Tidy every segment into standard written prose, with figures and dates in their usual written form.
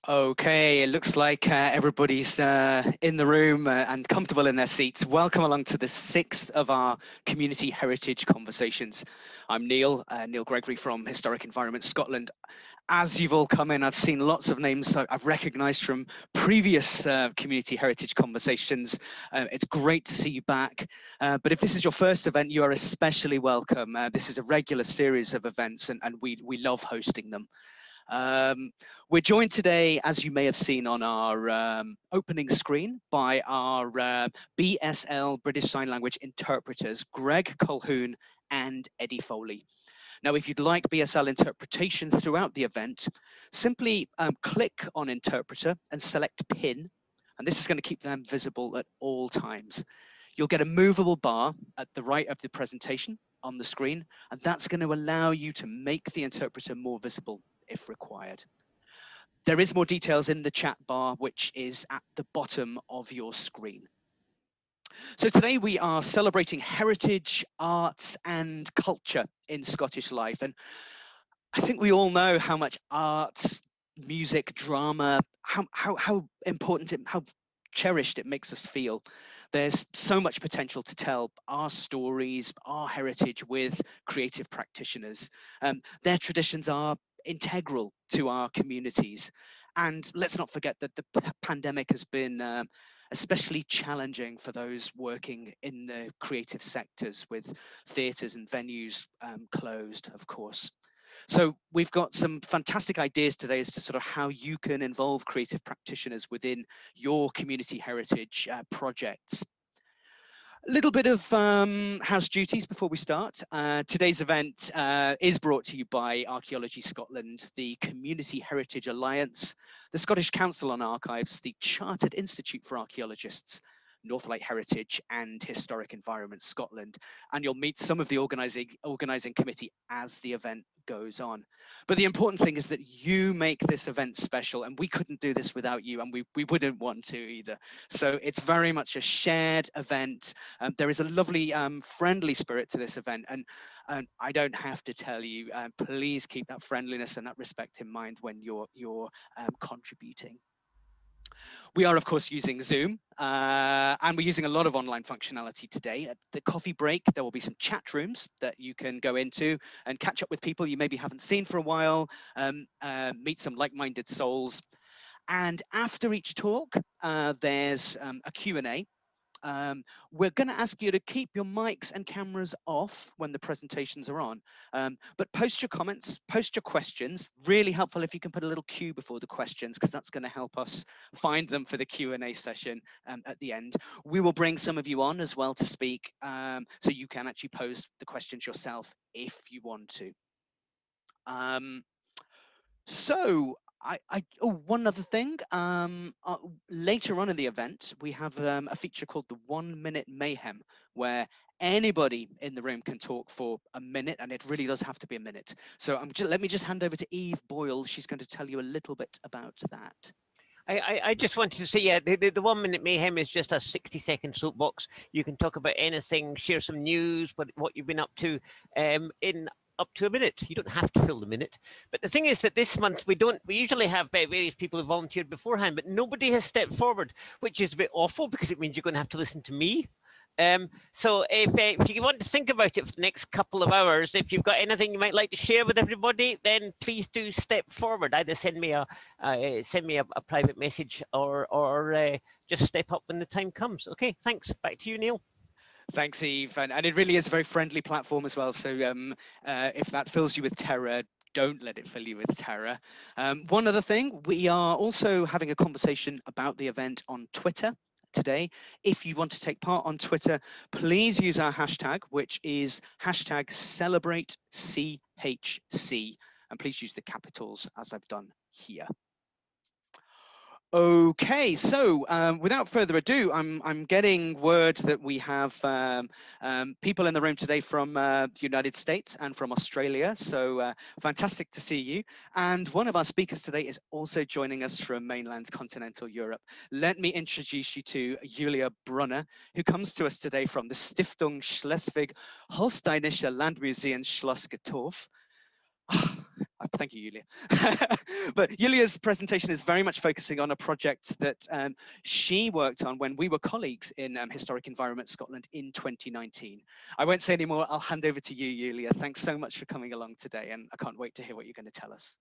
Okay, it looks like everybody's in the room and comfortable in their seats. Welcome along to the sixth of our Community Heritage Conversations. I'm Neil Gregory from Historic Environment Scotland. As you've all come in, I've seen lots of names I've recognised from previous Community Heritage Conversations. It's great to see you back. But if this is your first event, you are especially welcome. This is a regular series of events and we love hosting them. We're joined today, as you may have seen on our opening screen, by our BSL British Sign Language interpreters, Greg Colhoun and Eddie Foley. Now, if you'd like BSL interpretation throughout the event, simply click on Interpreter and select Pin, and this is going to keep them visible at all times. You'll get a movable bar at the right of the presentation on the screen, and that's going to allow you to make the interpreter more visible if required. There is more details in the chat bar, which is at the bottom of your screen. So today we are celebrating heritage, arts and culture in Scottish life. And I think we all know how much art, music, drama, how important, how cherished it makes us feel. There's so much potential to tell our stories, our heritage with creative practitioners. Their traditions are integral to our communities. And let's not forget that the pandemic has been especially challenging for those working in the creative sectors, with theatres and venues closed, of course. So we've got some fantastic ideas today as to sort of how you can involve creative practitioners within your community heritage projects. A little bit of house duties before we start. Today's event is brought to you by Archaeology Scotland, the Community Heritage Alliance, the Scottish Council on Archives, the Chartered Institute for Archaeologists, Northlight Heritage and Historic Environment Scotland. And you'll meet some of the organising committee as the event goes on. But the important thing is that you make this event special, and we couldn't do this without you, and we wouldn't want to either. So it's very much a shared event. There is a lovely friendly spirit to this event, and I don't have to tell you, please keep that friendliness and that respect in mind when you're contributing. We are, of course, using Zoom, and we're using a lot of online functionality today. At the coffee break, there will be some chat rooms that you can go into and catch up with people you maybe haven't seen for a while, meet some like-minded souls. And after each talk, there's a Q&A. We're going to ask you to keep your mics and cameras off when the presentations are on, but post your comments, post your questions. Really helpful if you can put a little Q before the questions, because that's going to help us find them for the Q&A session at the end. We will bring some of you on as well to speak, so you can actually pose the questions yourself if you want to. One other thing, later on in the event, we have a feature called the 1 Minute Mayhem, where anybody in the room can talk for a minute, and it really does have to be a minute. So let me just hand over to Eve Boyle. She's going to tell you a little bit about that. I just wanted to say, yeah, the 1 Minute Mayhem is just a 60-second soapbox. You can talk about anything, share some news, what you've been up to in up to a minute. You don't have to fill the minute. But the thing is that this month we usually have various people who volunteered beforehand, but nobody has stepped forward, which is a bit awful because it means you're going to have to listen to me. So if you want to think about it for the next couple of hours, if you've got anything you might like to share with everybody, then please do step forward. Either send me a private message or just step up when the time comes. Okay, thanks. Back to you, Neil. Thanks, Eve. And it really is a very friendly platform as well. So if that fills you with terror, don't let it fill you with terror. One other thing, we are also having a conversation about the event on Twitter today. If you want to take part on Twitter, please use our hashtag, which is #CelebrateCHC. And please use the capitals as I've done here. Okay, so without further ado, I'm getting word that we have people in the room today from the United States and from Australia, so fantastic to see you. And one of our speakers today is also joining us from mainland continental Europe. Let me introduce you to Julia Brunner, who comes to us today from the Stiftung Schleswig-Holsteinische Landmuseum Schloss Gottorf. Thank you, Julia. But Julia's presentation is very much focusing on a project that she worked on when we were colleagues in Historic Environment Scotland in 2019. I won't say any more. I'll hand over to you, Julia. Thanks so much for coming along today, and I can't wait to hear what you're going to tell us.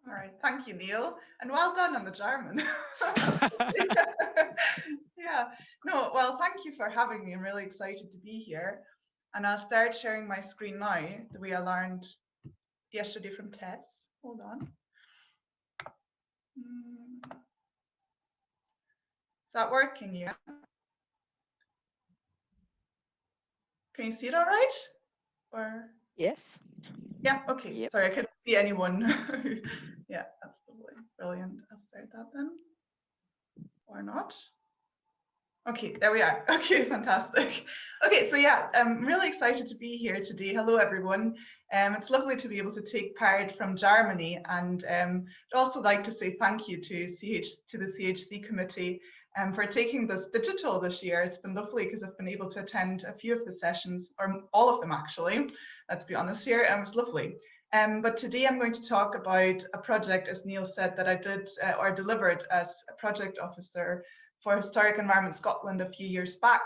All right, thank you, Neil, and well done on the German. Yeah, no, well, thank you for having me. I'm really excited to be here. And I'll start sharing my screen now, the way I learned yesterday from Tess. Hold on. Is that working? Yeah. Can you see it all right? Or Yes. yeah, okay. Yep. Sorry, I couldn't see anyone. Yeah, that's lovely. Brilliant. I'll start that then. Or not. Okay, there we are. Okay, fantastic. Okay, so yeah, I'm really excited to be here today. Hello, everyone. It's lovely to be able to take part from Germany, and I'd also like to say thank you to the CHC committee for taking this digital this year. It's been lovely because I've been able to attend a few of the sessions, or all of them actually. Let's be honest here, and it was lovely. But today I'm going to talk about a project, as Neil said, that I did or delivered as a project officer for Historic Environment Scotland a few years back.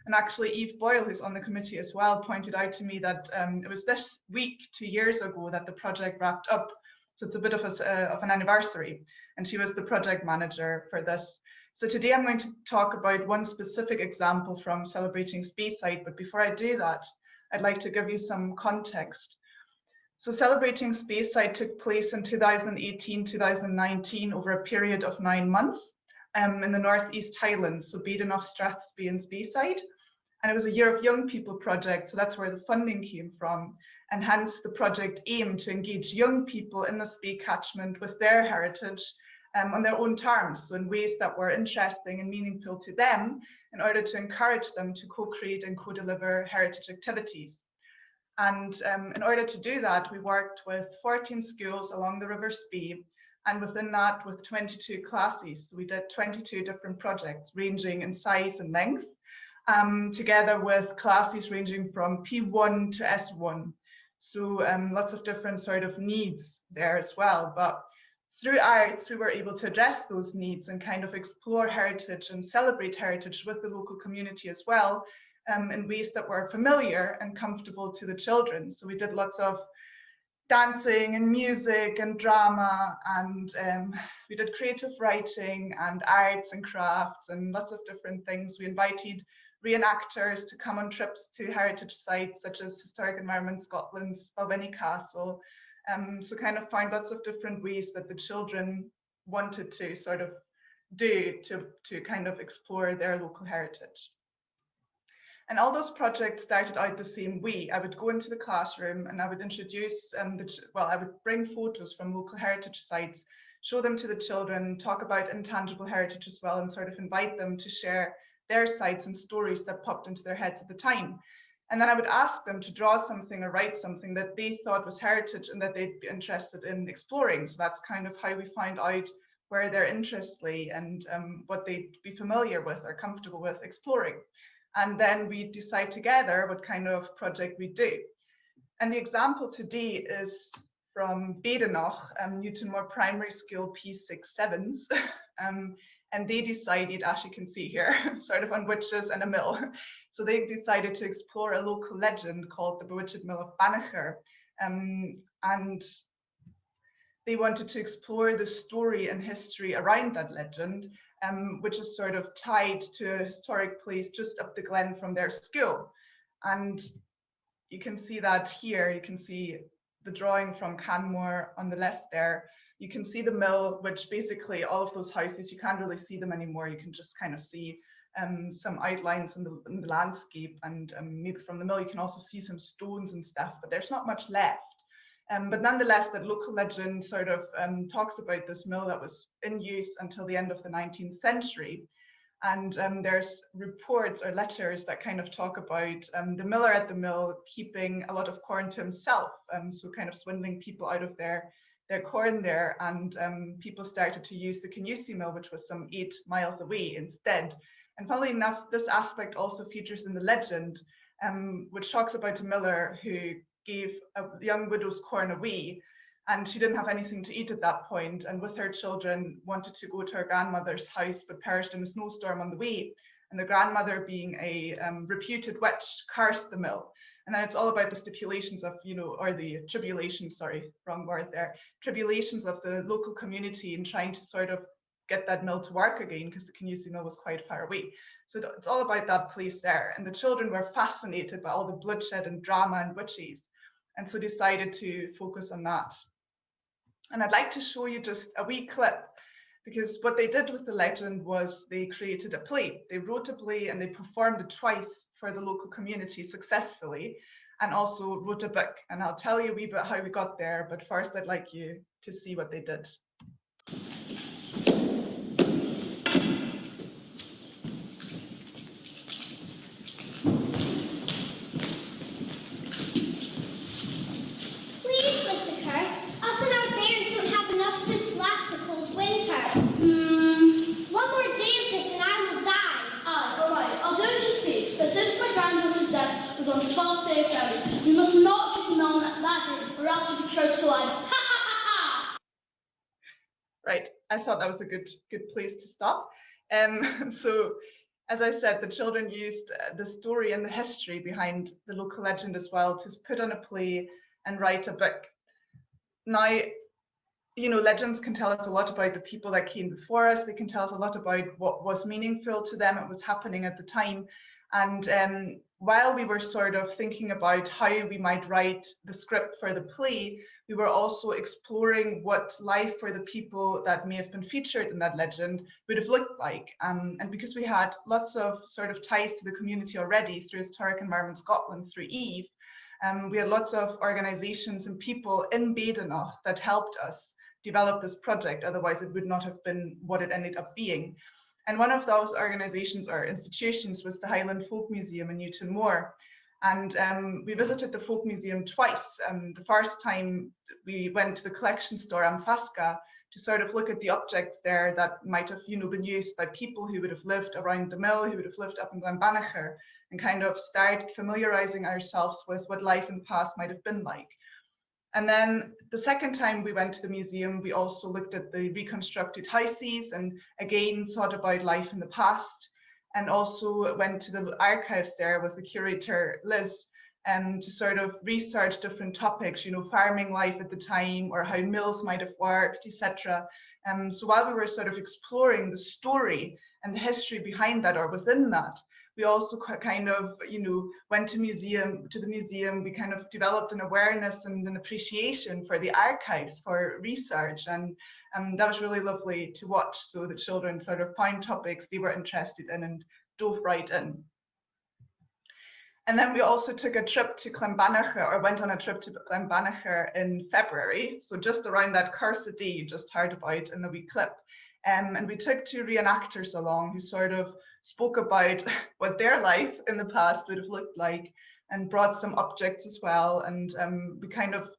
And actually Eve Boyle, who's on the committee as well, pointed out to me that it was this week 2 years ago that the project wrapped up. So it's a bit of an anniversary. And she was the project manager for this. So today I'm going to talk about one specific example from Celebrating Speyside. But before I do that, I'd like to give you some context. So Celebrating Speyside took place in 2018-2019 over a period of 9 months. In the Northeast Highlands, so Badenoch, Strathspey and Speyside. And it was a Year of Young People project, so that's where the funding came from. And hence the project aimed to engage young people in the Spey catchment with their heritage on their own terms, so in ways that were interesting and meaningful to them, in order to encourage them to co-create and co-deliver heritage activities. And in order to do that, we worked with 14 schools along the River Spey, and within that with 22 classes. So we did 22 different projects ranging in size and length, together with classes ranging from P1 to S1. So lots of different sort of needs there as well. But through arts, we were able to address those needs and kind of explore heritage and celebrate heritage with the local community as well, in ways that were familiar and comfortable to the children. So we did lots of dancing and music and drama, and we did creative writing and arts and crafts and lots of different things. We invited reenactors to come on trips to heritage sites such as Historic Environment Scotland's Balvenie Castle. So kind of find lots of different ways that the children wanted to sort of do to kind of explore their local heritage. And all those projects started out the same way. I would go into the classroom and I would introduce, I would bring photos from local heritage sites, show them to the children, talk about intangible heritage as well, and sort of invite them to share their sites and stories that popped into their heads at the time. And then I would ask them to draw something or write something that they thought was heritage and that they'd be interested in exploring. So that's kind of how we find out where their interests lay and what they'd be familiar with or comfortable with exploring. And then we decide together what kind of project we do. And the example today is from Badenoch, Newtonmore Primary School P6-7s. And they decided, as you can see here, sort of on witches and a mill. So they decided to explore a local legend called the Bewitched Mill of Banagher. And they wanted to explore the story and history around that legend, which is sort of tied to a historic place just up the glen from their school. And you can see that here. You can see the drawing from Canmore on the left there. You can see the mill, which basically all of those houses, you can't really see them anymore. You can just kind of see some outlines in the landscape, and maybe from the mill you can also see some stones and stuff, but there's not much left. But nonetheless, that local legend sort of talks about this mill that was in use until the end of the 19th century. And there's reports or letters that kind of talk about the miller at the mill keeping a lot of corn to himself, so kind of swindling people out of their corn there. And people started to use the Canusie mill, which was some 8 miles away instead. And funnily enough, this aspect also features in the legend, which talks about a miller who gave a young widow's corn away And she didn't have anything to eat at that point, and with her children wanted to go to her grandmother's house, but perished in a snowstorm on the way. And the grandmother, being a reputed witch, cursed the mill. And then it's all about the stipulations of, or the tribulations, sorry, wrong word there, tribulations of the local community in trying to sort of get that mill to work again, because the Canusi mill was quite far away. So it's all about that place there. And the children were fascinated by all the bloodshed and drama and witches, and so decided to focus on that. And I'd like to show you just a wee clip, because what they did with the legend was they created a play. They wrote a play and they performed it twice for the local community successfully, and also wrote a book. And I'll tell you a wee bit how we got there, but first I'd like you to see what they did. We must not just moan at that day, or else you'll be cursed for life. Ha ha ha ha! Right, I thought that was a good place to stop. So, as I said, the children used the story and the history behind the local legend as well to put on a play and write a book. Now, legends can tell us a lot about the people that came before us. They can tell us a lot about what was meaningful to them, what was happening at the time. And while we were sort of thinking about how we might write the script for the play, we were also exploring what life for the people that may have been featured in that legend would have looked like. And because we had lots of sort of ties to the community already through Historic Environment Scotland, through Eve, we had lots of organisations and people in Badenoch that helped us develop this project. Otherwise, it would not have been what it ended up being. And one of those organisations or institutions was the Highland Folk Museum in Newtonmore. And we visited the Folk Museum twice. The first time we went to the collection store, Am Fasca, to sort of look at the objects there that might have been used by people who would have lived around the mill, who would have lived up in Glenbanachar, and kind of start familiarising ourselves with what life in the past might have been like. And then the second time we went to the museum, we also looked at the reconstructed houses and again thought about life in the past, and also went to the archives there with the curator Liz to sort of research different topics, farming life at the time or how mills might have worked, etc. So while we were sort of exploring the story and the history behind that or within that, we also kind of, went to the museum. We kind of developed an awareness and an appreciation for the archives, for research, and that was really lovely to watch. So the children sort of found topics they were interested in and dove right in. And then we also took a trip to Glenbanachar, or went on a trip to Glenbanachar in February. So just around that cursed day you just heard about in the wee clip. And we took two reenactors along who sort of spoke about what their life in the past would have looked like, and brought some objects as well. And we kind of,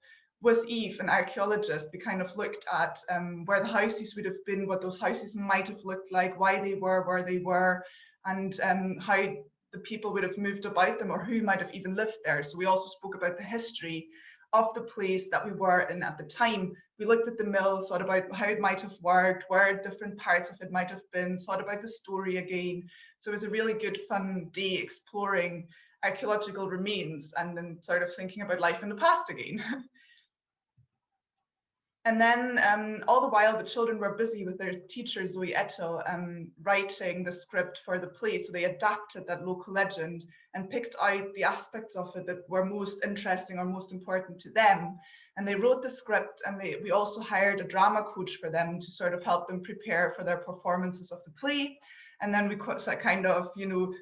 with Eve, an archaeologist, we kind of looked at where the houses would have been, what those houses might have looked like, why they were where they were, and how the people would have moved about them, or who might have even lived there. So we also spoke about the history of the place that we were in at the time. We looked at the mill, thought about how it might have worked, where different parts of it might have been, thought about the story again. So it was a really good, fun day exploring archaeological remains and then sort of thinking about life in the past again. And then all the while, the children were busy with their teacher, Zoe Ettel, writing the script for the play. So they adapted that local legend and picked out the aspects of it that were most interesting or most important to them. And they wrote the script, and we also hired a drama coach for them to sort of help them prepare for their performances of the play. And then we kind of,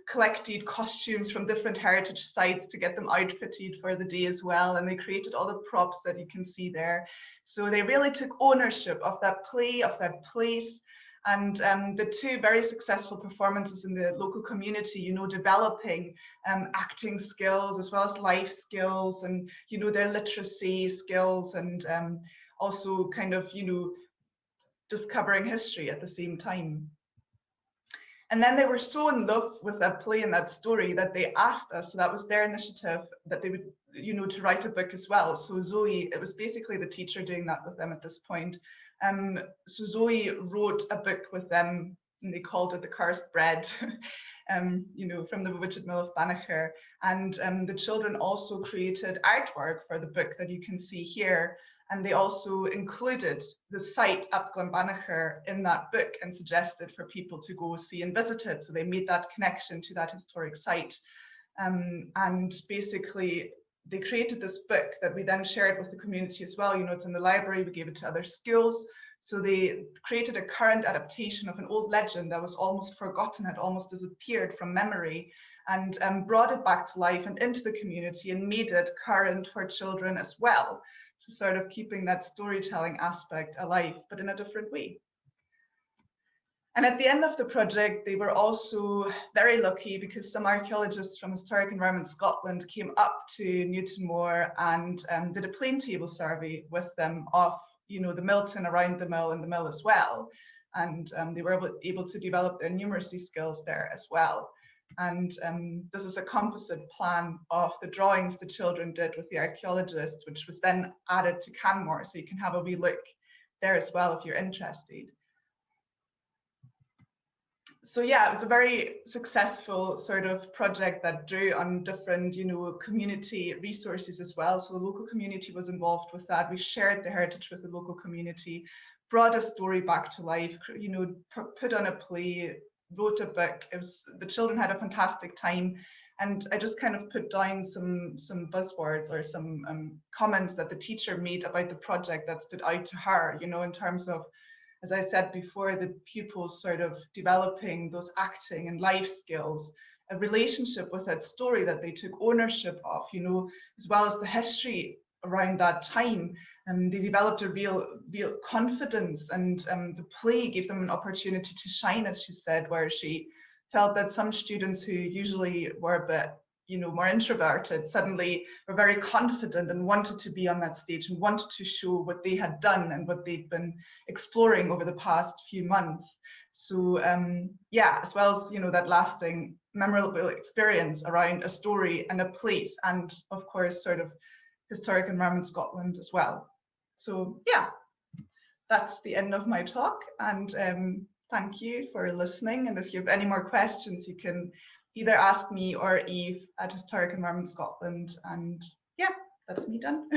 collected costumes from different heritage sites to get them outfitted for the day as well. And they created all the props that you can see there. So they really took ownership of that play, of that place. And the two very successful performances in the local community, developing acting skills as well as life skills, and, their literacy skills, and also kind of, discovering history at the same time. And then they were so in love with that play and that story that they asked us, so that was their initiative, that they would you know, to write a book as well. So Zoe, it was basically the teacher doing that with them at this point. So Zoe wrote a book with them, and they called it The Cursed Bread, you know, from the Bewitched Mill of Banagher. And the children also created artwork for the book that you can see here. And they also included the site Up Glenbanagher in that book and suggested for people to go see and visit it. So they made that connection to that historic site. And basically, they created this book that we then shared with the community as well. You know, it's in the library, we gave it to other schools. So they created a current adaptation of an old legend that was almost forgotten, had almost disappeared from memory, and brought it back to life and into the community and made it current for children as well. So sort of keeping that storytelling aspect alive, but in a different way. And at the end of the project, they were also very lucky because some archaeologists from Historic Environment Scotland came up to Newtonmore and did a plane table survey with them of, you know, the Milton around the mill and the mill as well. And they were able to develop their numeracy skills there as well. And this is a composite plan of the drawings the children did with the archaeologists, which was then added to Canmore. So you can have a wee look there as well if you're interested. So yeah, it was a very successful sort of project that drew on different, you know, community resources as well. So the local community was involved with that. We shared the heritage with the local community, brought a story back to life, you know, put on a play, wrote a book. It was, the children had a fantastic time. And I just kind of put down some buzzwords or some comments that the teacher made about the project that stood out to her, you know, in terms of, as I said before, the pupils sort of developing those acting and life skills, a relationship with that story that they took ownership of, you know, as well as the history around that time. And they developed a real confidence, and the play gave them an opportunity to shine, as she said, where she felt that some students who usually were a bit, you know, more introverted suddenly were very confident and wanted to be on that stage and wanted to show what they had done and what they'd been exploring over the past few months. So yeah, as well as, you know, that lasting memorable experience around a story and a place, and of course sort of Historic Environment Scotland as well. So yeah, that's the end of my talk, and thank you for listening. And if you have any more questions, you can either ask me or Eve at Historic Environment Scotland. And yeah, that's me done.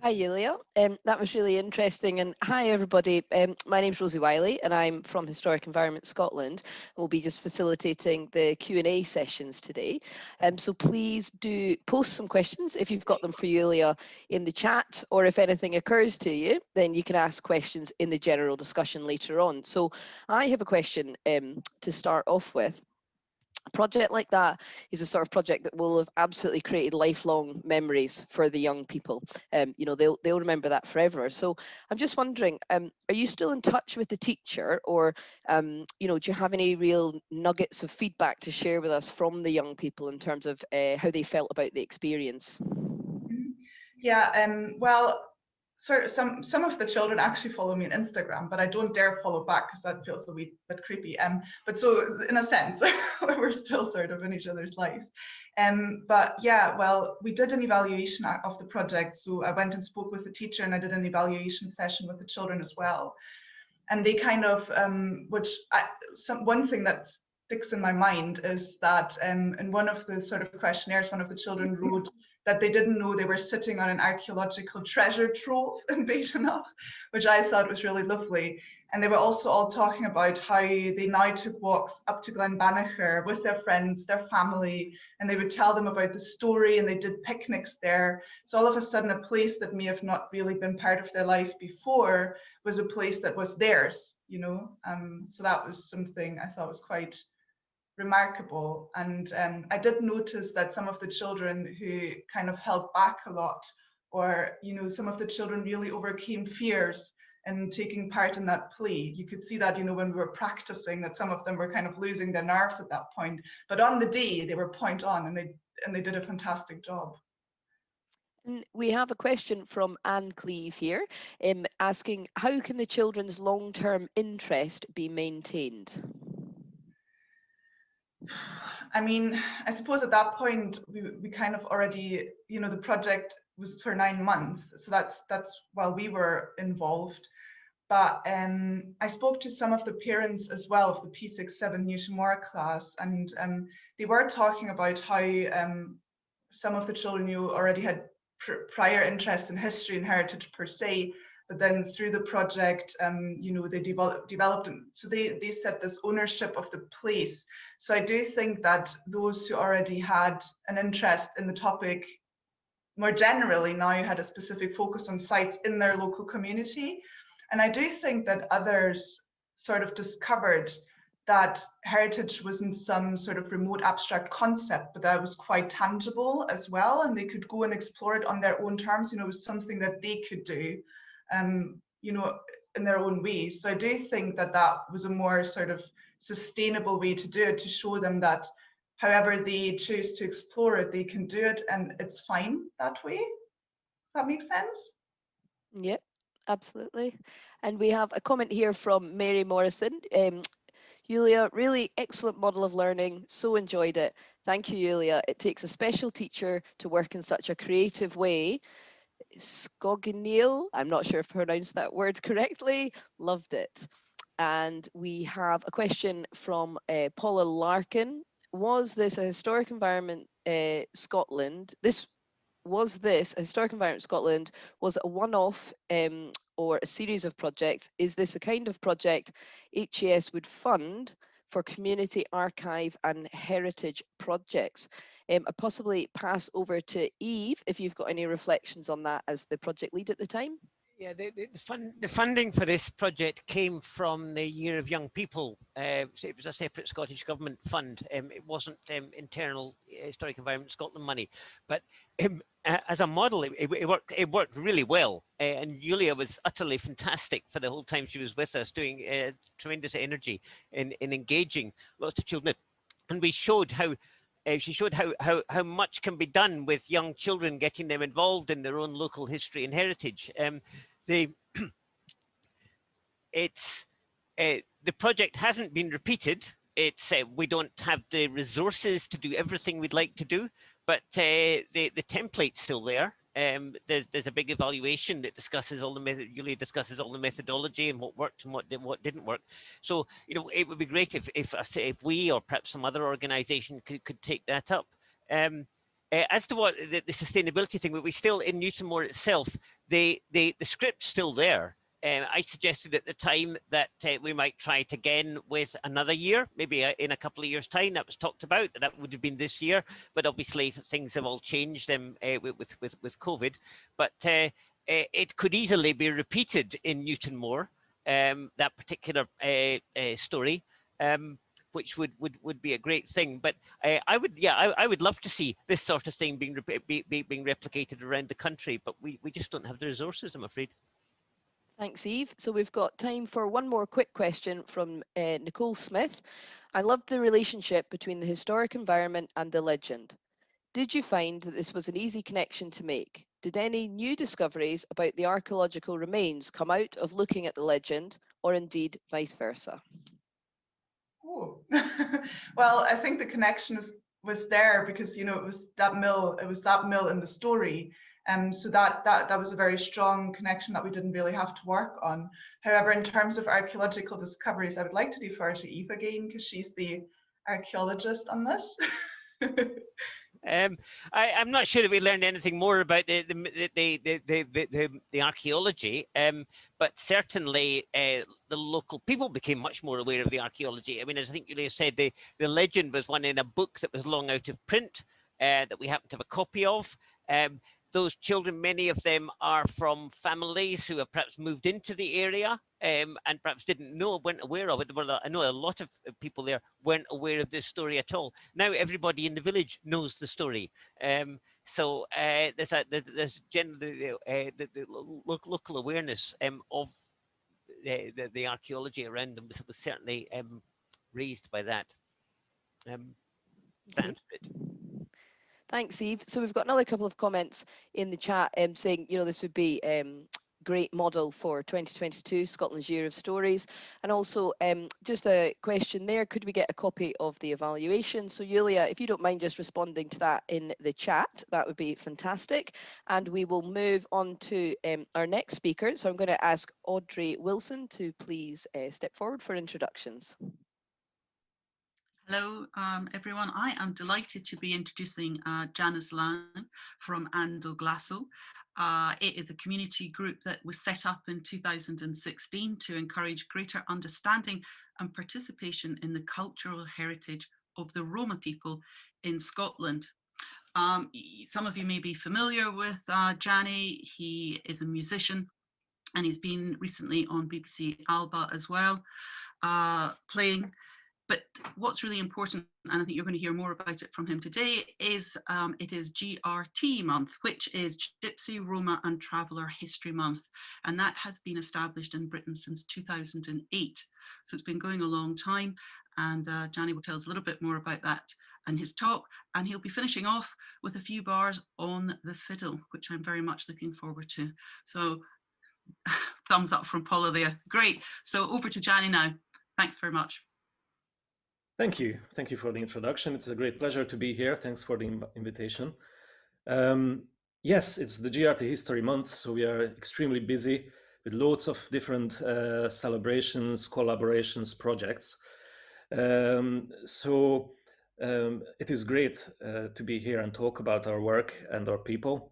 Hi, Yulia. That was really interesting. And hi, everybody. My name's Rosie Wiley, and I'm from Historic Environment Scotland. We'll be just facilitating the Q&A sessions today. So please do post some questions if you've got them for Yulia in the chat, or if anything occurs to you, then you can ask questions in the general discussion later on. So I have a question to start off with. A project like that is a sort of project that will have absolutely created lifelong memories for the young people. You know, they'll remember that forever. So I'm just wondering, are you still in touch with the teacher, or you know, do you have any real nuggets of feedback to share with us from the young people in terms of how they felt about the experience? Yeah, well, sort of some of the children actually follow me on Instagram, but I don't dare follow back because that feels a wee bit creepy. But so in a sense, we're still sort of in each other's lives. But yeah, well, we did an evaluation of the project. So I went and spoke with the teacher, and I did an evaluation session with the children as well. And they kind of, one thing that sticks in my mind is that in one of the sort of questionnaires, one of the children wrote that they didn't know they were sitting on an archaeological treasure trove in Badenoch, which I thought was really lovely. And they were also all talking about how they now took walks up to Glenbanagher with their friends, their family, and they would tell them about the story, and they did picnics there. So all of a sudden, a place that may have not really been part of their life before was a place that was theirs, you know. So that was something I thought was quite remarkable. And I did notice that some of the children who kind of held back a lot, or, you know, some of the children really overcame fears and taking part in that play. You could see that, you know, when we were practicing, that some of them were kind of losing their nerves at that point. But on the day, they were point on, and they did a fantastic job. And we have a question from Anne Cleave here, asking, how can the children's long-term interest be maintained? I mean, I suppose at that point we kind of already, the project was for 9 months, so that's while we were involved. But I spoke to some of the parents as well of the P67 Newton Moore class, and they were talking about how some of the children already had prior interest in history and heritage per se, but then through the project, they developed. So they said this ownership of the place. So I do think that those who already had an interest in the topic more generally now had a specific focus on sites in their local community. And I do think that others sort of discovered that heritage wasn't some sort of remote abstract concept, but that it was quite tangible as well. And they could go and explore it on their own terms. It was something that they could do, in their own ways. So I do think that that was a more sort of sustainable way to do it, to show them that however they choose to explore it, they can do it and it's fine that way. That makes sense? Yep, absolutely. And we have a comment here from Mary Morrison. Yulia, really excellent model of learning. So enjoyed it. Thank you, Yulia. It takes a special teacher to work in such a creative way. Skognil, I'm not sure if I pronounced that word correctly. Loved it. And we have a question from Paula Larkin. Was this a historic environment Scotland? Was this a historic environment Scotland? Was it a one-off or a series of projects? Is this a kind of project HES would fund for community archive and heritage projects? I possibly pass over to Eve if you've got any reflections on that as the project lead at the time. Yeah, the funding for this project came from the Year of Young People. So it was a separate Scottish Government fund. It wasn't internal Historic Environment Scotland money, but as a model, it worked really well. And Yulia was utterly fantastic for the whole time she was with us, doing tremendous energy in engaging lots of children. And we showed how she showed how much can be done with young children, getting them involved in their own local history and heritage. The project hasn't been repeated. It's we don't have the resources to do everything we'd like to do, but the template's still there. There's a big evaluation that discusses all the Yulia discusses all the methodology and what worked and what didn't work. So it would be great if we or perhaps some other organisation could take that up. As to what the sustainability thing, we still in Newton Moore itself, the script's still there. I suggested at the time that we might try it again with another year, maybe in a couple of years' time. That was talked about. That would have been this year, but obviously things have all changed with COVID. But it could easily be repeated in Newton Moore, that particular story, which would be a great thing. But I would love to see this sort of thing being replicated around the country, but we just don't have the resources, I'm afraid. Thanks, Eve. So we've got time for one more quick question from Nicole Smith. I loved the relationship between the historic environment and the legend. Did you find that this was an easy connection to make? Did any new discoveries about the archaeological remains come out of looking at the legend, or indeed vice versa? Oh, well, I think the connection was there because it was that mill in the story. So that was a very strong connection that we didn't really have to work on. However, in terms of archaeological discoveries, I would like to defer to Eve again because she's the archaeologist on this. I'm not sure that we learned anything more about the archaeology, but certainly the local people became much more aware of the archaeology. I mean, as I think Yulia said, the legend was one in a book that was long out of print that we happen to have a copy of. Those children, many of them are from families who have perhaps moved into the area and perhaps weren't aware of it. Well, I know a lot of people there weren't aware of this story at all. Now everybody in the village knows the story. So there's generally the local awareness of the archaeology around them was certainly raised by that. Okay. Thanks, Eve. So we've got another couple of comments in the chat saying, this would be great model for 2022, Scotland's Year of Stories. And also just a question there, could we get a copy of the evaluation? So Yulia, if you don't mind just responding to that in the chat, that would be fantastic. And we will move on to our next speaker. So I'm going to ask Audrey Wilson to please step forward for introductions. Hello, everyone. I am delighted to be introducing Janice Lang from Ando Glasso. It is a community group that was set up in 2016 to encourage greater understanding and participation in the cultural heritage of the Roma people in Scotland. Some of you may be familiar with Gianni. He is a musician and he's been recently on BBC Alba as well, playing. But what's really important, and I think you're going to hear more about it from him today, is it is GRT month, which is Gypsy, Roma and Traveller History Month. And that has been established in Britain since 2008. So it's been going a long time. And Gianni will tell us a little bit more about that in his talk. And he'll be finishing off with a few bars on the fiddle, which I'm very much looking forward to. So thumbs up from Paula there. Great. So over to Gianni now. Thanks very much. Thank you. Thank you for the introduction. It's a great pleasure to be here. Thanks for the invitation. Yes, it's the GRT History Month, so we are extremely busy with loads of different celebrations, collaborations, projects. It is great to be here and talk about our work and our people.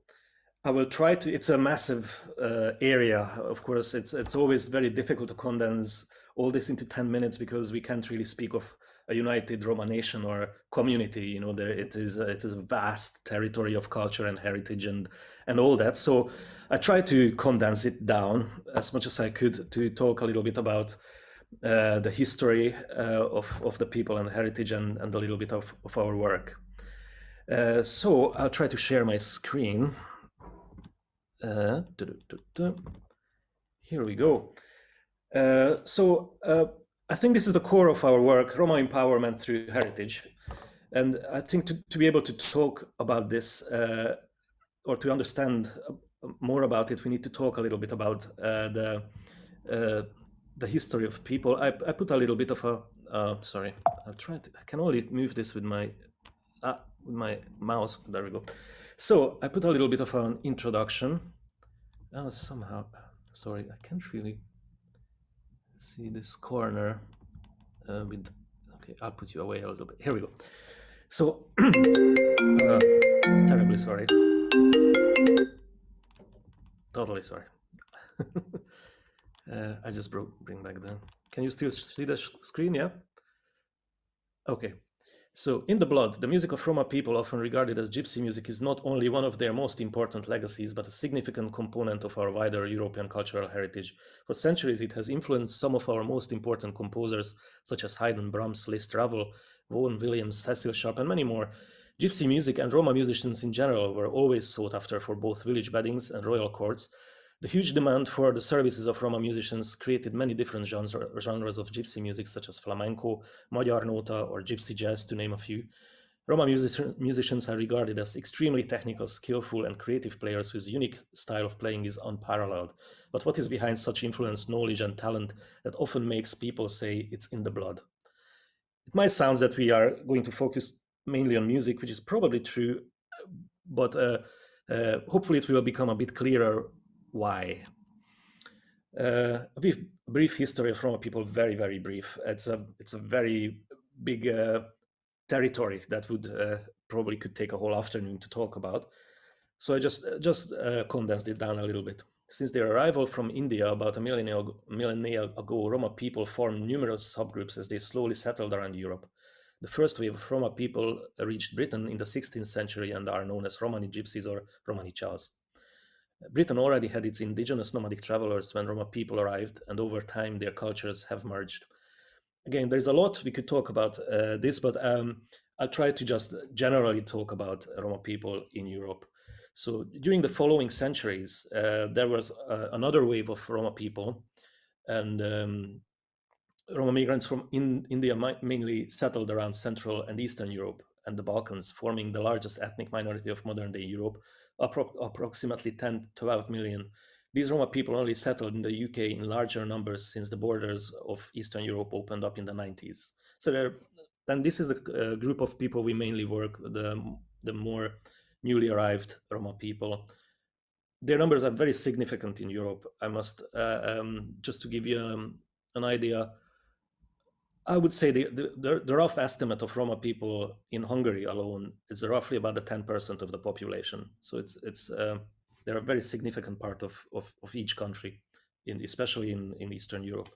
I will try to, it's a massive area. Of course, it's always very difficult to condense all this into 10 minutes because we can't really speak of a united Roma nation or community. You know, it is a vast territory of culture and heritage and all that. So I try to condense it down as much as I could to talk a little bit about the history of the people and heritage and a little bit of our work. So I'll try to share my screen. Here we go. I think this is the core of our work, Roma empowerment through heritage. And I think to be able to talk about this or to understand more about it, we need to talk a little bit about the history of people. I put a little bit of a, sorry, I'll try to, I can only move this with my mouse. There we go. So I put a little bit of an introduction. Somehow, sorry, I can't really see this corner with, okay, I'll put you away a little bit. Here we go. So, terribly sorry. Totally sorry. I just bring back the, can you still see the screen? Yeah? Okay. So, in the blood, the music of Roma people, often regarded as gypsy music, is not only one of their most important legacies, but a significant component of our wider European cultural heritage. For centuries, it has influenced some of our most important composers, such as Haydn, Brahms, Liszt, Ravel, Vaughan Williams, Cecil Sharp, and many more. Gypsy music and Roma musicians in general were always sought after for both village weddings and royal courts. The huge demand for the services of Roma musicians created many different genres of gypsy music, such as flamenco, Magyar Nota, or gypsy jazz, to name a few. Roma musicians are regarded as extremely technical, skillful, and creative players whose unique style of playing is unparalleled. But what is behind such influence, knowledge, and talent that often makes people say it's in the blood? It might sound that we are going to focus mainly on music, which is probably true, but hopefully it will become a bit clearer why. A brief history of Roma people, very, very brief. It's a very big territory that would probably could take a whole afternoon to talk about. So I just condensed it down a little bit. Since their arrival from India about a millennia ago, Roma people formed numerous subgroups as they slowly settled around Europe. The first wave of Roma people reached Britain in the 16th century and are known as Romani Gypsies or Romani Chals. Britain already had its indigenous nomadic travelers when Roma people arrived, and over time their cultures have merged. Again, there's a lot we could talk about this, but I'll try to just generally talk about Roma people in Europe. So during the following centuries, there was another wave of Roma people, and Roma migrants from India mainly settled around Central and Eastern Europe and the Balkans, forming the largest ethnic minority of modern-day Europe, approximately 10 to 12 million these Roma people only settled in the UK in larger numbers since the borders of Eastern Europe opened up in the 90s. So and this is the group of people we mainly work with, the more newly arrived Roma people. Their numbers are very significant in Europe. I must, just to give you an idea, I would say the rough estimate of Roma people in Hungary alone is roughly about the 10% of the population. So they're a very significant part of each country, especially in Eastern Europe.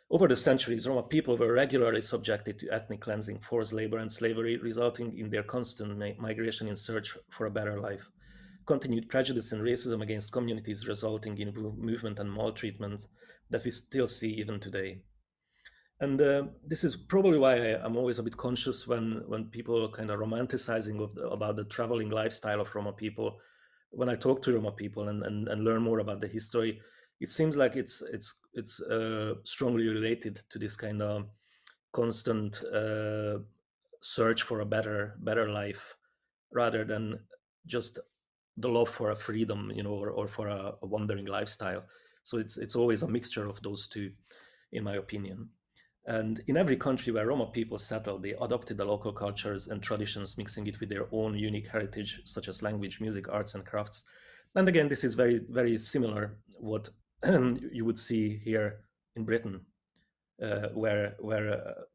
Over the centuries, Roma people were regularly subjected to ethnic cleansing, forced labor, and slavery, resulting in their constant migration in search for a better life. Continued prejudice and racism against communities, resulting in movement and maltreatment that we still see even today. And this is probably why I'm always a bit conscious when people are kind of romanticizing about the traveling lifestyle of Roma people. When I talk to Roma people and learn more about the history, it seems like it's strongly related to this kind of constant search for a better life, rather than just the love for a freedom, or for a wandering lifestyle. So it's always a mixture of those two, in my opinion. And in every country where Roma people settled, they adopted the local cultures and traditions, mixing it with their own unique heritage, such as language, music, arts, and crafts. And again, this is very, very similar what you would see here in Britain, where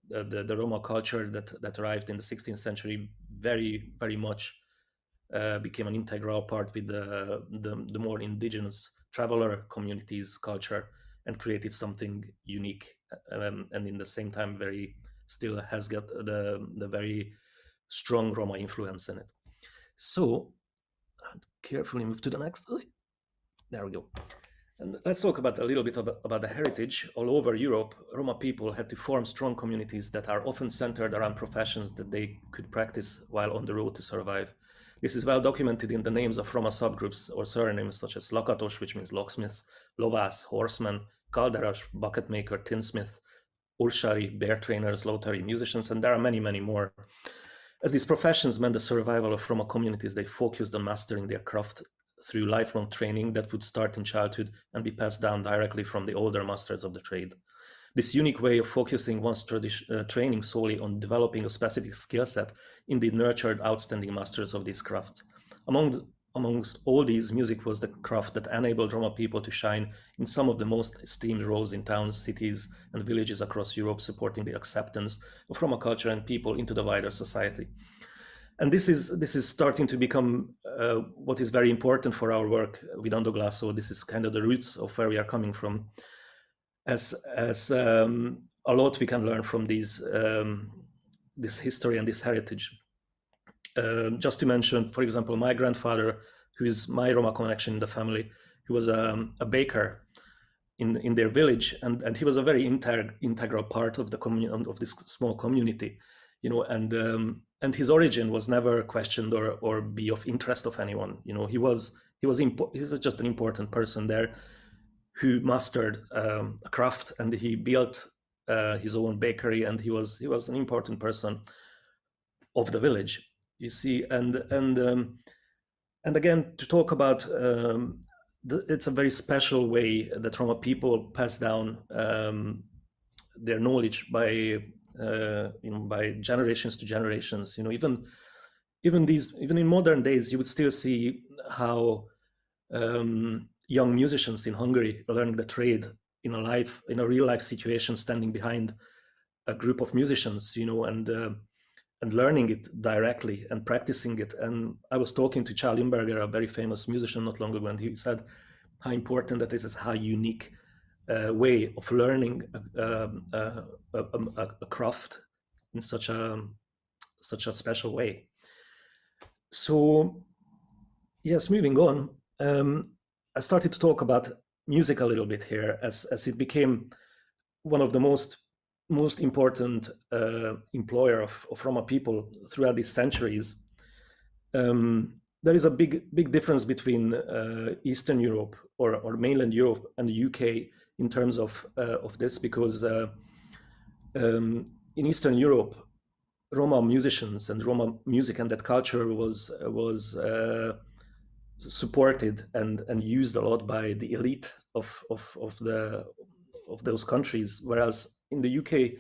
the Roma culture that arrived in the 16th century very, very much became an integral part with the more indigenous traveler communities' culture, and created something unique, and in the same time still has got the very strong Roma influence in it. So I'll carefully move to the next. There we go. And let's talk a little bit about the heritage. All over Europe, Roma people had to form strong communities that are often centered around professions that they could practice while on the road to survive. This is well documented in the names of Roma subgroups or surnames such as Lakatos, which means locksmith, Lovász, horseman, Kalderas, bucket maker, tinsmith, Ursari, bear trainers, lotari, musicians, and there are many, many more. As these professions meant the survival of Roma communities, they focused on mastering their craft through lifelong training that would start in childhood and be passed down directly from the older masters of the trade. This unique way of focusing one's training solely on developing a specific skill set indeed nurtured outstanding masters of this craft. Amongst all these, music was the craft that enabled Roma people to shine in some of the most esteemed roles in towns, cities, and villages across Europe, supporting the acceptance of Roma culture and people into the wider society. And this is starting to become what is very important for our work with Andoglasso. This is kind of the roots of where we are coming from. As a lot we can learn from this history and this heritage. Just to mention, for example, my grandfather, who is my Roma connection in the family, he was a baker in their village, and he was a very integral part of of this small community, and his origin was never questioned or be of interest of anyone. He was just an important person there who mastered a craft, and he built his own bakery, and he was an important person of the village. You see, and again, to talk about it's a very special way that Roma people pass down their knowledge by generations to generations. Even in modern days, you would still see how young musicians in Hungary are learning the trade in a real life situation, standing behind a group of musicians, and learning it directly and practicing it. And I was talking to Charles Limberger, a very famous musician, not long ago, and he said how important that is, how unique way of learning a craft in such a special way. So yes, moving on, I started to talk about music a little bit here, as it became one of the most important employer of Roma people throughout these centuries. There is a big difference between Eastern Europe or mainland Europe and the UK in terms of this, because in Eastern Europe, Roma musicians and Roma music and that culture was supported and used a lot by the elite of those countries, whereas in the UK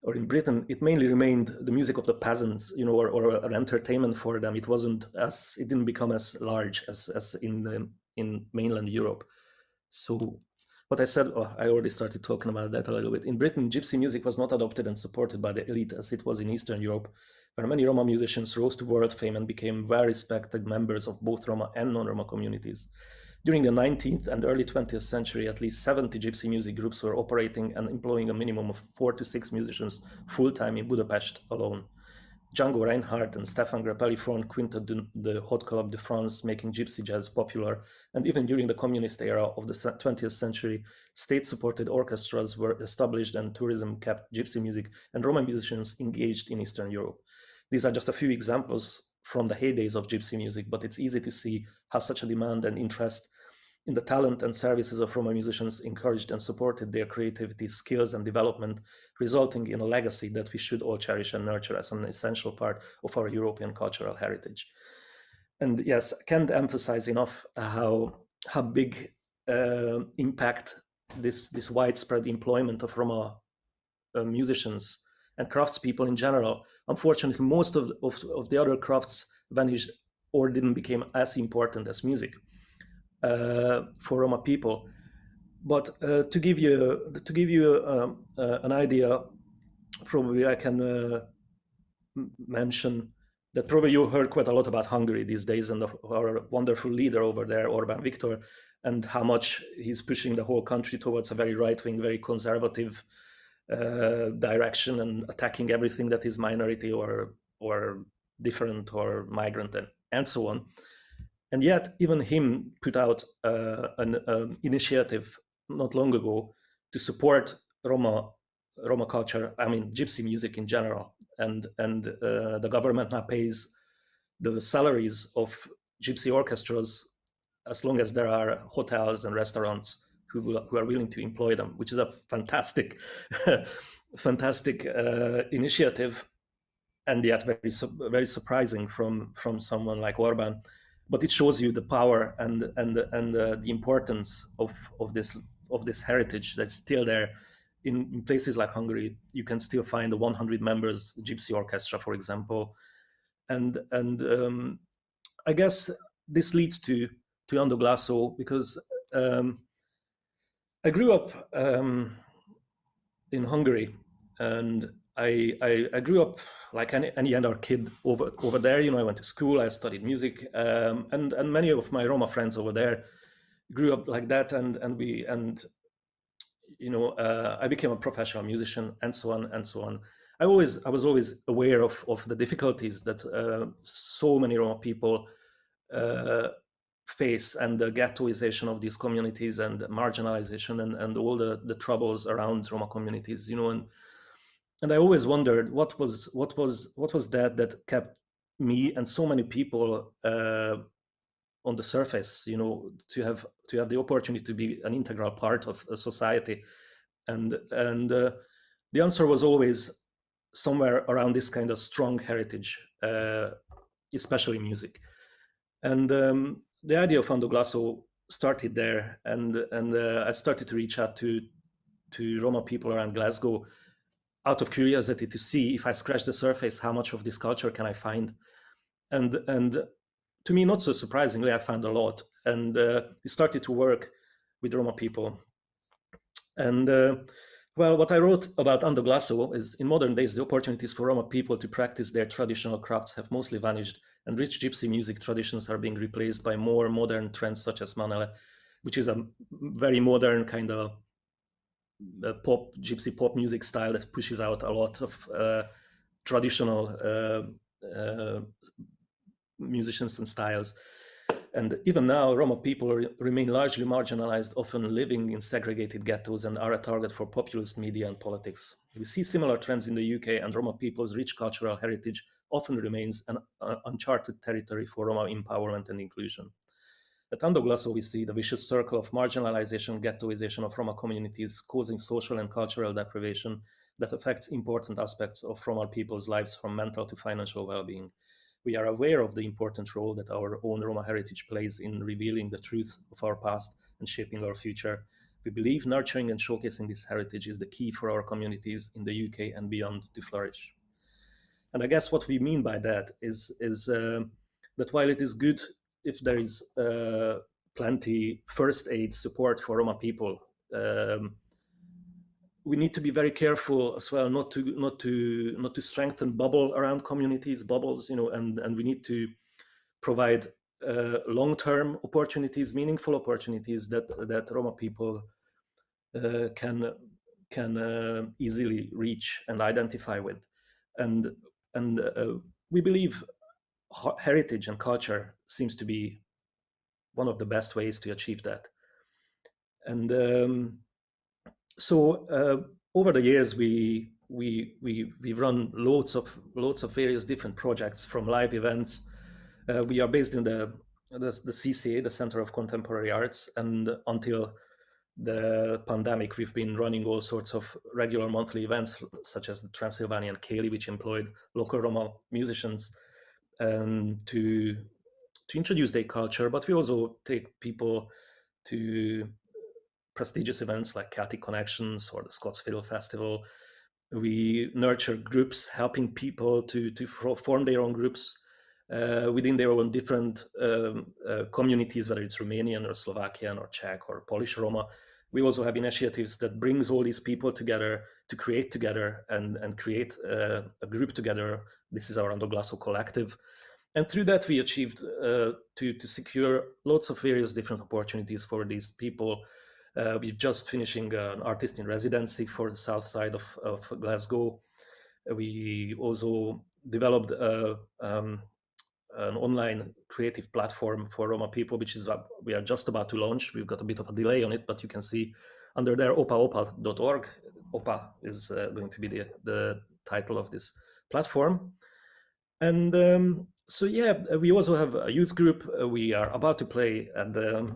or in Britain, it mainly remained the music of the peasants, or an entertainment for them. It didn't become as large as in mainland Europe. So what I said, I already started talking about that a little bit. In Britain, gypsy music was not adopted and supported by the elite as it was in Eastern Europe, where many Roma musicians rose to world fame and became very respected members of both Roma and non-Roma communities. During the 19th and early 20th century, at least 70 gypsy music groups were operating and employing a minimum of 4 to 6 musicians full-time in Budapest alone. Django Reinhardt and Stefan Grappelli formed Quinta de Hot Club de France, making gypsy jazz popular. And even during the communist era of the 20th century, state-supported orchestras were established and tourism kept gypsy music and Roma musicians engaged in Eastern Europe. These are just a few examples from the heydays of gypsy music, but it's easy to see how such a demand and interest in the talent and services of Roma musicians encouraged and supported their creativity, skills, and development, resulting in a legacy that we should all cherish and nurture as an essential part of our European cultural heritage. And yes, I can't emphasize enough how big impact this widespread employment of Roma musicians and craftspeople in general. Unfortunately, most of the other crafts vanished or didn't become as important as music for Roma people. But to give you an idea, probably I can mention that probably you heard quite a lot about Hungary these days and our wonderful leader over there, Orbán Viktor, and how much he's pushing the whole country towards a very right-wing, very conservative direction and attacking everything that is minority or different or migrant and so on. And yet even him put out an initiative not long ago to support Roma culture, I mean gypsy music in general, and the government now pays the salaries of gypsy orchestras as long as there are hotels and restaurants who are willing to employ them, which is a fantastic initiative, and yet very surprising from someone like Orbán. But it shows you the power and the importance of this heritage that's still there. In places like Hungary, you can still find a 100 members gypsy orchestra, for example, and I guess this leads to Ando Glasso, because I grew up in Hungary, and I grew up like any other kid over there. I went to school, I studied music, and many of my Roma friends over there grew up like that, and I became a professional musician, and so on and so on. I was always aware of the difficulties that so many Roma people face, and the ghettoization of these communities, and marginalization, and all the troubles around Roma communities, and I always wondered what was that kept me and so many people on the surface, to have the opportunity to be an integral part of a society, and the answer was always somewhere around this kind of strong heritage, especially music. And the idea of Ando Glasso started there, and I started to reach out to Roma people around Glasgow out of curiosity to see if I scratch the surface, how much of this culture can I find. And to me, not so surprisingly, I found a lot. And we started to work with Roma people. And well, what I wrote about Ando Glasso is, in modern days, the opportunities for Roma people to practice their traditional crafts have mostly vanished, and rich gypsy music traditions are being replaced by more modern trends such as Manele, which is a very modern kind of gypsy pop music style that pushes out a lot of traditional musicians and styles. And even now, Roma people remain largely marginalized, often living in segregated ghettos, and are a target for populist media and politics. We see similar trends in the UK, and Roma people's rich cultural heritage often remains an uncharted territory for Roma empowerment and inclusion. At Ando Glasso, we see the vicious circle of marginalization, ghettoization of Roma communities, causing social and cultural deprivation that affects important aspects of Roma people's lives, from mental to financial well-being. We are aware of the important role that our own Roma heritage plays in revealing the truth of our past and shaping our future. We believe nurturing and showcasing this heritage is the key for our communities in the UK and beyond to flourish. And I guess what we mean by that is that while it is good if there is plenty first aid support for Roma people, we need to be very careful as well not to strengthen bubble around communities, bubbles, and we need to provide long-term opportunities, meaningful opportunities that Roma people can easily reach and identify with, and we believe heritage and culture seems to be one of the best ways to achieve that. And so over the years we run loads of various different projects, from live events. We are based in the CCA, the Center of Contemporary Arts, and until the pandemic, we've been running all sorts of regular monthly events, such as the Transylvanian Ceilidh, which employed local Roma musicians to introduce their culture. But we also take people to prestigious events like Celtic Connections or the Scots Fiddle Festival. We nurture groups, helping people to form their own groups within their own different communities, whether it's Romanian or Slovakian or Czech or Polish Roma. We also have initiatives that brings all these people together to create together and create a group together. This is our Ando Glaso collective. And through that, we achieved to secure lots of various different opportunities for these people. We're just finishing an artist in residency for the south side of Glasgow. We also developed an online creative platform for Roma people, which is we are just about to launch. We've got a bit of a delay on it, but you can see under there opaopa.org. Opa is going to be the title of this platform. And so yeah, we also have a youth group. We are about to play at the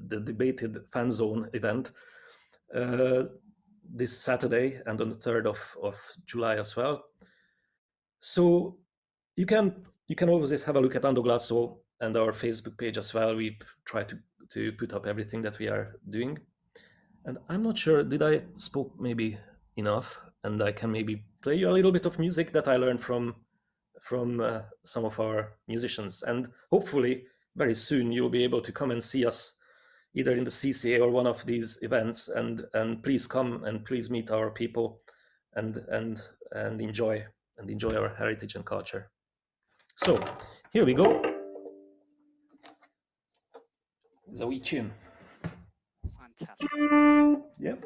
debated fan zone event this Saturday and on the 3rd of July as well. So you can always have a look at Ando Glaso and our Facebook page as well. We try to put up everything that we are doing. And I'm not sure, did I spoke maybe enough? And I can maybe play you a little bit of music that I learned from some of our musicians. And hopefully very soon you'll be able to come and see us either in the CCA or one of these events. And please come and please meet our people and enjoy our heritage and culture. So here we go. It's a wee tune. Fantastic. Yep.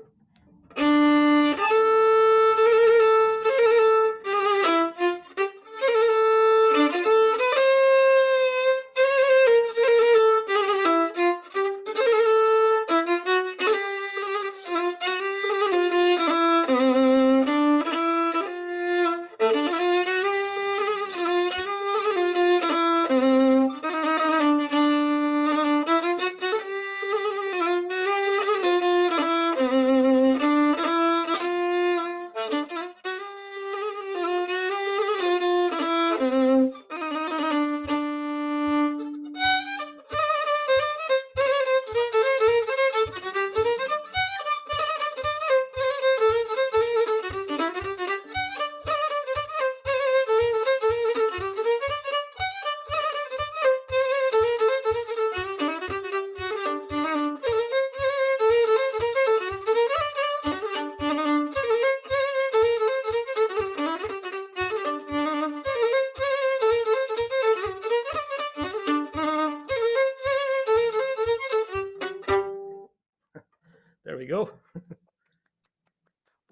There we go.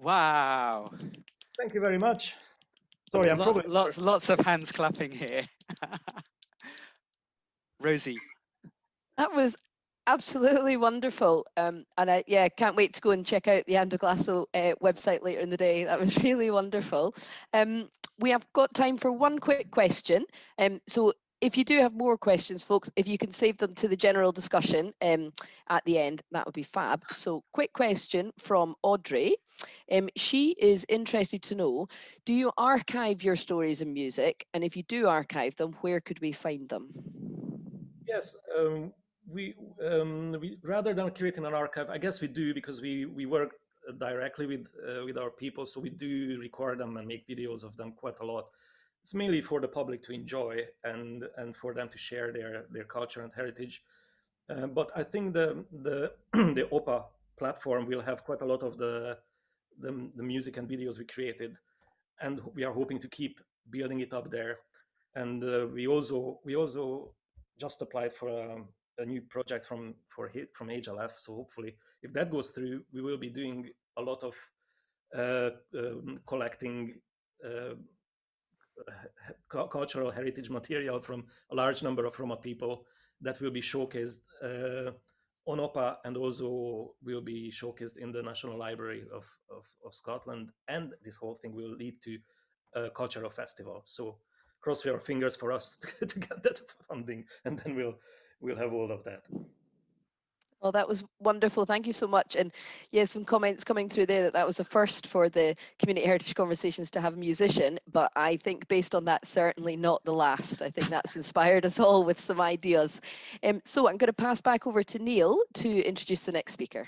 Wow. Thank you very much. Sorry, I'm probably lots of hands clapping here. Rosie. That was absolutely wonderful. And I can't wait to go and check out the Ando Glaso website later in the day. That was really wonderful. We have got time for one quick question. So if you do have more questions, folks, if you can save them to the general discussion at the end, that would be fab. So quick question from Audrey. She is interested to know, do you archive your stories and music? And if you do archive them, where could we find them? Yes, we rather than creating an archive, I guess we do, because we work directly with our people, so we do record them and make videos of them quite a lot. It's mainly for the public to enjoy and for them to share their culture and heritage. But I think the the OPA platform will have quite a lot of the music and videos we created, and we are hoping to keep building it up there. And we also just applied for a new project from HLF. So hopefully, if that goes through, we will be doing a lot of collecting cultural heritage material from a large number of Roma people that will be showcased on OPA, and also will be showcased in the National Library of Scotland. And this whole thing will lead to a cultural festival. So cross your fingers for us to get that funding, and then we'll have all of that. Well, that was wonderful. Thank you so much. And yeah, some comments coming through there that was a first for the Community Heritage Conversations to have a musician, but I think based on that, certainly not the last. I think that's inspired us all with some ideas. So I'm going to pass back over to Neil to introduce the next speaker.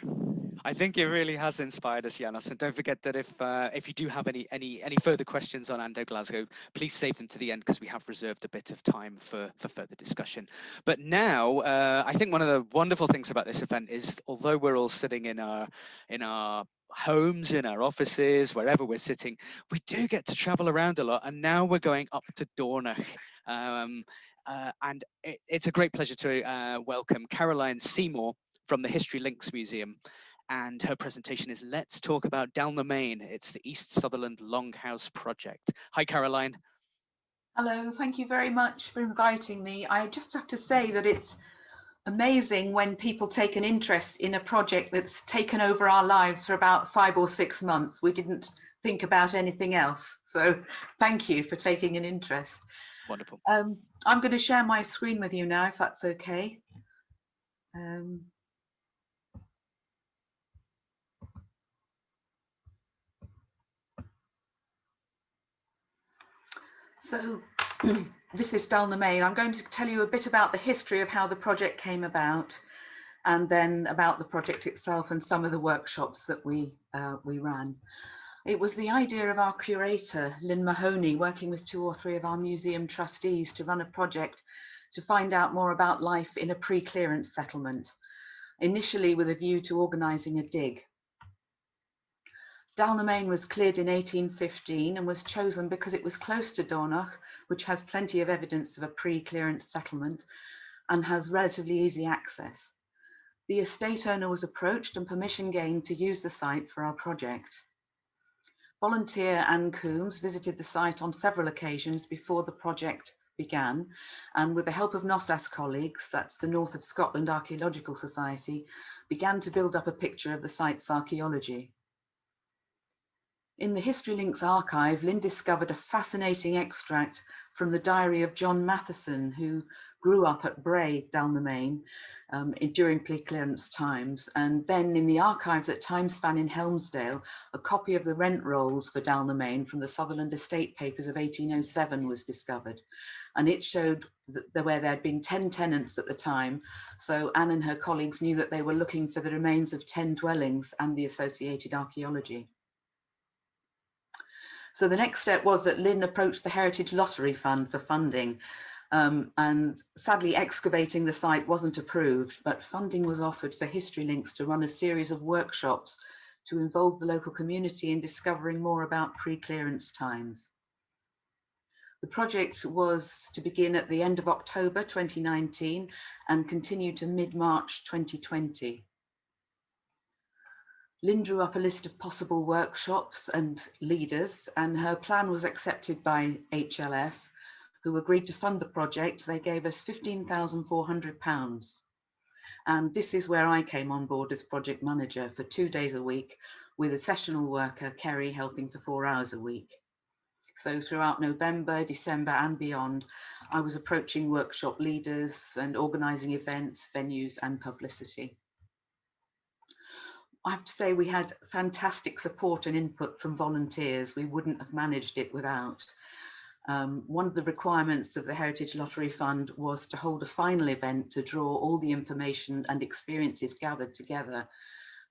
I think it really has inspired us, Janos. And don't forget that if you do have any further questions on Ando Glasgow, please save them to the end, because we have reserved a bit of time for further discussion. But now, I think one of the wonderful things about this event is, although we're all sitting in our homes, in our offices, wherever we're sitting, we do get to travel around a lot. And now we're going up to Dornoch. And it's a great pleasure to welcome Caroline Seymour from the History Links Museum. And her presentation is Let's Talk About Dalnermain. It's the East Sutherland Longhouse Project. Hi, Caroline. Hello, thank you very much for inviting me. I just have to say that it's amazing when people take an interest in a project that's taken over our lives for about 5 or 6 months. We didn't think about anything else. So thank you for taking an interest. Wonderful. I'm going to share my screen with you now, if that's okay. So this is Dalnermain. I'm going to tell you a bit about the history of how the project came about, and then about the project itself and some of the workshops that we ran. It was the idea of our curator, Lynn Mahoney, working with 2 or 3 of our museum trustees to run a project to find out more about life in a pre-clearance settlement, initially with a view to organising a dig. Dalnermain was cleared in 1815 and was chosen because it was close to Dornoch, which has plenty of evidence of a pre-clearance settlement and has relatively easy access. The estate owner was approached and permission gained to use the site for our project. Volunteer Anne Coombs visited the site on several occasions before the project began, and with the help of NOSAS colleagues, that's the North of Scotland Archaeological Society, began to build up a picture of the site's archaeology. In the History Links archive, Lynn discovered a fascinating extract from the diary of John Matheson, who grew up at Bray, Dalnermain, during pre-clearance times. And then in the archives at Timespan in Helmsdale, a copy of the rent rolls for Dalnermain from the Sutherland Estate Papers of 1807 was discovered. And it showed that where there had been 10 tenants at the time. So Anne and her colleagues knew that they were looking for the remains of 10 dwellings and the associated archaeology. So the next step was that Lynn approached the Heritage Lottery Fund for funding, and sadly excavating the site wasn't approved, but funding was offered for History Links to run a series of workshops to involve the local community in discovering more about pre-clearance times. The project was to begin at the end of October 2019 and continue to mid-March 2020. Lynn drew up a list of possible workshops and leaders, and her plan was accepted by HLF, who agreed to fund the project. They gave us £15,400. And this is where I came on board as project manager for 2 days a week, with a sessional worker, Kerry, helping for 4 hours a week. So throughout November, December and beyond, I was approaching workshop leaders and organising events, venues and publicity. I have to say we had fantastic support and input from volunteers. We wouldn't have managed it without. One of the requirements of the Heritage Lottery Fund was to hold a final event to draw all the information and experiences gathered together.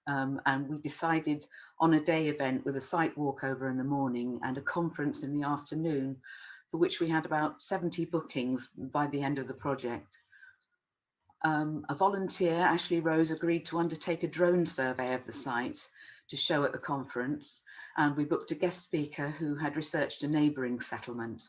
And we decided on a day event with a site walkover in the morning and a conference in the afternoon, for which we had about 70 bookings by the end of the project. A volunteer, Ashley Rose, agreed to undertake a drone survey of the site to show at the conference, and we booked a guest speaker who had researched a neighbouring settlement.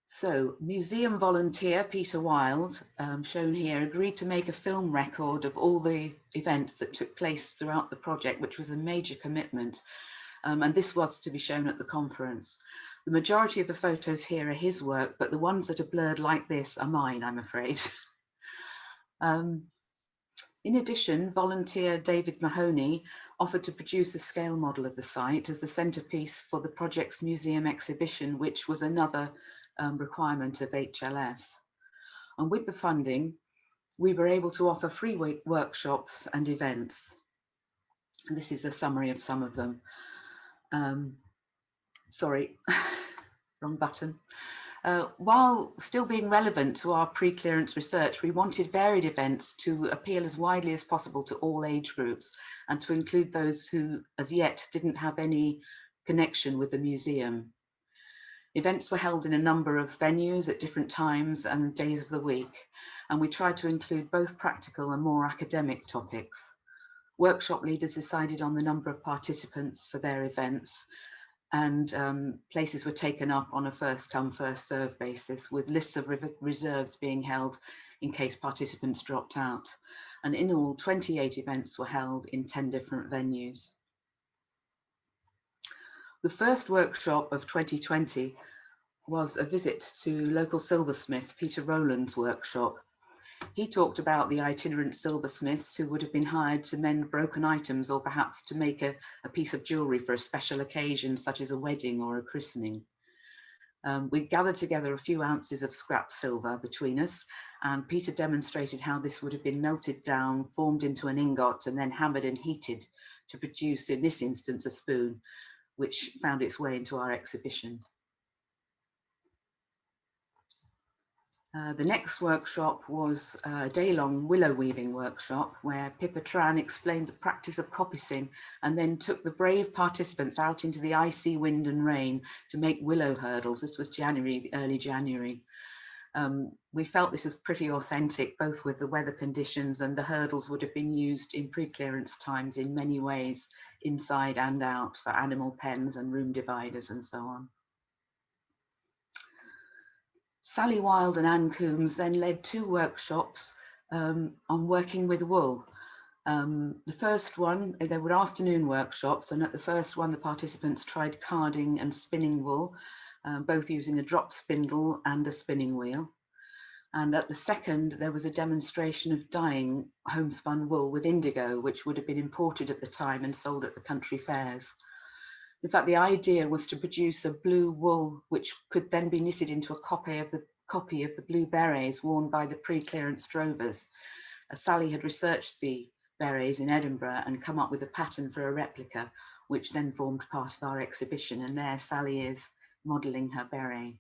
So, museum volunteer Peter Wild, shown here, agreed to make a film record of all the events that took place throughout the project, which was a major commitment, and this was to be shown at the conference. The majority of the photos here are his work, but the ones that are blurred like this are mine, I'm afraid. In addition, volunteer David Mahoney offered to produce a scale model of the site as the centrepiece for the project's museum exhibition, which was another requirement of HLF. And with the funding, we were able to offer free workshops and events. And this is a summary of some of them. Sorry, wrong button. While still being relevant to our pre-clearance research, we wanted varied events to appeal as widely as possible to all age groups and to include those who as yet didn't have any connection with the museum. Events were held in a number of venues at different times and days of the week, and we tried to include both practical and more academic topics. Workshop leaders decided on the number of participants for their events, and places were taken up on a first-come, first-served basis, with lists of reserves being held in case participants dropped out. And in all, 28 events were held in 10 different venues. The first workshop of 2020 was a visit to local silversmith Peter Rowland's workshop. He talked about the itinerant silversmiths who would have been hired to mend broken items or perhaps to make a piece of jewellery for a special occasion such as a wedding or a christening. We gathered together a few ounces of scrap silver between us, and Peter demonstrated how this would have been melted down, formed into an ingot and then hammered and heated to produce, in this instance, a spoon, which found its way into our exhibition. The next workshop was a day-long willow weaving workshop where Pippa Tran explained the practice of coppicing and then took the brave participants out into the icy wind and rain to make willow hurdles. This was January, early January. We felt this was pretty authentic, both with the weather conditions, and the hurdles would have been used in pre-clearance times in many ways, inside and out, for animal pens and room dividers and so on. Sally Wild and Anne Coombs then led 2 workshops on working with wool. The first one, there were afternoon workshops, and at the first one the participants tried carding and spinning wool, both using a drop spindle and a spinning wheel. And at the second there was a demonstration of dyeing homespun wool with indigo, which would have been imported at the time and sold at the country fairs. In fact, the idea was to produce a blue wool which could then be knitted into a copy of the blue berets worn by the pre-clearance drovers. Sally had researched the berets in Edinburgh and come up with a pattern for a replica, which then formed part of our exhibition, and there Sally is modelling her beret.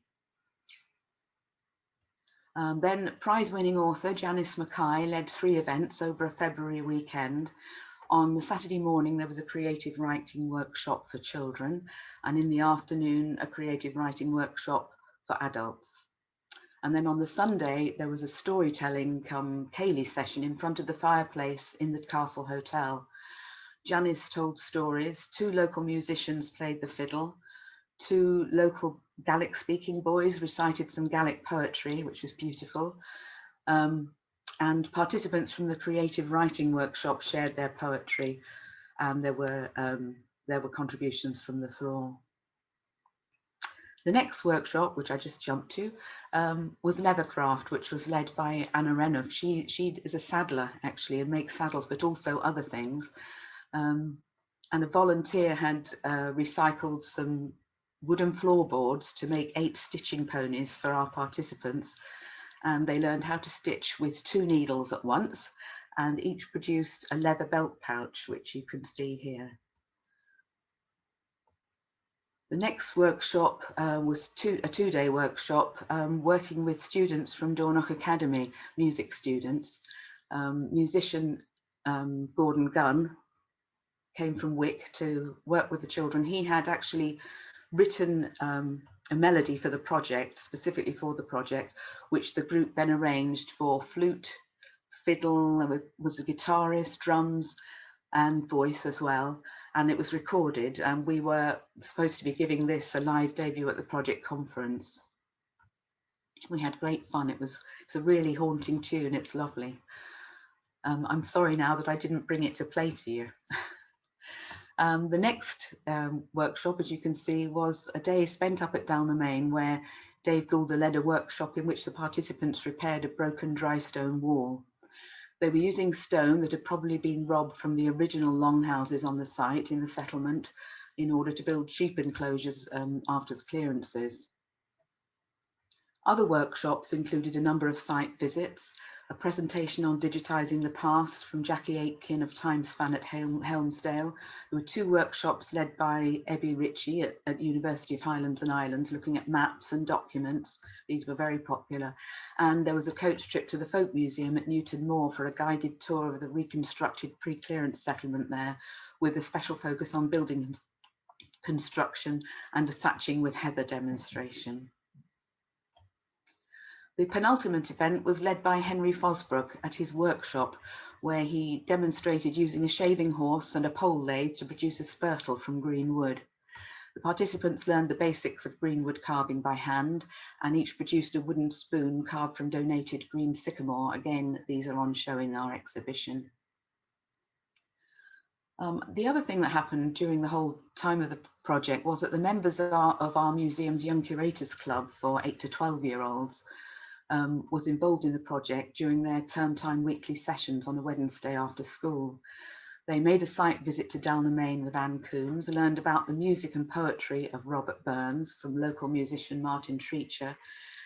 Then prize-winning author Janice Mackay led 3 events over a February weekend. On the Saturday morning, there was a creative writing workshop for children, and in the afternoon, a creative writing workshop for adults. And then on the Sunday, there was a storytelling come Ceilidh session in front of the fireplace in the Castle Hotel. Janice told stories, 2 local musicians played the fiddle, 2 local Gaelic-speaking boys recited some Gaelic poetry, which was beautiful. And participants from the creative writing workshop shared their poetry, and there were contributions from the floor. The next workshop, which I just jumped to, was leathercraft, which was led by Anna Renouf. She is a saddler actually and makes saddles, but also other things. and a volunteer had recycled some wooden floorboards to make 8 stitching ponies for our participants, and they learned how to stitch with 2 needles at once, and each produced a leather belt pouch, which you can see here. The next workshop was a 2-day workshop working with students from Dornoch Academy, music students. Musician Gordon Gunn came from Wick to work with the children. He had actually written a melody for the project, specifically for the project, which the group then arranged for flute, fiddle, there was a guitarist, drums, and voice as well. And it was recorded, and we were supposed to be giving this a live debut at the project conference. We had great fun. It's a really haunting tune. It's lovely. I'm sorry now that I didn't bring it to play to you. The next workshop, as you can see, was a day spent up at Dalnermain, where Dave Goulder led a workshop in which the participants repaired a broken dry stone wall. They were using stone that had probably been robbed from the original longhouses on the site in the settlement in order to build sheep enclosures after the clearances. Other workshops included a number of site visits, a presentation on digitising the past from Jackie Aitken of Timespan at Helmsdale. There were 2 workshops led by Ebby Ritchie at University of Highlands and Islands, looking at maps and documents. These were very popular. And there was a coach trip to the Folk Museum at Newton Moor for a guided tour of the reconstructed pre-clearance settlement there, with a special focus on building construction and a thatching with heather demonstration. The penultimate event was led by Henry Fosbrook at his workshop, where he demonstrated using a shaving horse and a pole lathe to produce a spurtle from green wood. The participants learned the basics of green wood carving by hand, and each produced a wooden spoon carved from donated green sycamore. Again, these are on show in our exhibition. The other thing that happened during the whole time of the project was that the members of our museum's Young Curators Club for 8 to 12-year-olds was involved in the project during their term time weekly sessions on a Wednesday after school. They made a site visit to Dalnermain with Anne Coombs, learned about the music and poetry of Robert Burns from local musician Martin Treacher,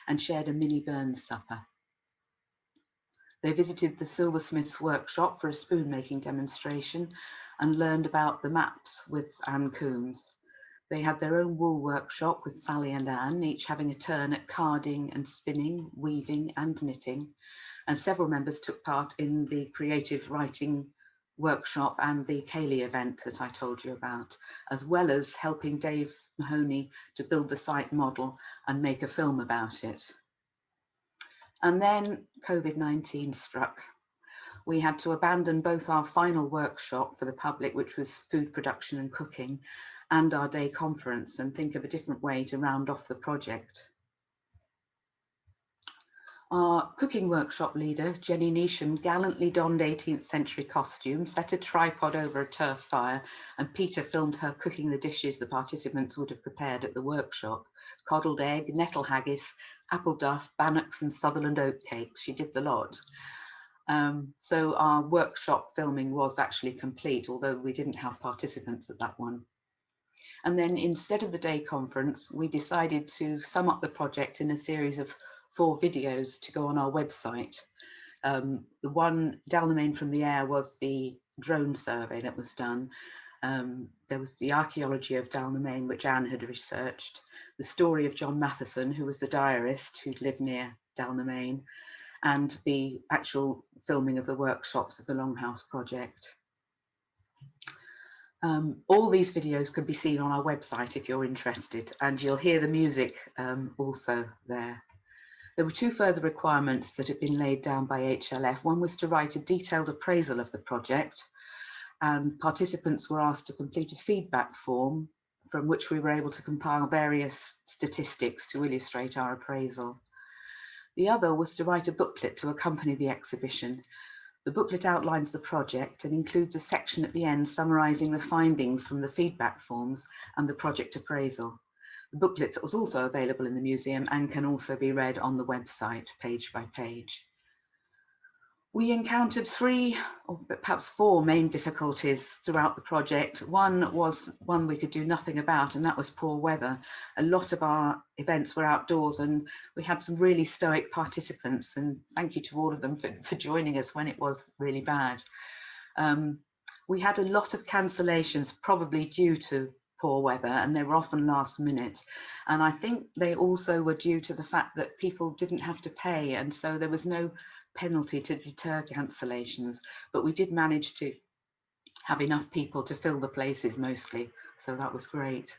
and shared a mini Burns supper. They visited the silversmith's workshop for a spoon making demonstration and learned about the maps with Anne Coombs. They had their own wool workshop with Sally and Anne, each having a turn at carding and spinning, weaving and knitting. And several members took part in the creative writing workshop and the Cayley event that I told you about, as well as helping Dave Mahoney to build the site model and make a film about it. And then COVID-19 struck. We had to abandon both our final workshop for the public, which was food production and cooking, and our day conference, and think of a different way to round off the project. Our cooking workshop leader, Jenny Neesham, gallantly donned 18th century costumes, set a tripod over a turf fire, and Peter filmed her cooking the dishes the participants would have prepared at the workshop: coddled egg, nettle haggis, apple duff, bannocks and Sutherland oat cakes. She did the lot. So our workshop filming was actually complete, although we didn't have participants at that one. And then instead of the day conference, we decided to sum up the project in a series of 4 videos to go on our website. The one, Dalnermain from the Air, was the drone survey that was done. There was the archaeology of Dalnermain, which Anne had researched, the story of John Matheson, who was the diarist who'd lived near Dalnermain, and the actual filming of the workshops of the Longhouse project. All these videos can be seen on our website if you're interested, and you'll hear the music also there. There were 2 further requirements that had been laid down by HLF. One was to write a detailed appraisal of the project, and participants were asked to complete a feedback form from which we were able to compile various statistics to illustrate our appraisal. The other was to write a booklet to accompany the exhibition. The booklet outlines the project and includes a section at the end summarising the findings from the feedback forms and the project appraisal. The booklet was also available in the museum and can also be read on the website page by page. We encountered 3 or perhaps 4 main difficulties throughout the project. One was one we could do nothing about, and that was poor weather. A lot of our events were outdoors, and we had some really stoic participants, and thank you to all of them for joining us when it was really bad. We had a lot of cancellations, probably due to poor weather, and they were often last minute. And I think they also were due to the fact that people didn't have to pay, and so there was no penalty to deter cancellations, but we did manage to have enough people to fill the places mostly, so that was great.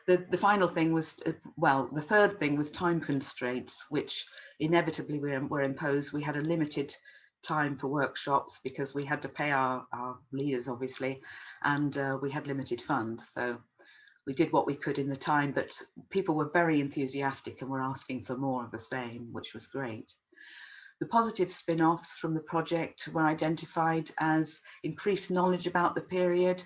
The final thing was, well, the third thing was time constraints, which inevitably were imposed. We had a limited time for workshops because we had to pay our leaders, obviously, and we had limited funds, so we did what we could in the time, but people were very enthusiastic and were asking for more of the same, which was great. The positive spin-offs from the project were identified as increased knowledge about the period,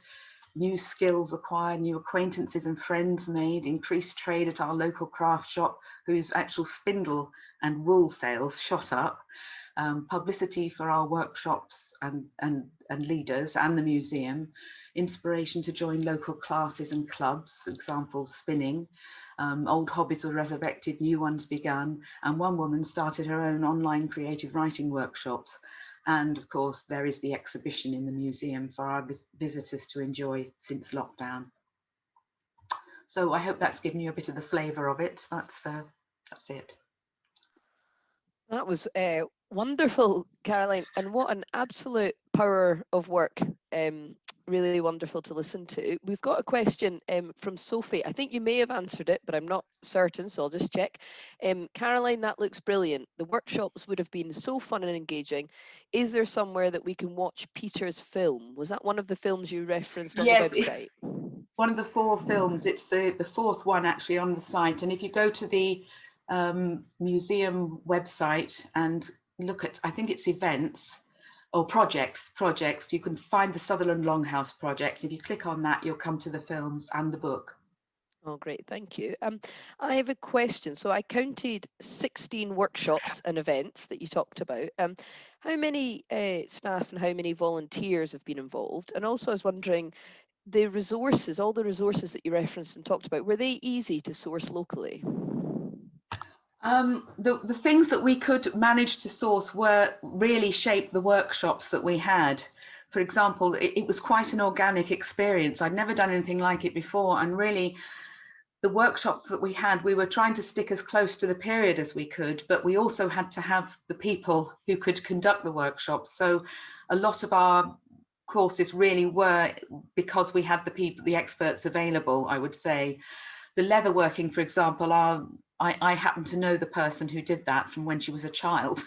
new skills acquired, new acquaintances and friends made, increased trade at our local craft shop, whose actual spindle and wool sales shot up, publicity for our workshops and leaders and the museum, inspiration to join local classes and clubs, examples spinning. Old hobbies were resurrected, new ones begun, and one woman started her own online creative writing workshops. And of course, there is the exhibition in the museum for our visitors to enjoy since lockdown. So I hope that's given you a bit of the flavour of it. That's it. That was wonderful, Caroline, and what an absolute power of work. Really wonderful to listen to. We've got a question from Sophie. I think you may have answered it, but I'm not certain, so I'll just check. Caroline, that looks brilliant. The workshops would have been so fun and engaging. Is there somewhere that we can watch Peter's film? Was that one of the films you referenced on the website? One of the 4 films. It's the 4th one actually on the site. And if you go to the museum website and look at, I think it's events, or projects, you can find the Sutherland Longhouse project. If you click on that, you'll come to the films and the book. Oh, great, thank you. I have a question. So I counted 16 workshops and events that you talked about. How many staff and how many volunteers have been involved? And also I was wondering, the resources, all the resources that you referenced and talked about, were they easy to source locally? The things that we could manage to source were really shaped the workshops that we had. For example, it was quite an organic experience. I'd never done anything like it before, and really the workshops that we had, we were trying to stick as close to the period as we could, but we also had to have the people who could conduct the workshops. So a lot of our courses really were because we had the people, the experts available, I would say. The leatherworking, for example, I happen to know the person who did that from when she was a child,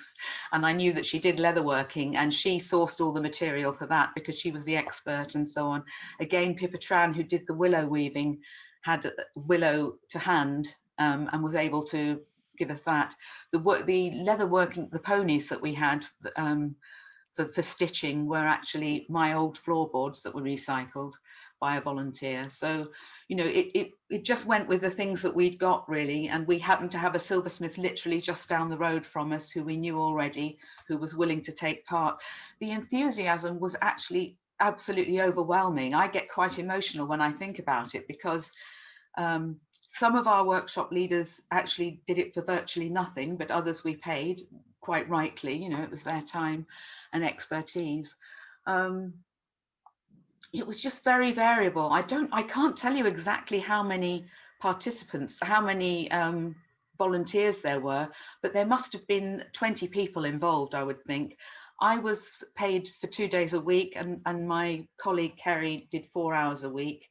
and I knew that she did leatherworking, and she sourced all the material for that because she was the expert and so on. Again, Pippa Tran, who did the willow weaving, had willow to hand and was able to give us that. The leatherworking, the ponies that we had for stitching were actually my old floorboards that were recycled by a volunteer. So, you know, it just went with the things that we'd got really, and we happened to have a silversmith literally just down the road from us who we knew already, who was willing to take part. The enthusiasm was actually absolutely overwhelming. I get quite emotional when I think about it because some of our workshop leaders actually did it for virtually nothing, but others we paid, quite rightly, you know, it was their time and expertise. It was just very variable. I can't tell you exactly how many participants, how many volunteers there were, but there must have been 20 people involved, I would think. I was paid for 2 days a week, and my colleague Kerry did 4 hours a week.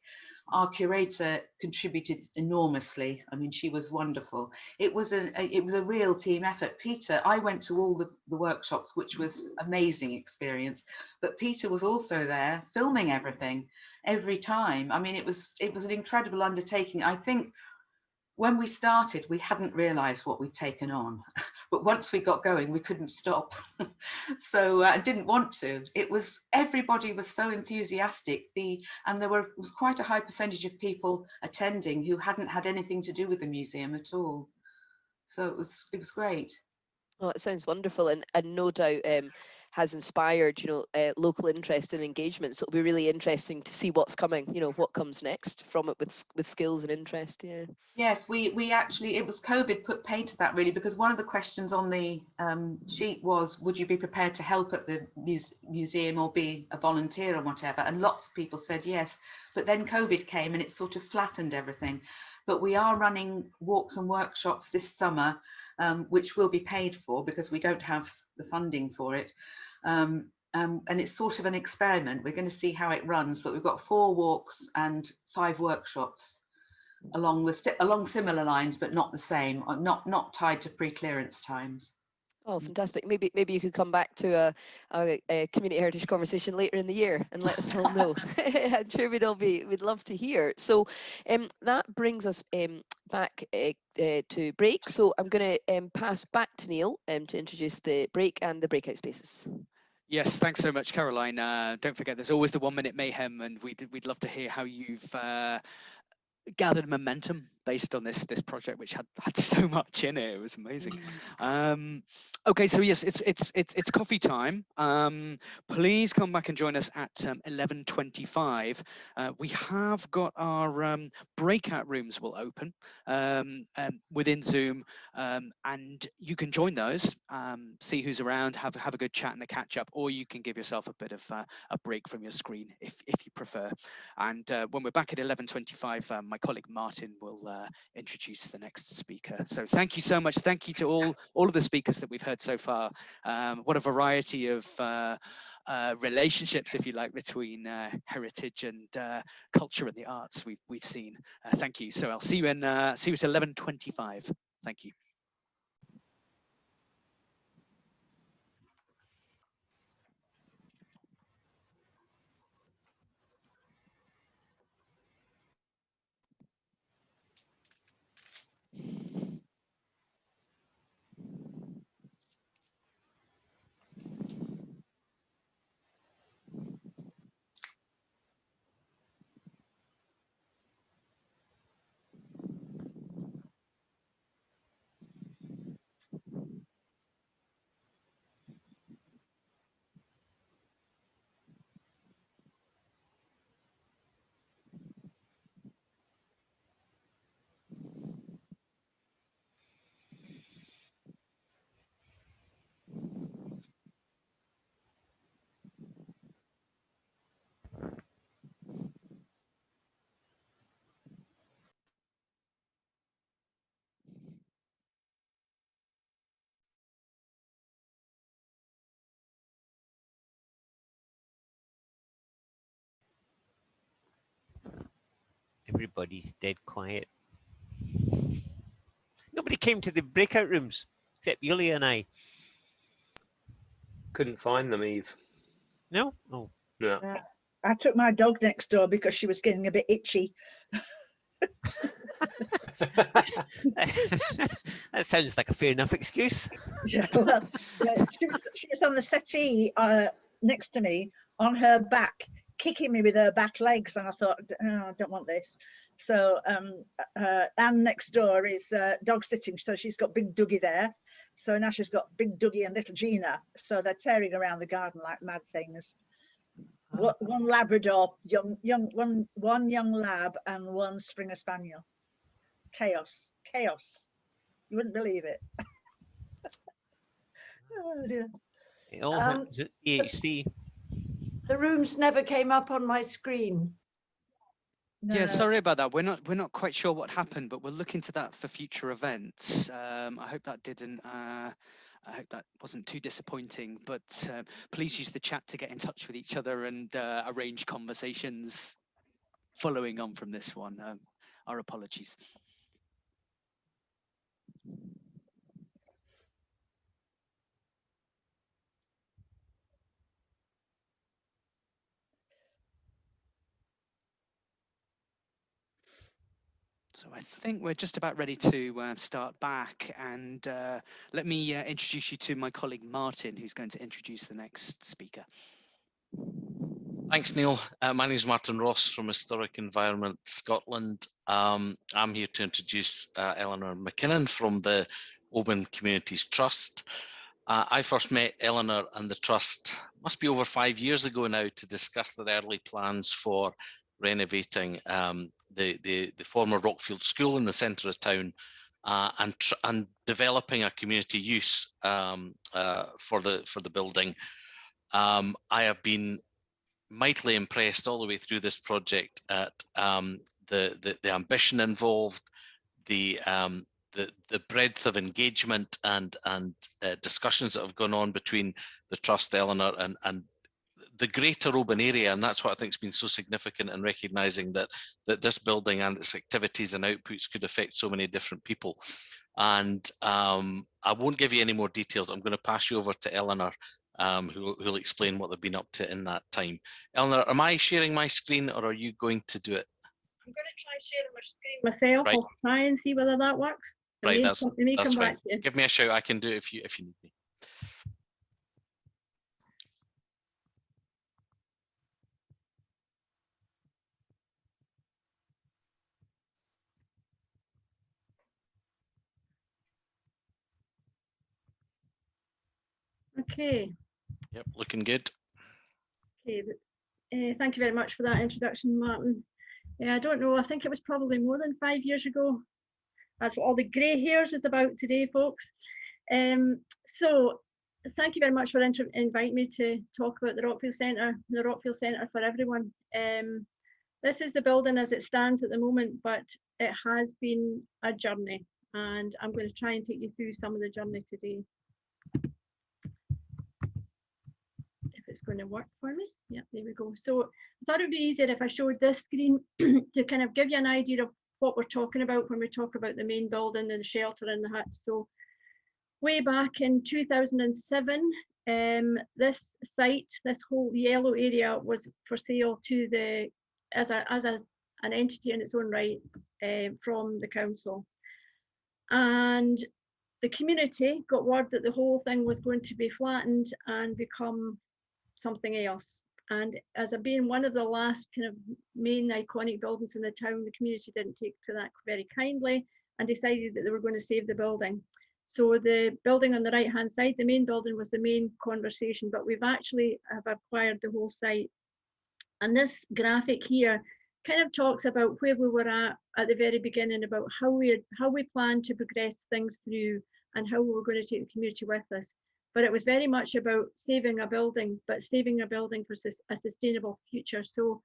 Our curator contributed enormously. I mean, she was wonderful. It was a real team effort. Peter, I went to all the workshops, which was amazing experience, but Peter was also there filming everything every time. I mean, it was an incredible undertaking. I think when we started, we hadn't realized what we'd taken on, but once we got going, we couldn't stop. So I didn't want to. Everybody was so enthusiastic. And there was quite a high percentage of people attending who hadn't had anything to do with the museum at all. So it was great. Oh, it sounds wonderful, and no doubt has inspired, local interest and engagement. So it'll be really interesting to see what's coming. What comes next from it with skills and interest. Yeah. Yes, we actually, it was COVID put paid to that really, because one of the questions on the sheet was, would you be prepared to help at the museum or be a volunteer or whatever? And lots of people said yes, but then COVID came and it sort of flattened everything. But we are running walks and workshops this summer, which will be paid for because we don't have the funding for it. And it's sort of an experiment. We're going to see how it runs, but we've got 4 walks and 5 workshops along similar lines, but not the same, or not tied to pre-clearance times. Oh, fantastic. Maybe you could come back to a community heritage conversation later in the year and let us all know. I'm sure we'd love to hear. So that brings us back to break. So I'm going to pass back to Neil to introduce the break and the breakout spaces. Yes, thanks so much, Caroline. Don't forget, there's always the 1 minute mayhem, and we'd love to hear how you've gathered momentum based on this project, which had so much in it. It was amazing. Okay, so yes, it's coffee time. Please come back and join us at 11:25. We have got our breakout rooms will open within Zoom, and you can join those, see who's around, have a good chat and a catch up, or you can give yourself a bit of a break from your screen if you prefer. And when we're back at 11:25, my colleague Martin will introduce the next speaker. So thank you so much. Thank you to all of the speakers that we've heard so far. What a variety of relationships, if you like, between heritage and culture and the arts we've seen. Thank you. So I'll see you at 11:25. Thank you. Everybody's dead quiet. Nobody came to the breakout rooms except Yulia and I. Couldn't find them, Eve. No? Oh. No. I took my dog next door because she was getting a bit itchy. That sounds like a fair enough excuse. Yeah, well, she was on the settee next to me on her back, kicking me with her back legs, and I thought, oh, I don't want this. So Anne next door is dog sitting, so she's got Big Dougie there. So now she's got Big Dougie and little Gina. So they're tearing around the garden like mad things. One Labrador, one young lab, and one Springer Spaniel. Chaos. You wouldn't believe it. Oh dear. It all happens at EHC. The rooms never came up on my screen. No, Yeah, sorry about that. We're not quite sure what happened, but we'll look into that for future events. I hope that didn't. I hope that wasn't too disappointing. But please use the chat to get in touch with each other and arrange conversations following on from this one. Our apologies. So I think we're just about ready to start back, and let me introduce you to my colleague Martin, who's going to introduce the next speaker. Thanks, Neil. My name is Martin Ross from Historic Environment Scotland. I'm here to introduce Eleanor McKinnon from the Oban Communities Trust. I first met Eleanor and the Trust, must be over 5 years ago now, to discuss their early plans for renovating the former Rockfield School in the centre of town, and developing a community use for the building. I have been mightily impressed all the way through this project at the ambition involved, the breadth of engagement and discussions that have gone on between the Trust, Eleanor, and the greater Oban area. And that's what I think has been so significant in recognising that this building and its activities and outputs could affect so many different people. And I won't give you any more details. I'm going to pass you over to Eleanor, who'll explain what they've been up to in that time. Eleanor, am I sharing my screen, or are you going to do it? I'm going to try sharing my screen myself. Right. I'll try and see whether that works. Right, that's come fine. back to you. Give me a shout. I can do it if you need me. Okay. Yep, looking good. Okay. Thank you very much for that introduction, Martin. I don't know. I think it was probably more than 5 years ago. That's what all the grey hairs is about today, folks. So thank you very much for inviting me to talk about the Rockfield Centre for everyone. This is the building as it stands at the moment, but it has been a journey, and I'm going to try and take you through some of the journey today. If it's going to work for me. Yeah, there we go. So I thought it would be easier if I showed this screen to kind of give you an idea of what we're talking about when we talk about the main building and the shelter and the huts. So way back in 2007, this site, this whole yellow area, was for sale to the as an entity in its own right from the council, and the community got word that the whole thing was going to be flattened and become something else. And as being one of the last kind of main iconic buildings in the town, the community didn't take to that very kindly and decided that they were going to save the building. So the building on the right hand side, the main building, was the main conversation, but we've actually have acquired the whole site. And this graphic here kind of talks about where we were at the very beginning, about how we planned to progress things through and how we were going to take the community with us. But it was very much about saving a building, but saving a building for a sustainable future. So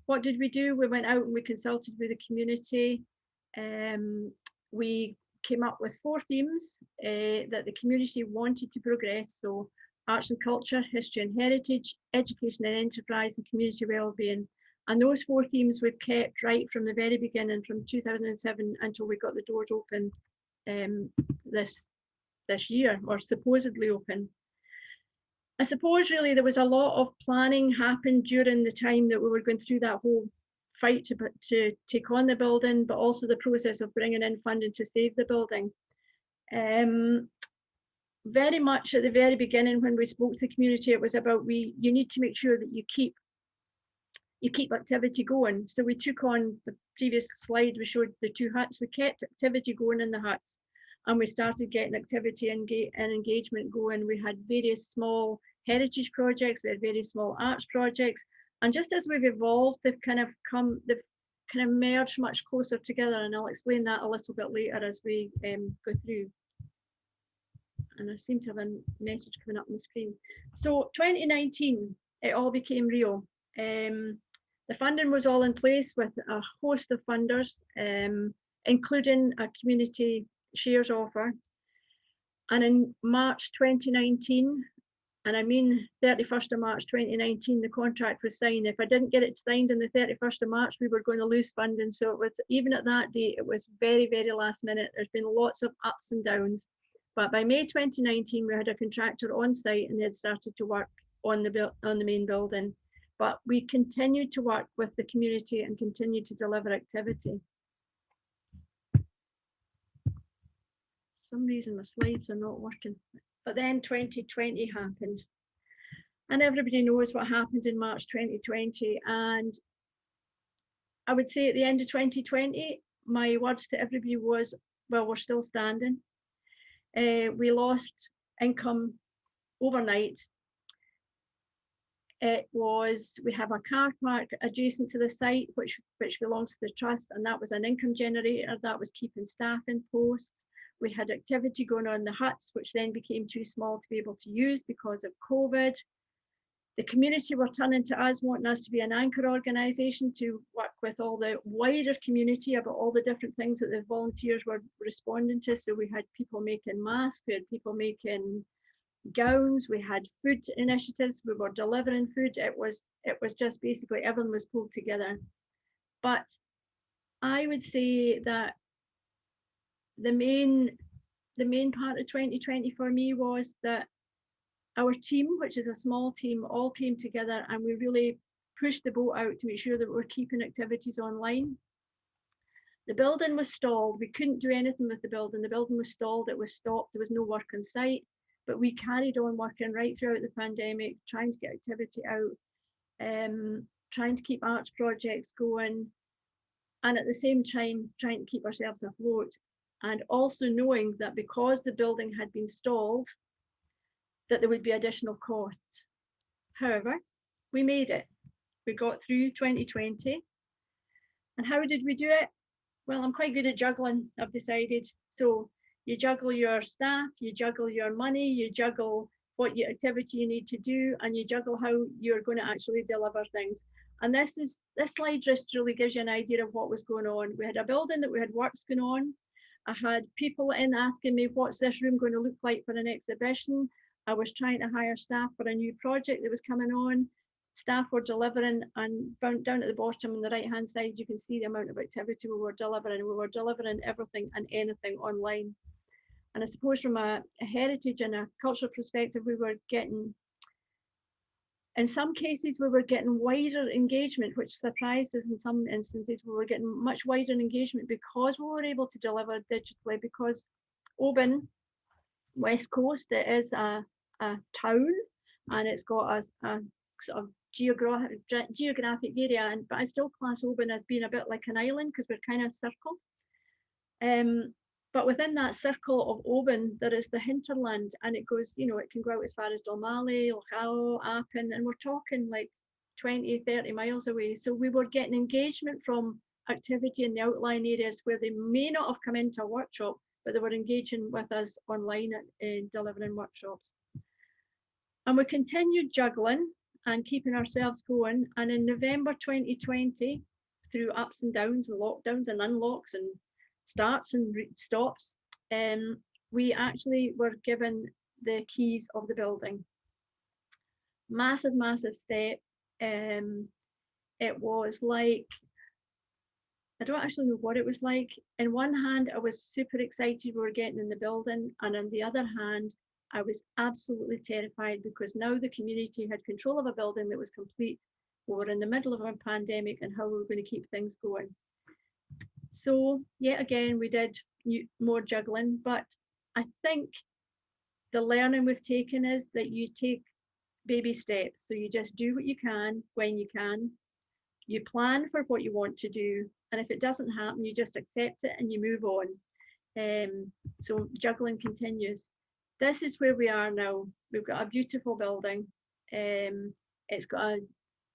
what did we do? We went out and we consulted with the community. We came up with 4 themes that the community wanted to progress. So arts and culture, history and heritage, education and enterprise, and community wellbeing. And those 4 themes we've kept right from the very beginning, from 2007 until we got the doors open this year, or supposedly open. I suppose really there was a lot of planning happened during the time that we were going through that whole fight to take on the building, but also the process of bringing in funding to save the building. Very much at the very beginning, when we spoke to the community, it was about you need to make sure that you keep activity going. So we took on the previous slide, we showed the 2 huts. We kept activity going in the huts, and we started getting activity and engagement going. We had various small heritage projects, we had various small arts projects, and just as we've evolved, they've kind of merged much closer together, and I'll explain that a little bit later as we go through. And I seem to have a message coming up on the screen. So 2019, it all became real. The funding was all in place with a host of funders, including a community shares offer. And in March 2019, and I mean 31st of March 2019, the contract was signed. If I didn't get it signed on the 31st of March, we were going to lose funding. So it was, even at that date, it was very, very last minute. There's been lots of ups and downs. But by May 2019, we had a contractor on site and they had started to work on the main building. But we continued to work with the community and continued to deliver activity. For some reason, my slides are not working. But then 2020 happened. And everybody knows what happened in March 2020. And I would say at the end of 2020, my words to everybody was, well, we're still standing. We lost income overnight. We have a car park adjacent to the site, which belongs to the trust, and that was an income generator. That was keeping staff in posts. We had activity going on in the huts, which then became too small to be able to use because of COVID. The community were turning to us, wanting us to be an anchor organisation to work with all the wider community about all the different things that the volunteers were responding to. So we had people making masks, we had people making gowns, we had food initiatives, we were delivering food. It was just basically everything was pulled together. But I would say that the main part of 2020 for me was that our team, which is a small team, all came together and we really pushed the boat out to make sure that we're keeping activities online. The building was stalled. We couldn't do anything with the building. The building was stalled. It was stopped. There was no work on site, but we carried on working right throughout the pandemic, trying to get activity out, trying to keep arts projects going, and at the same time, trying to keep ourselves afloat. And also knowing that because the building had been stalled, that there would be additional costs. However, we made it. We got through 2020. And how did we do it? Well, I'm quite good at juggling, I've decided. So you juggle your staff, you juggle your money, you juggle what your activity you need to do, and you juggle how you're going to actually deliver things. And this slide just really gives you an idea of what was going on. We had a building that we had works going on. I had people in asking me, what's this room going to look like for an exhibition? I was trying to hire staff for a new project that was coming on. Staff were delivering, and down at the bottom on the right hand side, you can see the amount of activity we were delivering. We were delivering everything and anything online. And I suppose from a heritage and a cultural perspective, we were getting, in some cases, we were getting wider engagement, which surprised us. In some instances, we were getting much wider engagement because we were able to deliver digitally, because Oban, West Coast, it is a town, and it's got a sort of geographic area, but I still class Oban as being a bit like an island because we're kind of circled. But within that circle of Oban, there is the hinterland, and it goes, it can go out as far as Dalmally, Lachau, Appin, and we're talking like 20, 30 miles away. So we were getting engagement from activity in the outlying areas where they may not have come into a workshop, but they were engaging with us online in delivering workshops. And we continued juggling and keeping ourselves going. And in November 2020, through ups and downs and lockdowns and unlocks and starts and stops, we actually were given the keys of the building. Massive, massive step. It was like, I don't actually know what it was like. In one hand, I was super excited we were getting in the building, and on the other hand, I was absolutely terrified because now the community had control of a building that was complete. We were in the middle of a pandemic, and how we were going to keep things going. So yet again, we did more juggling, but I think the learning we've taken is that you take baby steps. So you just do what you can when you can. You plan for what you want to do, and if it doesn't happen, you just accept it and you move on. So juggling continues. This is where we are now. We've got a beautiful building. It's got a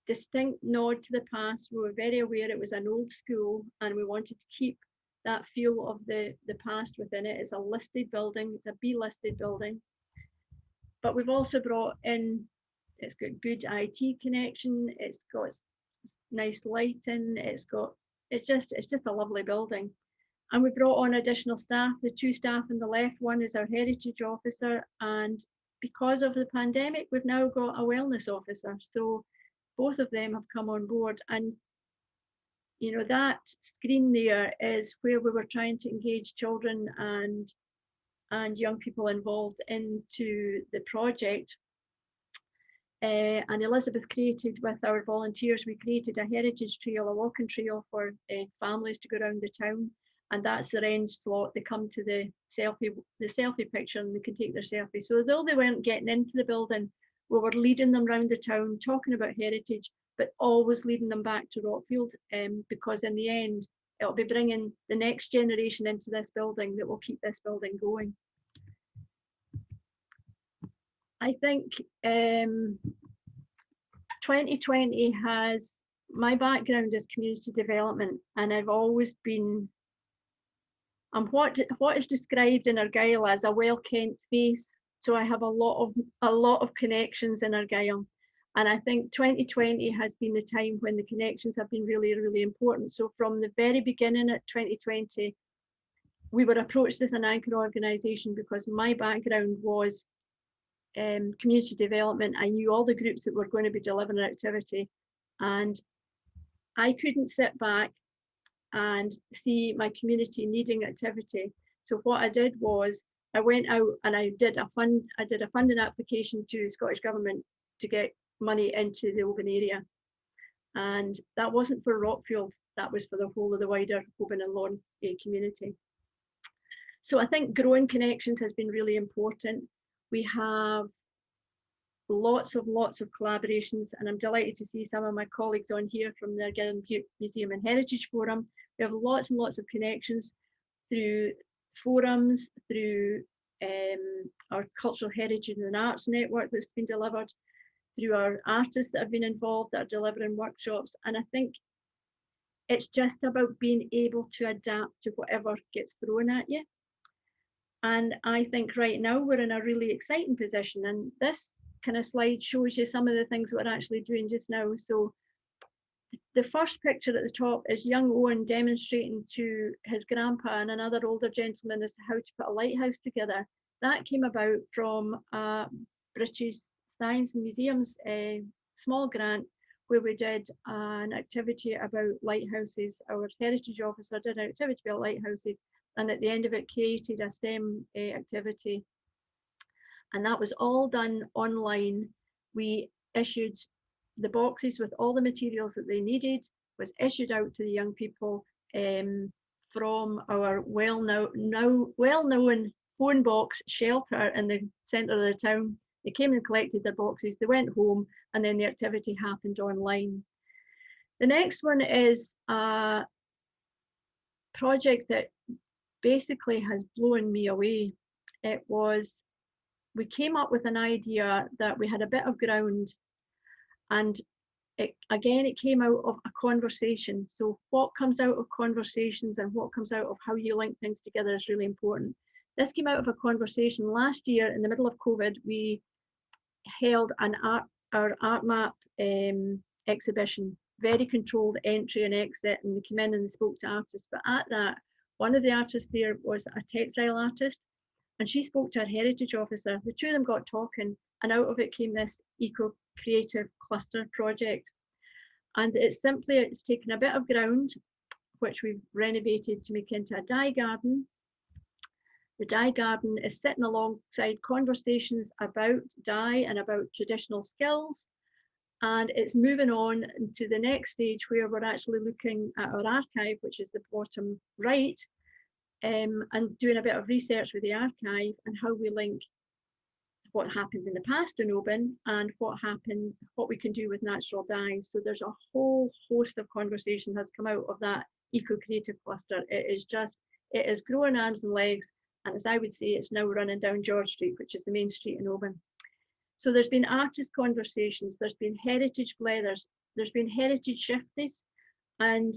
distinct nod to the past. We were very aware it was an old school, and we wanted to keep that feel of the past within it. It's a listed building. It's a B-listed building. But we've also brought in, it's got good IT connection. It's got nice lighting. It's just a lovely building. And we brought on additional staff. The two staff on the left, one is our heritage officer, and because of the pandemic, we've now got a wellness officer. So both of them have come on board, and that screen there is where we were trying to engage children and young people involved into the project. And Elizabeth created, with our volunteers, we created a heritage trail, a walking trail for families to go around the town, and that's their end slot. They come to the selfie picture and they can take their selfie. So though they weren't getting into the building, we were leading them around the town, talking about heritage, but always leading them back to Rockfield, because in the end, it'll be bringing the next generation into this building that will keep this building going. I think 2020 has, my background is community development, and I've always been, I'm what is described in Argyll as a well-kent face. So I have a lot of connections in Argyll, and I think 2020 has been the time when the connections have been really, really important. So from the very beginning at 2020, we were approached as an anchor organisation because my background was community development. I knew all the groups that were going to be delivering activity, and I couldn't sit back and see my community needing activity. So what I did was I went out and I did a funding application to the Scottish Government to get money into the Oban area. And that wasn't for Rockfield, that was for the whole of the wider Oban and Lawn community. So I think growing connections has been really important. We have lots of collaborations, and I'm delighted to see some of my colleagues on here from the Argyll Museum and Heritage Forum. We have lots and lots of connections through forums, through our Cultural Heritage and Arts Network that's been delivered, through our artists that have been involved that are delivering workshops. And I think it's just about being able to adapt to whatever gets thrown at you. And I think right now we're in a really exciting position, and this kind of slide shows you some of the things we're actually doing just now. So the first picture at the top is young Owen demonstrating to his grandpa and another older gentleman as to how to put a lighthouse together. That came about from a British Science and Museums small grant where we did an activity about lighthouses. Our heritage officer did an activity about lighthouses, and at the end of it created a STEM activity. And that was all done online. We issued the boxes with all the materials that they needed, was issued out to the young people from our well-known phone box shelter in the centre of the town. They came and collected their boxes, they went home, and then the activity happened online. The next one is a project that basically has blown me away. It was, we came up with an idea that we had a bit of ground, and it came out of a conversation. So what comes out of conversations and what comes out of how you link things together is really important. This came out of a conversation last year in the middle of COVID. We held our art map exhibition, very controlled entry and exit, and we came in and spoke to artists. But at that, one of the artists there was a textile artist, and she spoke to our heritage officer. The two of them got talking, and out of it came this eco-creative cluster project. And it's taken a bit of ground, which we've renovated to make into a dye garden. The dye garden is sitting alongside conversations about dye and about traditional skills. And it's moving on to the next stage where we're actually looking at our archive, which is the bottom right, and doing a bit of research with the archive and how we link what happened in the past in Oban and what we can do with natural dyes. So there's a whole host of conversation has come out of that eco-creative cluster. It is growing arms and legs. And as I would say, it's now running down George Street, which is the main street in Oban. So there's been artist conversations, there's been heritage blethers, there's been heritage shifties. And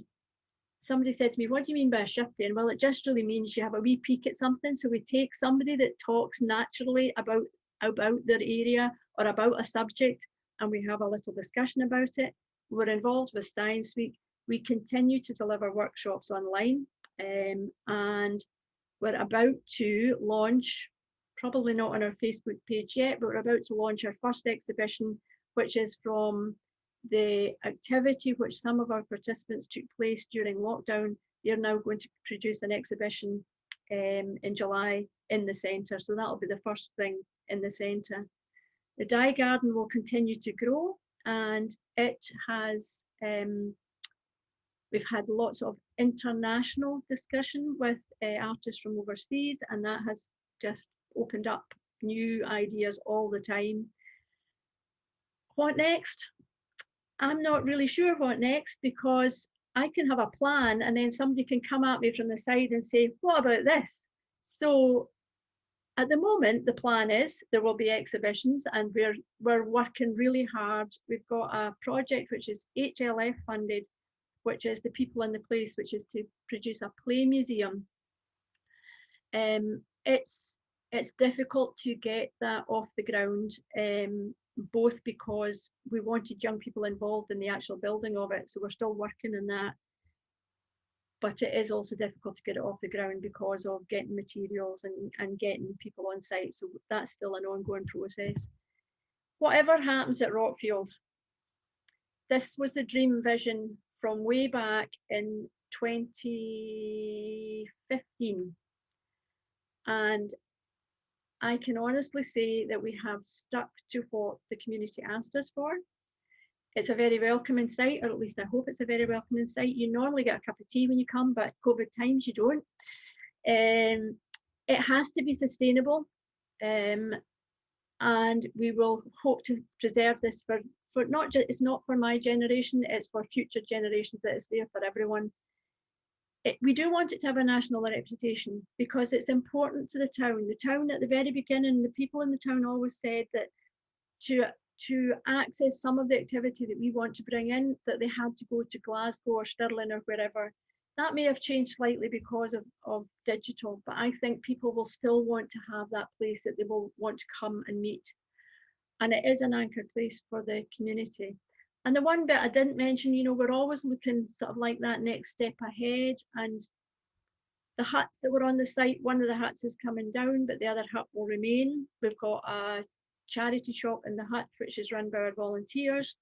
somebody said to me, what do you mean by a shifty? And well, it just really means you have a wee peek at something. So we take somebody that talks naturally about their area or about a subject, and we have a little discussion about it. We're involved with Science Week. We continue to deliver workshops online, and we're about to launch, probably not on our Facebook page yet, but we're about to launch our first exhibition, which is from the activity which some of our participants took place during lockdown. They're now going to produce an exhibition in July in the centre. So that'll be the first thing in the centre. The dye garden will continue to grow, and it has, we've had lots of international discussion with artists from overseas, and that has just opened up new ideas all the time. What next? I'm not really sure what next, because I can have a plan and then somebody can come at me from the side and say, what about this? So At the moment, the plan is there will be exhibitions, and we're working really hard. We've got a project which is HLF funded, which is the People in the Place, which is to produce a play museum. It's difficult to get that off the ground, both because we wanted young people involved in the actual building of it, so we're still working on that. But it is also difficult to get it off the ground because of getting materials and getting people on site. So that's still an ongoing process. Whatever happens at Rockfield, this was the dream vision from way back in 2015. And I can honestly say that we have stuck to what the community asked us for. It's a very welcoming site, or at least I hope it's a very welcoming site. You normally get a cup of tea when you come, but COVID times you don't. It has to be sustainable, and we will hope to preserve this for not just, it's not for my generation, it's for future generations, that it's there for everyone. We do want it to have a national reputation because it's important to the town. The town at the very beginning, the people in the town always said that to access some of the activity that we want to bring in, that they had to go to Glasgow or Stirling or wherever. That may have changed slightly because of digital, but I think people will still want to have that place that they will want to come and meet. And it is an anchored place for the community. And the one bit I didn't mention, you know, we're always looking sort of like that next step ahead, and the huts that were on the site, one of the huts is coming down, but the other hut will remain. We've got a charity shop in the hut, which is run by our volunteers.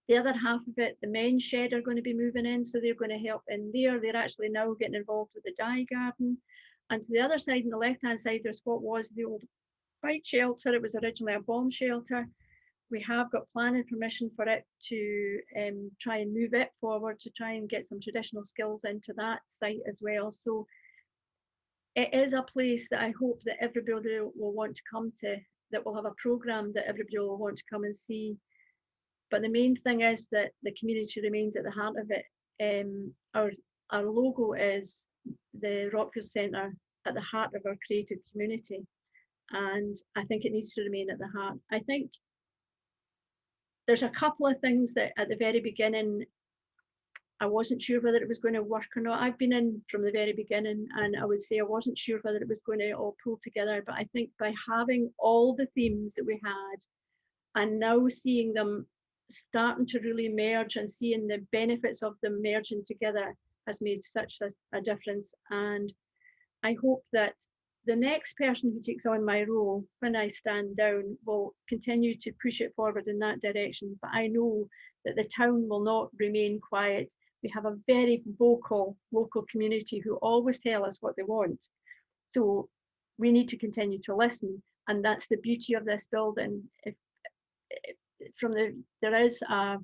The other half of it, the men's shed, are going to be moving in, so they're going to help in there. They're actually now getting involved with the dye garden. And to the other side, on the left-hand side, there's what was the old bike shelter. It was originally a bomb shelter. We have got planning permission for it to try and move it forward, to try and get some traditional skills into that site as well. So it is a place that I hope that everybody will want to come to, that will have a programme that everybody will want to come and see. But the main thing is that the community remains at the heart of it. Our logo is the Rockfield Centre at the heart of our creative community. And I think it needs to remain at the heart. I think there's a couple of things that at the very beginning, I wasn't sure whether it was going to work or not. I've been in from the very beginning, and I would say I wasn't sure whether it was going to all pull together. But I think by having all the themes that we had, and now seeing them starting to really merge and seeing the benefits of them merging together, has made such a difference. And I hope that the next person who takes on my role when I stand down will continue to push it forward in that direction. But I know that the town will not remain quiet. We have a very vocal local community who always tell us what they want. So we need to continue to listen. And that's the beauty of this building. There is a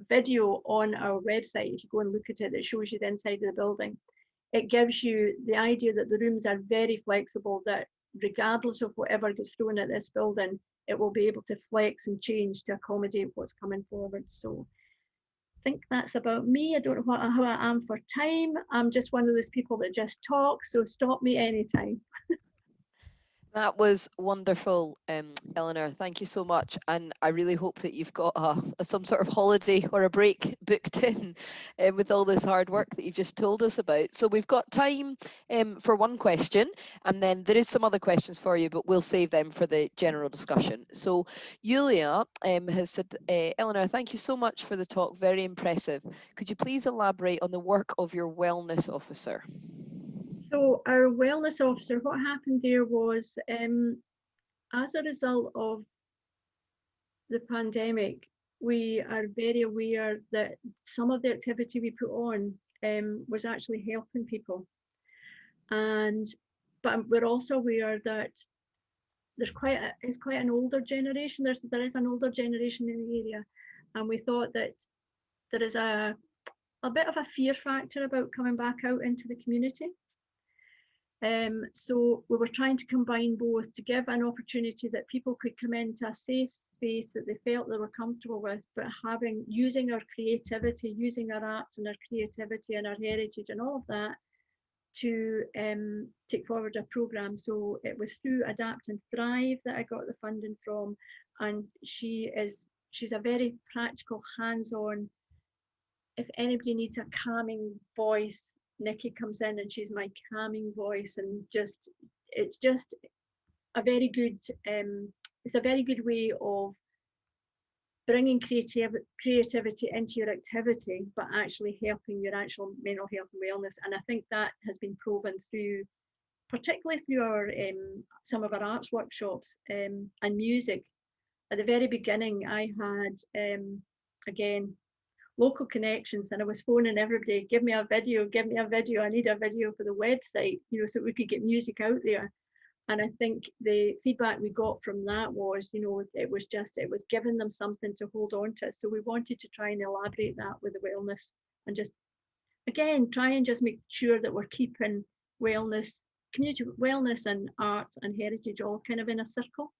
video on our website, if you go and look at it, that shows you the inside of the building. It gives you the idea that the rooms are very flexible, that regardless of whatever gets thrown at this building, it will be able to flex and change to accommodate what's coming forward. So I think that's about me. I don't know how I am for time. I'm just one of those people that just talk, so stop me anytime. That was wonderful, Eleanor. Thank you so much. And I really hope that you've got some sort of holiday or a break booked in with all this hard work that you've just told us about. So we've got time for one question, and then there is some other questions for you, but we'll save them for the general discussion. So Julia has said, Eleanor, thank you so much for the talk. Very impressive. Could you please elaborate on the work of your wellness officer? So our wellness officer, what happened there was, as a result of the pandemic, we are very aware that some of the activity we put on was actually helping people. But we're also aware that it's quite an older generation. There is an older generation in the area, and we thought that there is a bit of a fear factor about coming back out into the community. So we were trying to combine both to give an opportunity that people could come into a safe space that they felt they were comfortable with, but using our creativity, using our arts and our creativity and our heritage and all of that to take forward a programme. So it was through Adapt and Thrive that I got the funding from, and she's a very practical, hands-on. If anybody needs a calming voice, Nikki comes in and she's my calming voice, and it's just a very good it's a very good way of bringing creativity into your activity, but actually helping your actual mental health and wellness. And I think that has been proven through, particularly through our some of our arts workshops and music. At the very beginning, I had again local connections, and I was phoning everybody, give me a video, I need a video for the website, so we could get music out there. And I think the feedback we got from that was, it was giving them something to hold on to. So we wanted to try and elaborate that with the wellness, and just, again, try and just make sure that we're keeping wellness, community wellness and art and heritage all kind of in a circle,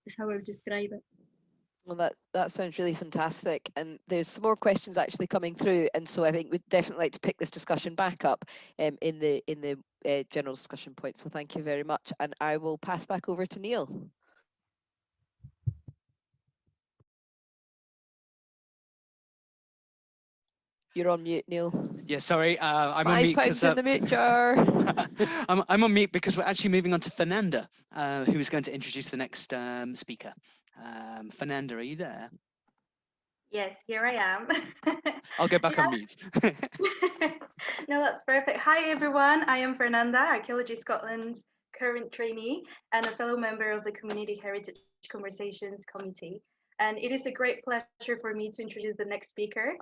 is how I would describe it. Well, that sounds really fantastic, and there's some more questions actually coming through, and so I think we'd definitely like to pick this discussion back up in the general discussion point. So thank you very much, and I will pass back over to Neil. You're on mute, Neil. Yeah, sorry, I'm on mute because in the mute jar. I'm on mute because we're actually moving on to Fernanda, who is going to introduce the next speaker. Fernanda, are you there? Yes, here I am. I'll go back on mute. No, that's perfect. Hi, everyone. I am Fernanda, Archaeology Scotland's current trainee and a fellow member of the Community Heritage Conversations Committee. And it is a great pleasure for me to introduce the next speaker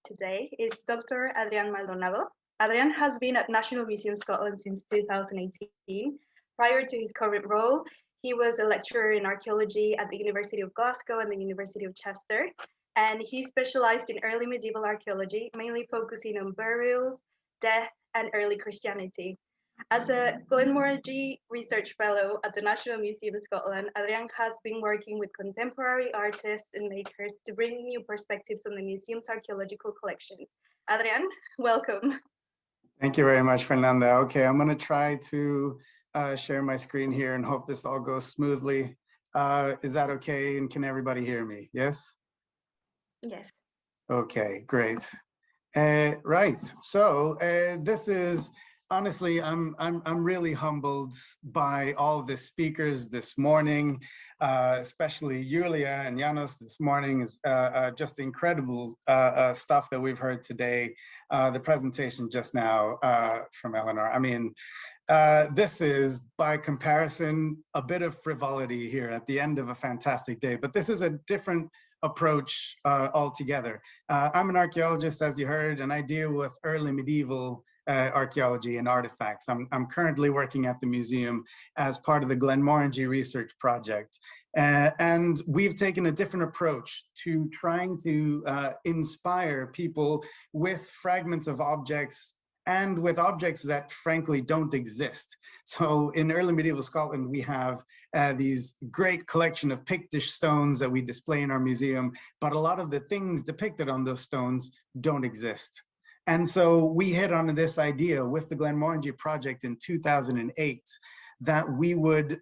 today. Is Dr. Adrián Maldonado. Adrián has been at National Museum Scotland since 2018. Prior to his current role, he was a lecturer in archaeology at the University of Glasgow and the University of Chester, and he specialized in early medieval archaeology, mainly focusing on burials, death, and early Christianity. As a Glenmorangie Research Fellow at the National Museum of Scotland, Adrián has been working with contemporary artists and makers to bring new perspectives on the museum's archaeological collections. Adrián, welcome. Thank you very much, Fernanda. Okay, I'm going to try to share my screen here and hope this all goes smoothly. Is that okay? And can everybody hear me? Yes? Yes. Okay, great. Right. So this is honestly, I'm really humbled by all the speakers this morning, especially Julia and Janos this morning. Is just incredible stuff that we've heard today. The presentation just now from Eleanor. I mean, this is, by comparison, a bit of frivolity here at the end of a fantastic day, but this is a different approach altogether. I'm an archaeologist, as you heard, and I deal with early medieval archaeology and artifacts. I'm currently working at the museum as part of the Glenmorangie Research Project. And we've taken a different approach to trying to inspire people with fragments of objects and with objects that frankly don't exist. So in early medieval Scotland, we have these great collection of Pictish stones that we display in our museum, but a lot of the things depicted on those stones don't exist. And so we hit on this idea with the Glenmorangie project in 2008 that we would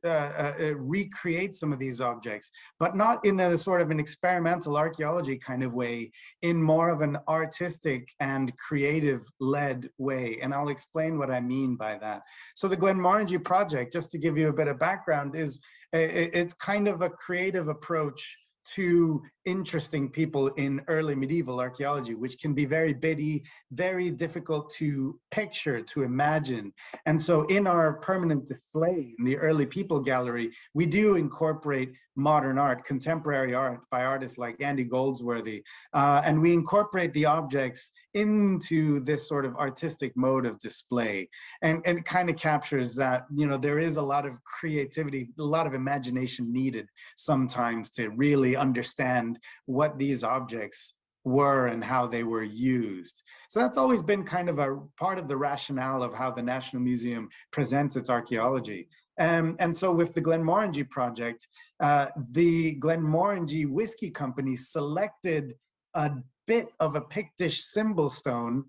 recreate some of these objects, but not in a sort of an experimental archaeology kind of way, in more of an artistic and creative-led way. And I'll explain what I mean by that. So the Glenmorangie project, just to give you a bit of background, is it's kind of a creative approach to interesting people in early medieval archaeology, which can be very bitty, very difficult to picture, to imagine. And so in our permanent display in the Early People Gallery, we do incorporate modern art, contemporary art by artists like Andy Goldsworthy, and we incorporate the objects into this sort of artistic mode of display. And it kind of captures that, you know, there is a lot of creativity, a lot of imagination needed sometimes to really understand what these objects were and how they were used. So that's always been kind of a part of the rationale of how the National Museum presents its archaeology. And so with the Glenmorangie project, the Glenmorangie Whiskey Company selected a bit of a Pictish symbol stone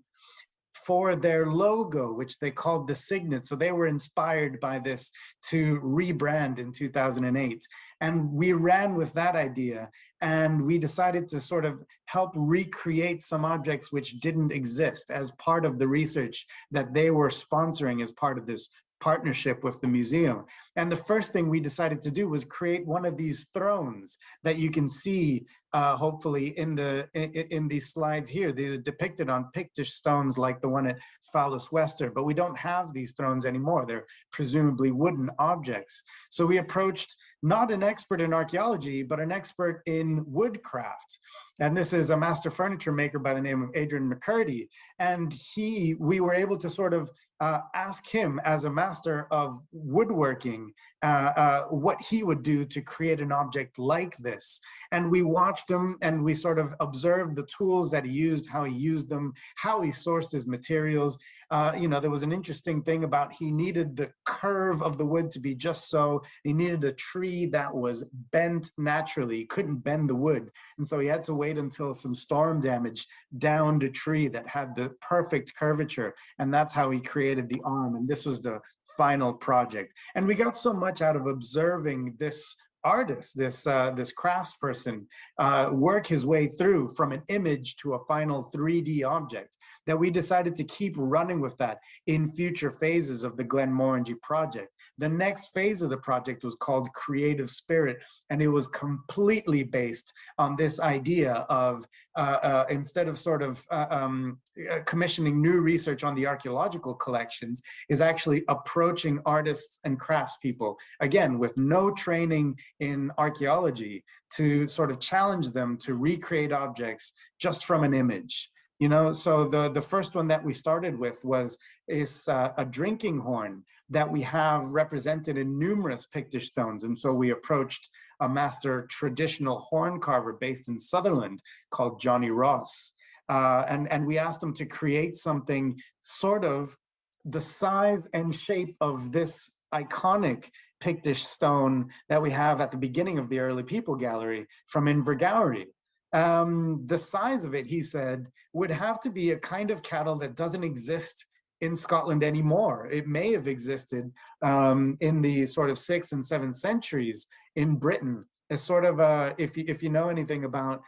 for their logo, which they called the Signet. So they were inspired by this to rebrand in 2008. And we ran with that idea, and we decided to sort of help recreate some objects which didn't exist as part of the research that they were sponsoring as part of this partnership with the museum. And the first thing we decided to do was create one of these thrones that you can see hopefully in these slides here. They're depicted on Pictish stones like the one at Fowlis Wester, but we don't have these thrones anymore. They're presumably wooden objects. So we approached not an expert in archaeology, but an expert in woodcraft. And this is a master furniture maker by the name of Adrian McCurdy. And we were able to sort of ask him, as a master of woodworking, what he would do to create an object like this. And we watched him and we sort of observed the tools that he used, how he used them, how he sourced his materials. You know, there was an interesting thing about he needed the curve of the wood to be just so. He needed a tree that was bent naturally. He couldn't bend the wood. And so he had to wait until some storm damage downed a tree that had the perfect curvature. And that's how he created the arm. And this was the final project. And we got so much out of observing this artist, this craftsperson, work his way through from an image to a final 3D object, that we decided to keep running with that in future phases of the Glenmorangie project. The next phase of the project was called Creative Spirit, and it was completely based on this idea of, instead of sort of commissioning new research on the archaeological collections, is actually approaching artists and craftspeople, again, with no training in archaeology, to sort of challenge them to recreate objects just from an image. You know, so the first one that we started with is a drinking horn that we have represented in numerous Pictish stones. And so we approached a master traditional horn carver based in Sutherland called Johnny Ross. And we asked him to create something sort of the size and shape of this iconic Pictish stone that we have at the beginning of the Early People Gallery from Invergowrie. The size of it, he said, would have to be a kind of cattle that doesn't exist in Scotland anymore. It may have existed in the sort of 6th and 7th centuries in Britain as sort of if you know anything about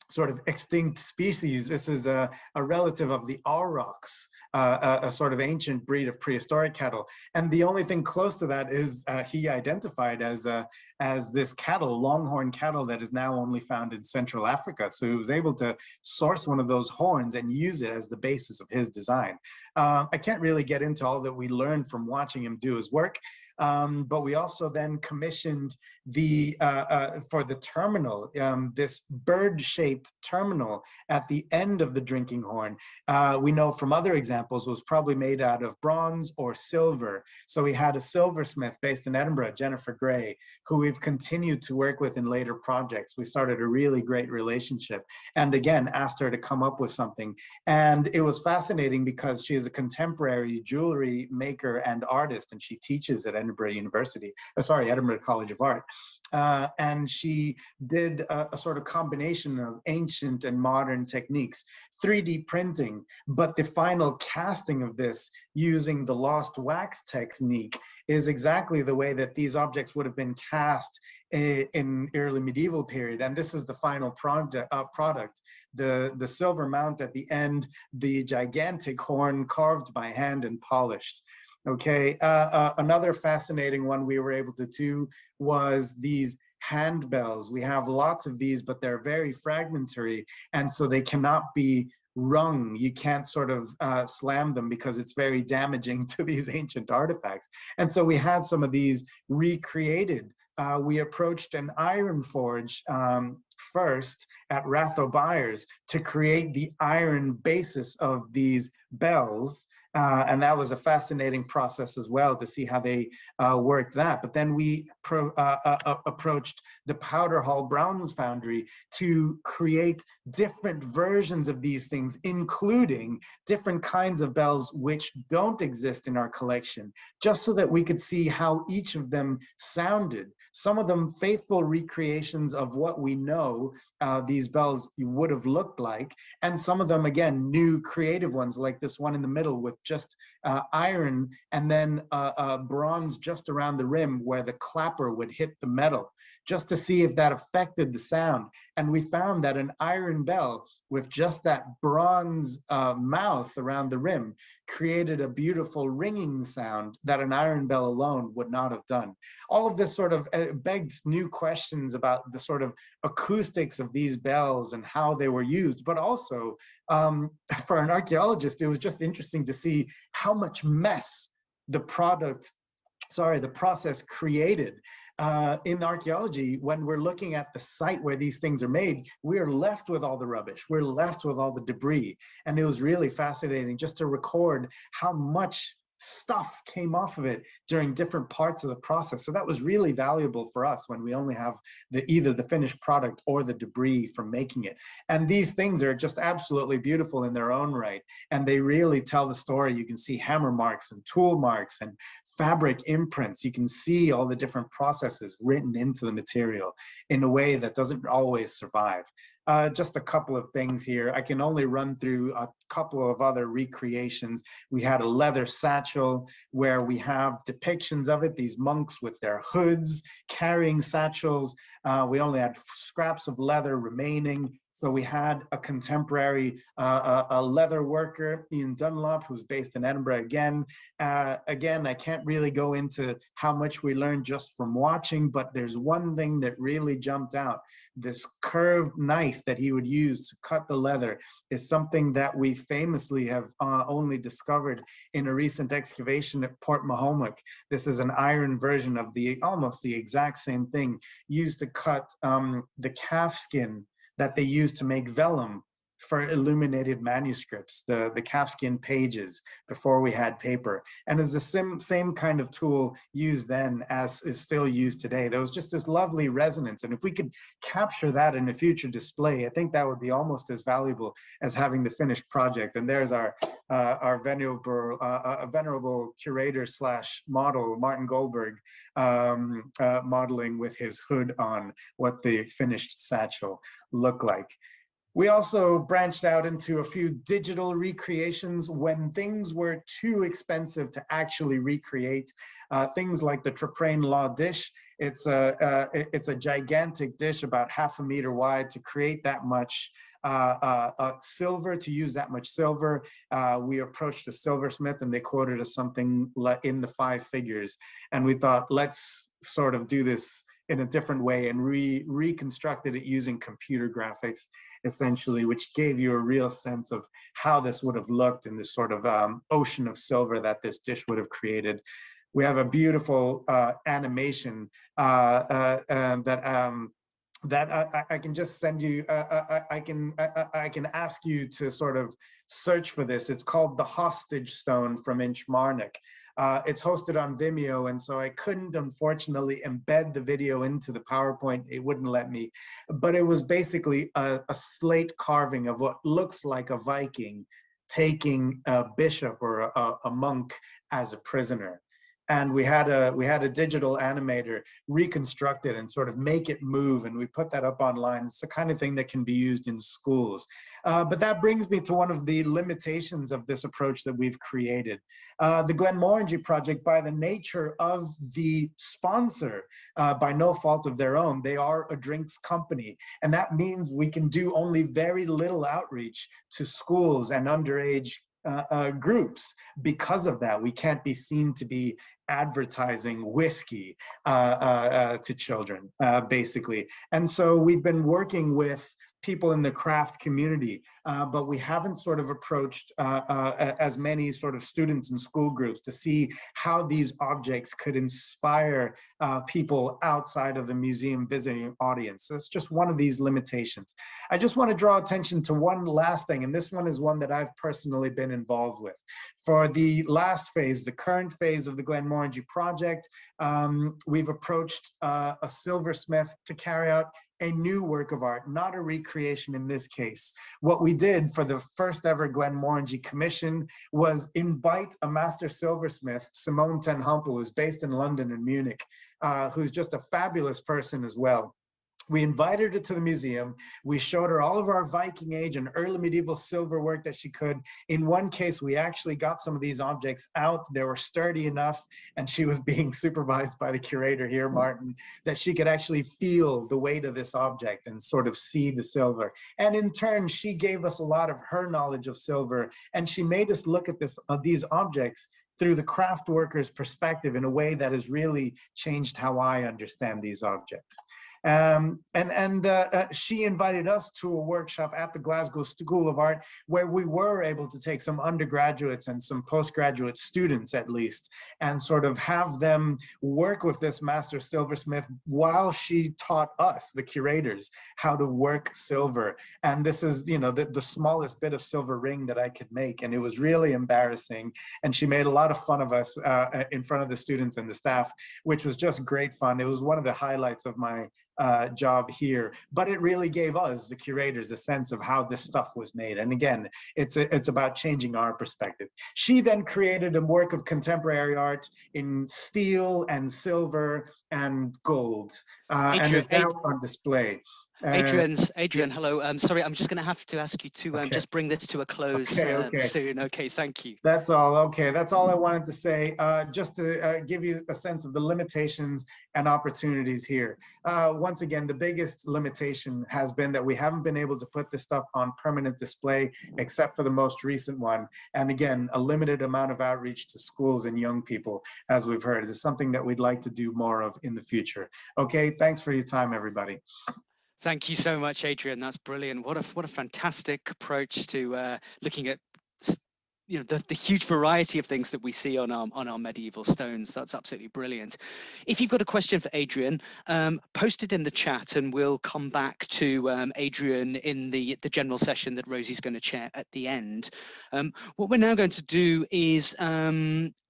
sort of extinct species, this is a relative of the aurochs, a sort of ancient breed of prehistoric cattle. And the only thing close to that is he identified as this cattle, longhorn cattle, that is now only found in Central Africa. So he was able to source one of those horns and use it as the basis of his design. I can't really get into all that we learned from watching him do his work. But we also then commissioned for the terminal, this bird-shaped terminal at the end of the drinking horn. We know from other examples was probably made out of bronze or silver. So we had a silversmith based in Edinburgh, Jennifer Gray, who we've continued to work with in later projects. We started a really great relationship, and again asked her to come up with something. And it was fascinating because she is a contemporary jewelry maker and artist, and she teaches at Edinburgh College of Art. And she did a sort of combination of ancient and modern techniques, 3D printing, but the final casting of this using the lost wax technique is exactly the way that these objects would have been cast in early medieval period. And this is the final product, the silver mount at the end, the gigantic horn carved by hand and polished. Okay, another fascinating one we were able to do was these handbells. We have lots of these, but they're very fragmentary, and so they cannot be rung. You can't sort of slam them because it's very damaging to these ancient artifacts. And so we had some of these recreated. We approached an iron forge first at Ratho Byres to create the iron basis of these bells. And that was a fascinating process as well to see how they worked that. But then we approached the Powder Hall Browns Foundry to create different versions of these things, including different kinds of bells which don't exist in our collection, just so that we could see how each of them sounded. Some of them faithful recreations of what we know these bells would have looked like. And some of them, again, new creative ones, like this one in the middle with just iron and then bronze just around the rim where the clapper would hit the metal, just to see if that affected the sound. And we found that an iron bell with just that bronze mouth around the rim created a beautiful ringing sound that an iron bell alone would not have done. All of this sort of begs new questions about the sort of acoustics of these bells and how they were used, but also for an archaeologist, it was just interesting to see how much mess the process created. In archaeology, when we're looking at the site where these things are made, we're left with all the rubbish, we're left with all the debris. And it was really fascinating just to record how much stuff came off of it during different parts of the process. So that was really valuable for us when we only have either the finished product or the debris from making it. And these things are just absolutely beautiful in their own right. And they really tell the story. You can see hammer marks and tool marks and fabric imprints. You can see all the different processes written into the material in a way that doesn't always survive. Just a couple of things here. I can only run through a couple of other recreations. We had a leather satchel where we have depictions of it, these monks with their hoods carrying satchels. We only had scraps of leather remaining. So we had a contemporary a leather worker, Ian Dunlop, who's based in Edinburgh again. Again, I can't really go into how much we learned just from watching, but there's one thing that really jumped out. This curved knife that he would use to cut the leather is something that we famously have only discovered in a recent excavation at Port Mahomack. This is an iron version of almost the exact same thing used to cut the calf skin that they used to make vellum for illuminated manuscripts, the calfskin pages before we had paper. And it's the same kind of tool used then as is still used today. There was just this lovely resonance. And if we could capture that in a future display, I think that would be almost as valuable as having the finished project. And there's our venerable curator / model, Martin Goldberg, modeling with his hood on what the finished satchel looked like. We also branched out into a few digital recreations when things were too expensive to actually recreate. Things like the Traprain Law dish. It's a gigantic dish about 1/2 meter wide to create that much silver, to use that much silver. We approached a silversmith and they quoted us something in the 5 figures. And we thought, let's sort of do this in a different way and reconstructed it using computer graphics, essentially, which gave you a real sense of how this would have looked in this sort of ocean of silver that this dish would have created. We have a beautiful animation that I can just send you. I can ask you to sort of search for this. It's called the Hostage Stone from Inchmarnock. It's hosted on Vimeo, and so I couldn't, unfortunately, embed the video into the PowerPoint. It wouldn't let me. But it was basically a slate carving of what looks like a Viking taking a bishop or a monk as a prisoner. And we had a digital animator reconstruct it and sort of make it move, and we put that up online. It's the kind of thing that can be used in schools. But that brings me to one of the limitations of this approach that we've created. The Glenmorangie project, by the nature of the sponsor, by no fault of their own, they are a drinks company. And that means we can do only very little outreach to schools and underage groups. Because of that, we can't be seen to be advertising whiskey to children, basically. And so we've been working with people in the craft community, but we haven't sort of approached as many sort of students and school groups to see how these objects could inspire people outside of the museum visiting audience. So it's just one of these limitations. I just want to draw attention to one last thing, and this one is one that I've personally been involved with. For the last phase, the current phase of the Glenmorangie project, we've approached a silversmith to carry out a new work of art, not a recreation in this case. What we did for the first ever Glenmorangie commission was invite a master silversmith, Simone ten Humpel, who's based in London and Munich, who's just a fabulous person as well. We invited her to the museum. We showed her all of our Viking Age and early medieval silver work that she could. In one case, we actually got some of these objects out. They were sturdy enough, and she was being supervised by the curator here, Martin, that she could actually feel the weight of this object and sort of see the silver. And in turn, she gave us a lot of her knowledge of silver, and she made us look at these objects through the craft worker's perspective in a way that has really changed how I understand these objects. She invited us to a workshop at the Glasgow School of Art where we were able to take some undergraduates and some postgraduate students at least and sort of have them work with this master silversmith while she taught us, the curators, how to work silver. And this is, you know, the smallest bit of silver ring that I could make, and it was really embarrassing. And she made a lot of fun of us in front of the students and the staff, which was just great fun. It was one of the highlights of my job here, but it really gave us, the curators, a sense of how this stuff was made. And again, it's about changing our perspective. She then created a work of contemporary art in steel and silver and gold, and is now on display. Adrian, yes. hello. Sorry, I'm just going to have to ask you to just bring this to a close soon. Okay, thank you. That's all. Okay, that's all I wanted to say. Just to give you a sense of the limitations and opportunities here. Once again, the biggest limitation has been that we haven't been able to put this stuff on permanent display, except for the most recent one. And again, a limited amount of outreach to schools and young people, as we've heard, is something that we'd like to do more of in the future. Okay, thanks for your time, everybody. Thank you so much, Adrian. That's brilliant. What a fantastic approach to looking at, you know, the huge variety of things that we see on our medieval stones. That's absolutely brilliant. If you've got a question for Adrian, post it in the chat, and we'll come back to Adrian in the general session that Rosie's going to chair at the end. What we're now going to do is,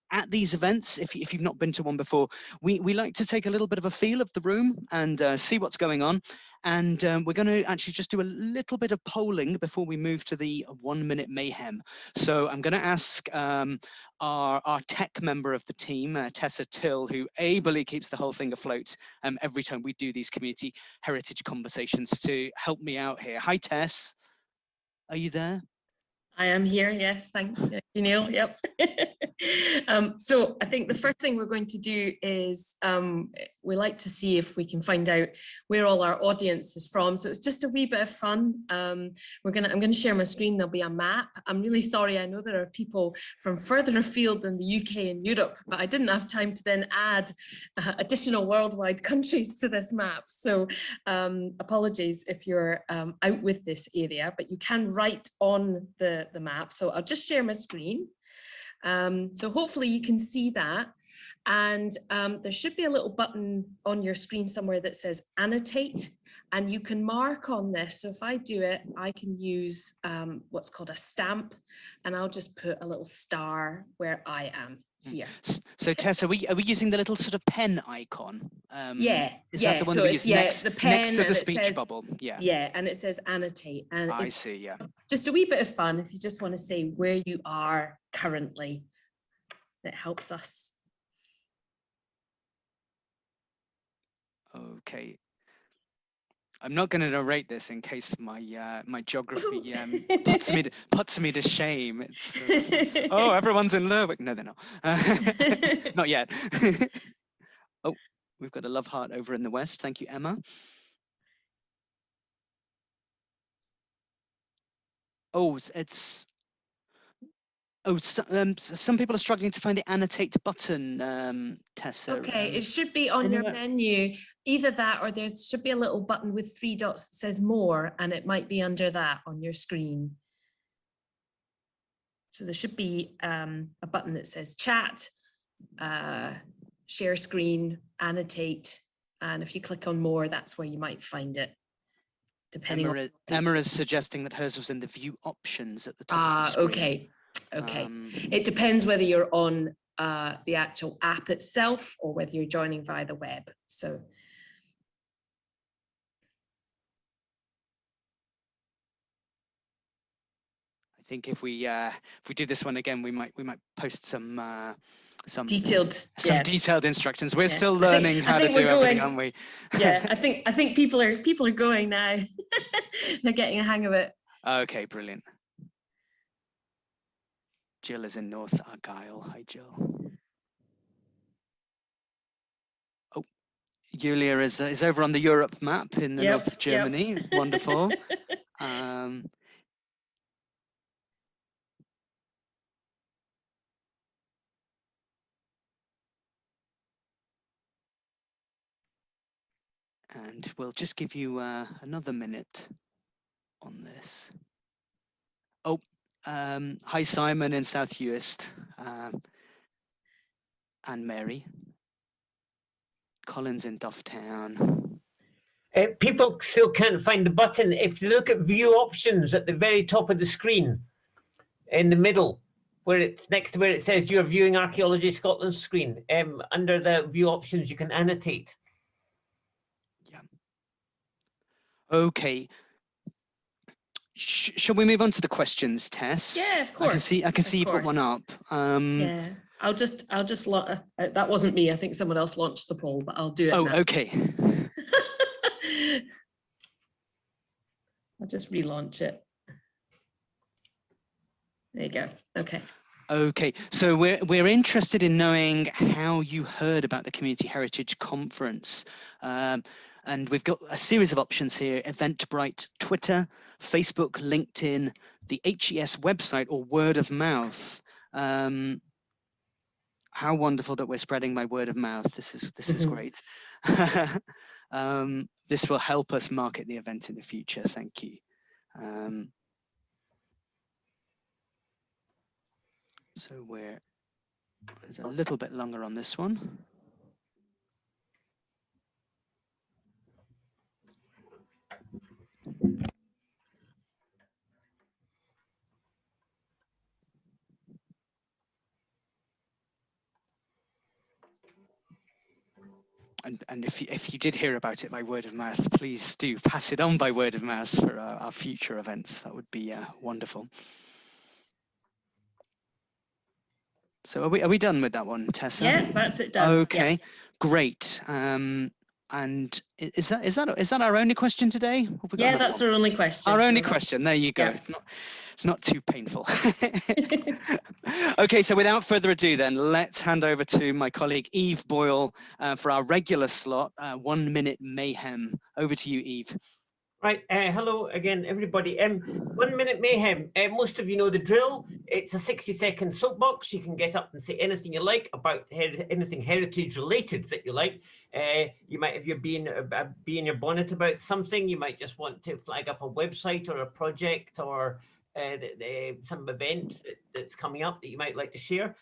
at these events, if you've not been to one before, we like to take a little bit of a feel of the room and see what's going on. And we're going to actually just do a little bit of polling before we move to the 1 minute mayhem. So I'm going to ask our tech member of the team, Tessa Till, who ably keeps the whole thing afloat every time we do these community heritage conversations, to help me out here. Hi, Tess. Are you there? I am here, yes, thank you, Neil, yep. So I think the first thing we're going to do is we like to see if we can find out where all our audience is from. So it's just a wee bit of fun. I'm gonna share my screen. There'll be a map. I'm really sorry, I know there are people from further afield than the UK and Europe, but I didn't have time to then add additional worldwide countries to this map. So apologies if you're out with this area, but you can write on the map. So I'll just share my screen. So hopefully you can see that. And there should be a little button on your screen somewhere that says annotate, and you can mark on this. So if I do it, I can use what's called a stamp, and I'll just put a little star where I am here. So Tess, are we using the little sort of pen icon? Yeah. Is that the one that we use next to the speech says, bubble? Yeah. Yeah, and it says annotate. And I see, yeah. Just a wee bit of fun if you just want to say where you are currently. That helps us. Okay. I'm not going to narrate this in case my my geography puts me to shame. It's oh, everyone's in Lerwick. No, they're not. Not yet. Oh, we've got a love heart over in the west. Thank you, Emma. Oh, it's. Oh, some people are struggling to find the annotate button, Tessa. Okay, it should be on your menu, either that or there should be a little button with 3 dots that says more, and it might be under that on your screen. So there should be a button that says chat, share screen, annotate, and if you click on more, that's where you might find it. Depending on Emma is suggesting that hers was in the view options at the top of the screen. Okay. Okay, it depends whether you're on the actual app itself or whether you're joining via the web. So I think if we do this one again, we might post some some detailed instructions. We're Yeah. still learning how to do everything, aren't we? Yeah, I think people are going now. They're getting a hang of it. Okay, brilliant. Jill is in North Argyll. Hi, Jill. Oh, Julia is over on the Europe map in the north of Germany. Wonderful. And we'll just give you another minute on this. Oh, hi Simon in South Uist, and Mary. Colin's in Dufftown. People still can't find the button. If you look at view options at the very top of the screen, in the middle, where it's next to where it says you're viewing Archaeology Scotland screen, under the view options, you can annotate. Yeah. Okay. Shall we move on to the questions, Tess? Yeah, of course. I can see you've got one up. Yeah, I'll just that wasn't me. I think someone else launched the poll, but I'll do it. Oh, now. okay. I'll just relaunch it. There you go. Okay. Okay, so we're interested in knowing how you heard about the Community Heritage Conference. And we've got a series of options here: Eventbrite, Twitter, Facebook, LinkedIn, the HES website, or word of mouth. How wonderful that we're spreading by word of mouth. This is great. This will help us market the event in the future. Thank you. So there's a little bit longer on this one. And if you did hear about it by word of mouth, please do pass it on by word of mouth for our future events. That would be wonderful. So are we done with that one, Tessa? Yeah, that's it done. Okay, yeah. Great. And is that our only question today? Yeah, that's our only question. Our only question. There you go. Yeah. It's not too painful. Okay, so without further ado, then let's hand over to my colleague Eve Boyle for our regular slot, 1 Minute Mayhem. Over to you, Eve. Right, hello again, everybody. 1 Minute Mayhem. Most of you know the drill. It's a 60-second soapbox. You can get up and say anything you like about anything heritage related that you like. You might, if you're being in your bonnet about something, you might just want to flag up a website or a project or some event that's coming up that you might like to share.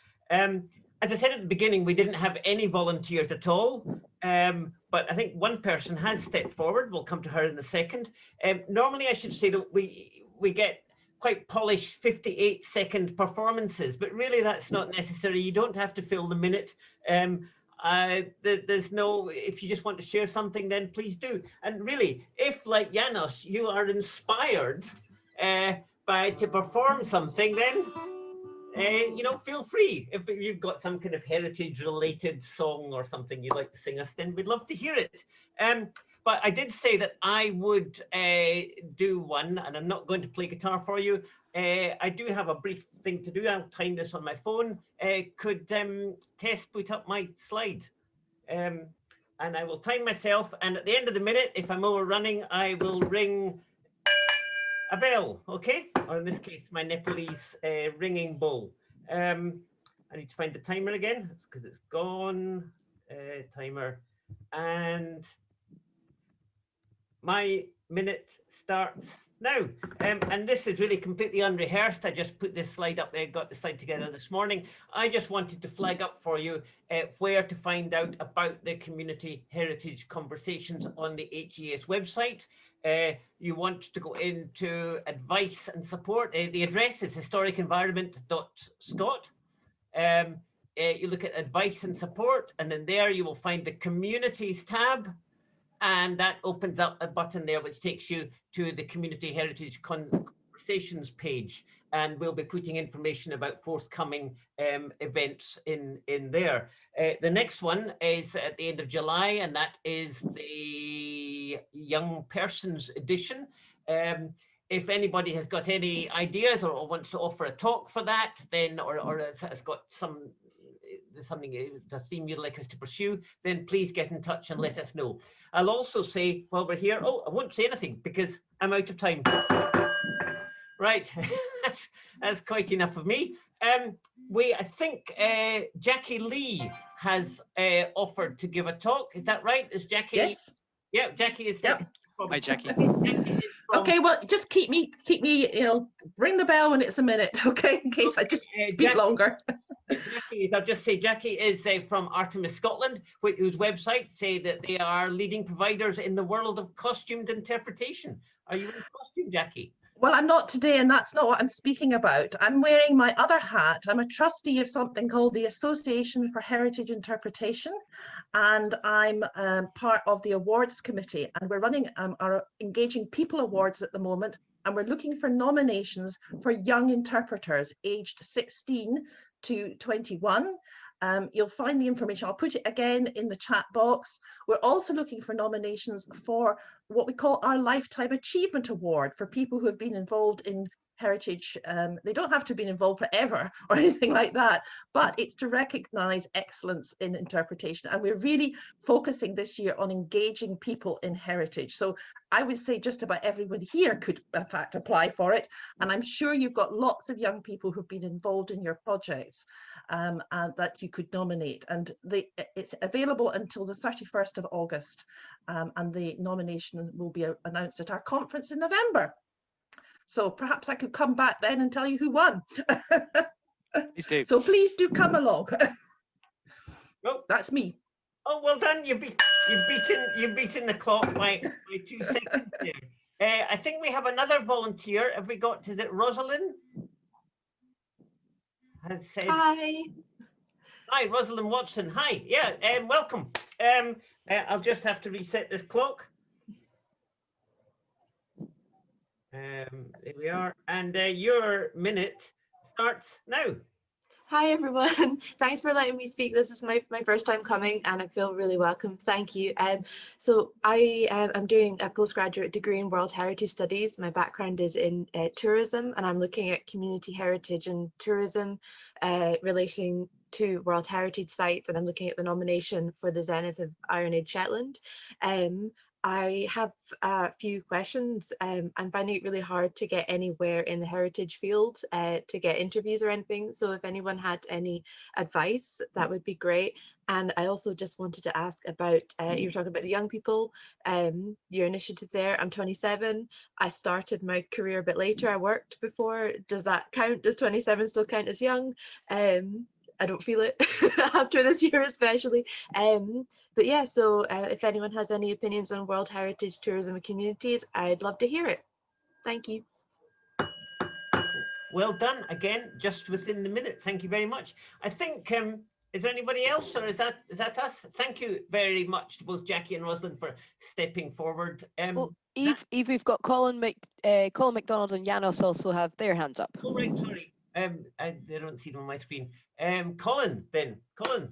As I said at the beginning, we didn't have any volunteers at all, but I think one person has stepped forward. We'll come to her in a second. Normally, I should say that we get quite polished 58-second performances, but really that's not necessary. You don't have to fill the minute. There's no, if you just want to share something, then please do. And really, if like Janos, you are inspired to perform something, then feel free. If you've got some kind of heritage related song or something you'd like to sing us, then we'd love to hear it. But I did say that I would do one, and I'm not going to play guitar for you. I do have a brief thing to do. I'll time this on my phone. Could Tess put up my slide? And I will time myself, and at the end of the minute, if I'm overrunning, I will ring a bell, okay? Or in this case, my Nepalese ringing bowl. I need to find the timer again. It's because it's gone. Timer. And my minute starts now. And this is really completely unrehearsed. I just put this slide up there, got the slide together this morning. I just wanted to flag up for you where to find out about the Community Heritage Conversations on the HES website. You want to go into advice and support. The address is historicenvironment.scot. You look at advice and support, and then there you will find the communities tab, and that opens up a button there which takes you to the Community Heritage Conversations page. and we'll be putting information about forthcoming events in there. The next one is at the end of July, and that is the Young Persons Edition. If anybody has got any ideas or wants to offer a talk for that, then or has got something the theme you'd like us to pursue, then please get in touch and let us know. I'll also say while we're here, I won't say anything because I'm out of time. Right, that's quite enough of me. I think Jackie Lee has offered to give a talk. Is that right? Is Jackie? Yes. Yeah, Jackie is. Yep. Hi, Jackie. Okay, well, just keep me, ring the bell when it's a minute, okay? In case I just speak longer. Jackie, I'll just say Jackie is from Artemis Scotland, whose website say that they are leading providers in the world of costumed interpretation. Are you in costume, Jackie? Well, I'm not today, and that's not what I'm speaking about. I'm wearing my other hat. I'm a trustee of something called the Association for Heritage Interpretation, and I'm part of the awards committee, and we're running our Engaging People Awards at the moment, and we're looking for nominations for young interpreters aged 16 to 21. You'll find the information. I'll put it again in the chat box. We're also looking for nominations for what we call our Lifetime Achievement Award for people who have been involved in heritage. They don't have to be involved forever or anything like that, but it's to recognise excellence in interpretation. And we're really focusing this year on engaging people in heritage. So I would say just about everyone here could in fact apply for it. And I'm sure you've got lots of young people who've been involved in your projects and that you could nominate. And it's available until the 31st of August. And the nomination will be announced at our conference in November. So perhaps I could come back then and tell you who won. Please do. So please do come along. Oh, that's me. Oh, well done. You've beaten the clock by 2 seconds there. I think we have another volunteer. Have we got? Is it Rosalind? Has said. Hi. Hi, Rosalind Watson. Hi. Yeah. Welcome. I'll just have to reset this clock. There we are, and your minute starts now. Hi everyone, thanks for letting me speak. This is my first time coming and I feel really welcome. Thank you. So I am doing a postgraduate degree in World Heritage Studies. My background is in tourism, and I'm looking at community heritage and tourism relating to World Heritage sites, and I'm looking at the nomination for the Zenith of Iron Age Shetland. I have a few questions. I'm finding it really hard to get anywhere in the heritage field to get interviews or anything. So if anyone had any advice, that would be great. And I also just wanted to ask about, you were talking about the young people, your initiative there. I'm 27. I started my career a bit later. I worked before. Does that count? Does 27 still count as young? I don't feel it after this year especially. But yeah, so if anyone has any opinions on World Heritage tourism and communities, I'd love to hear it. Thank you. Well done again, just within the minute. Thank you very much. I think, is there anybody else, or is that us? Thank you very much to both Jackie and Rosalind for stepping forward. Well, Eve, we've got Colin McDonald and Janos also have their hands up. Oh, right, sorry. I don't see them on my screen. Colin, then. Colin.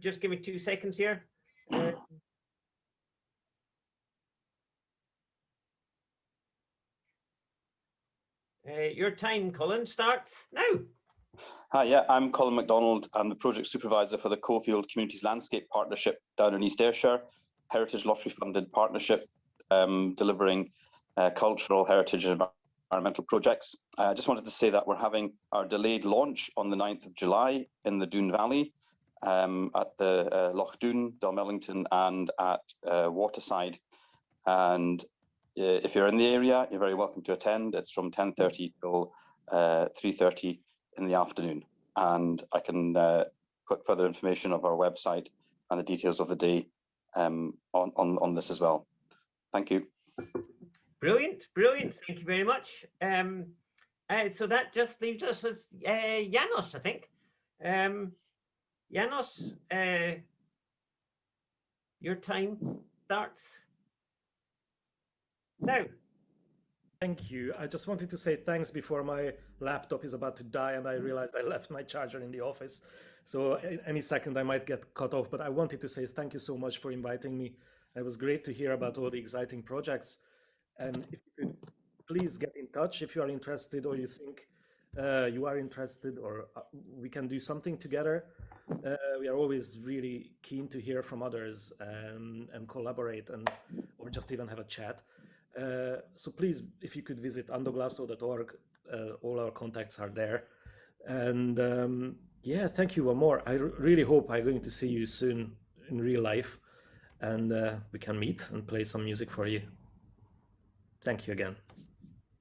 Just give me 2 seconds here. Your time, Colin, starts now. Hi, yeah, I'm Colin McDonald. I'm the project supervisor for the Coalfield Communities Landscape Partnership down in East Ayrshire, Heritage Lottery funded partnership delivering cultural, heritage and environmental projects. I just wanted to say that we're having our delayed launch on the 9th of July in the Doon Valley at the Loch Doon, Dalmellington and at Waterside. And if you're in the area, you're very welcome to attend. It's from 10:30 till 3:30 in the afternoon. And I can put further information of our website and the details of the day on this as well. Thank you. Brilliant, brilliant. Thank you very much. So that just leaves us with Janos, I think. Janos, your time starts now. Thank you. I just wanted to say thanks before my laptop is about to die and I realized I left my charger in the office. So any second I might get cut off, but I wanted to say thank you so much for inviting me. It was great to hear about all the exciting projects. And if you could please get in touch if you are interested or you think you are interested or we can do something together. We are always really keen to hear from others and collaborate or just even have a chat. So please, if you could visit andoglasso.org, all our contacts are there. And yeah, thank you one more. I really hope I'm going to see you soon in real life and we can meet and play some music for you. Thank you again.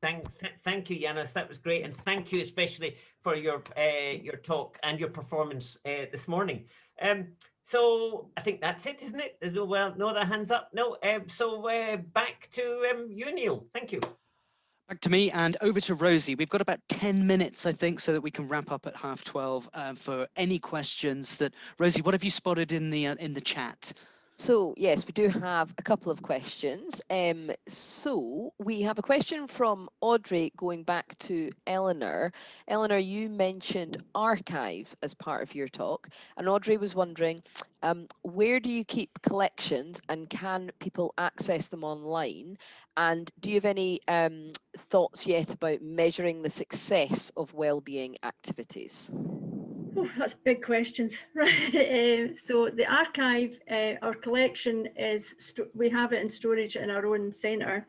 Thank you, Janos. That was great, and thank you especially for your talk and your performance this morning. So I think that's it, isn't it? There's no other hands up. No. So back to you, Neil. Thank you. Back to me and over to Rosie. We've got about 10 minutes, I think, so that we can wrap up at 12:30 for any questions that Rosie. What have you spotted in the chat? So yes, we do have a couple of questions. So we have a question from Audrey going back to Eleanor. Eleanor, you mentioned archives as part of your talk, and Audrey was wondering, where do you keep collections and can people access them online? And do you have any thoughts yet about measuring the success of wellbeing activities? Oh, that's big questions. Right. So the archive, our collection is, we have it in storage in our own centre.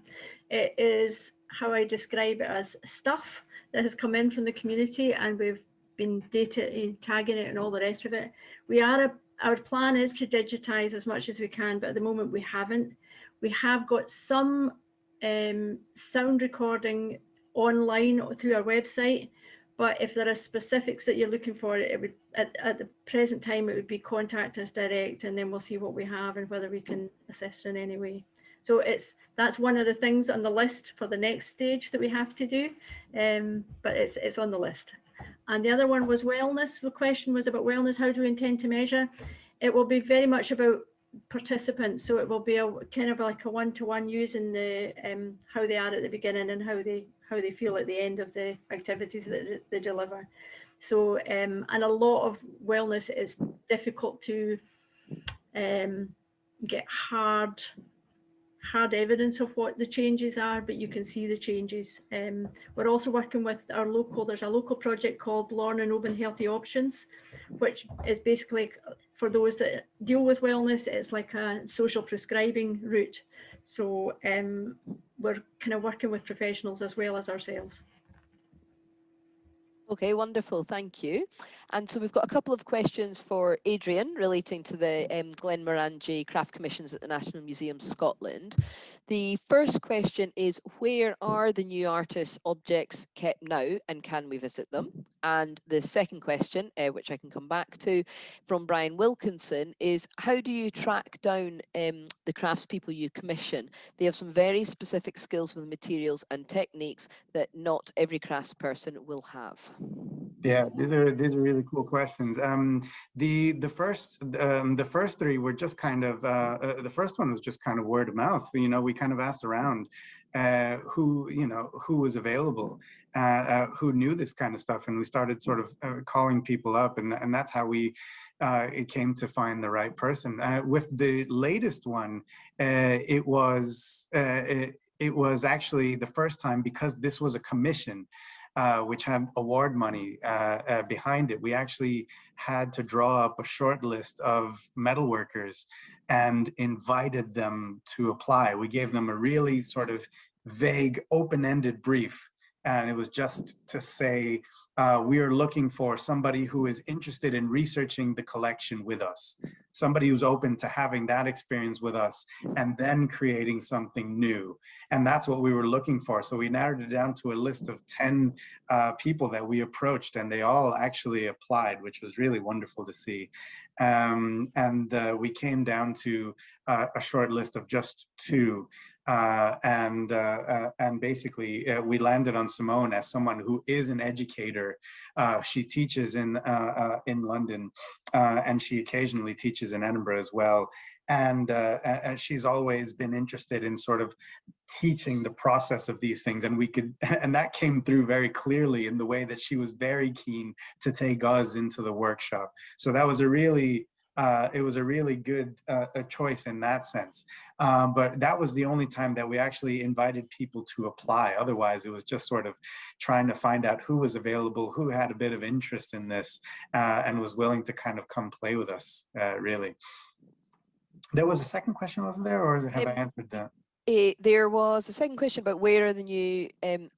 It is how I describe it as stuff that has come in from the community and we've been data tagging it and all the rest of it. Our plan is to digitise as much as we can, but at the moment we haven't. We have got some sound recording online through our website. But if there are specifics that you're looking for, it would at the present time it would be contact us direct, and then we'll see what we have and whether we can assist in any way. So that's one of the things on the list for the next stage that we have to do, but it's on the list. And the other one was wellness. The question was about wellness. How do we intend to measure? It will be very much about participants, so it will be a kind of like a one-to-one using the how they are at the beginning and how they feel at the end of the activities that they deliver. So and a lot of wellness is difficult to get hard evidence of what the changes are, but you can see the changes. We're also working with there's a local project called Lorna and Open Healthy Options, which is basically for those that deal with wellness. It's like a social prescribing route. So we're kind of working with professionals as well as ourselves. Okay, wonderful, thank you. And so we've got a couple of questions for Adrian relating to the Glenmorangie Craft Commissions at the National Museum Scotland. The first question is, where are the new artists' objects kept now and can we visit them? And the second question, which I can come back to, from Brian Wilkinson is, how do you track down the craftspeople you commission? They have some very specific skills with materials and techniques that not every craftsperson will have. Yeah, these are really cool questions. The first three were just kind of the first one was just kind of word of mouth. You know, we kind of asked around who was available, who knew this kind of stuff, and we started sort of calling people up, and that's how we it came to find the right person. With the latest one, it was actually the first time, because this was a commission. Which had award money behind it. We actually had to draw up a short list of metalworkers and invited them to apply. We gave them a really sort of vague, open-ended brief, and it was just to say, we are looking for somebody who is interested in researching the collection with us, somebody who's open to having that experience with us and then creating something new. And that's what we were looking for. So we narrowed it down to a list of 10 people that we approached, and they all actually applied, which was really wonderful to see. And we came down to a short list of just 2. And basically we landed on Simone as someone who is an educator. She teaches in London, and she occasionally teaches in Edinburgh as well. And she's always been interested in sort of teaching the process of these things, and and that came through very clearly in the way that she was very keen to take us into the workshop. So that was a really it was a really good choice in that sense. But that was the only time that we actually invited people to apply. Otherwise, it was just sort of trying to find out who was available, who had a bit of interest in this, and was willing to kind of come play with us, really. There was a second question, wasn't there, or have I answered that? There was a second question about where are the new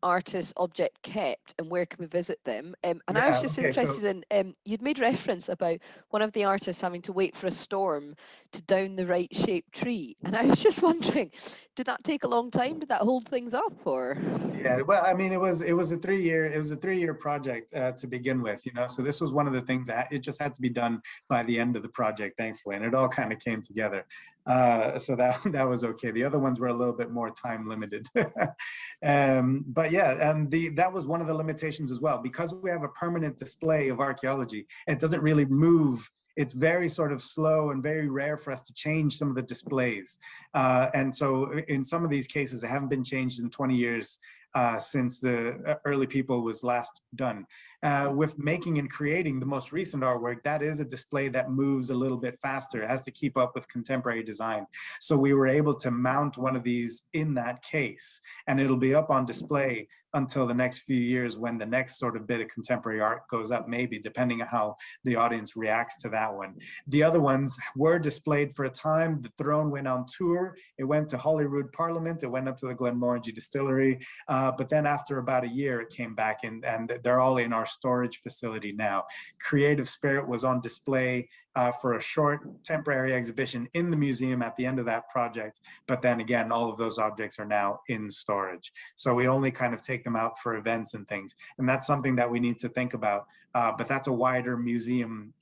artist object kept and where can we visit them? And I was just interested in, you'd made reference about one of the artists having to wait for a storm to down the right shaped tree. And I was just wondering, did that take a long time? Did that hold things up, or? Yeah, well, I mean, it was a 3-year project to begin with, you know. So this was one of the things that it just had to be done by the end of the project, thankfully, and it all kind of came together. So that was okay. The other ones were a little bit more time limited. But yeah, and that was one of the limitations as well, because we have a permanent display of archaeology. It doesn't really move. It's very sort of slow and very rare for us to change some of the displays. And so in some of these cases, they haven't been changed in 20 years since the early people was last done. With making and creating the most recent artwork, that is a display that moves a little bit faster. It has to keep up with contemporary design. So we were able to mount one of these in that case, and it'll be up on display until the next few years when the next sort of bit of contemporary art goes up, maybe, depending on how the audience reacts to that one. The other ones were displayed for a time. The Throne went on tour. It went to Holyrood Parliament. It went up to the Glenmorangie Distillery. But then after about a year, it came back, and they're all in our storage facility now. Creative Spirit was on display for a short temporary exhibition in the museum at the end of that project. But then again, all of those objects are now in storage. So we only kind of take them out for events and things. And that's something that we need to think about. But that's a wider museum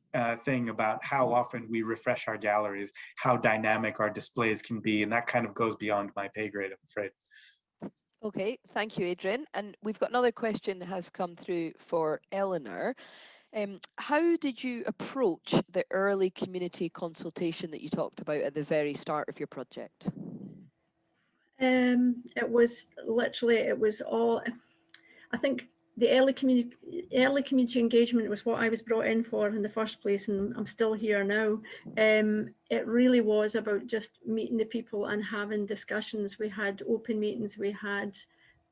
thing about how often we refresh our galleries, how dynamic our displays can be. And that kind of goes beyond my pay grade, I'm afraid. Okay, thank you, Adrian. And we've got another question that has come through for Eleanor. How did you approach the early community consultation that you talked about at the very start of your project? It was all, I think the early community engagement was what I was brought in for in the first place, and I'm still here now. It really was about just meeting the people and having discussions. We had open meetings, we had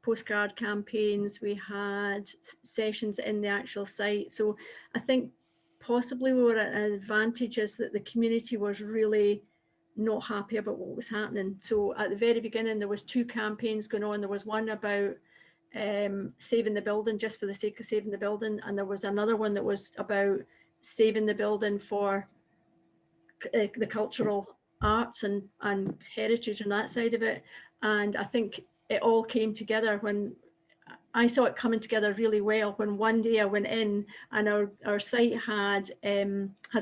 postcard campaigns, we had sessions in the actual site. So I think possibly we were at an advantage is that the community was really not happy about what was happening. So at the very beginning, there was 2 campaigns going on. There was one about saving the building just for the sake of saving the building, and there was another one that was about saving the building for the cultural arts and heritage and that side of it. And I think it all came together when I saw it coming together really well when one day I went in and our site has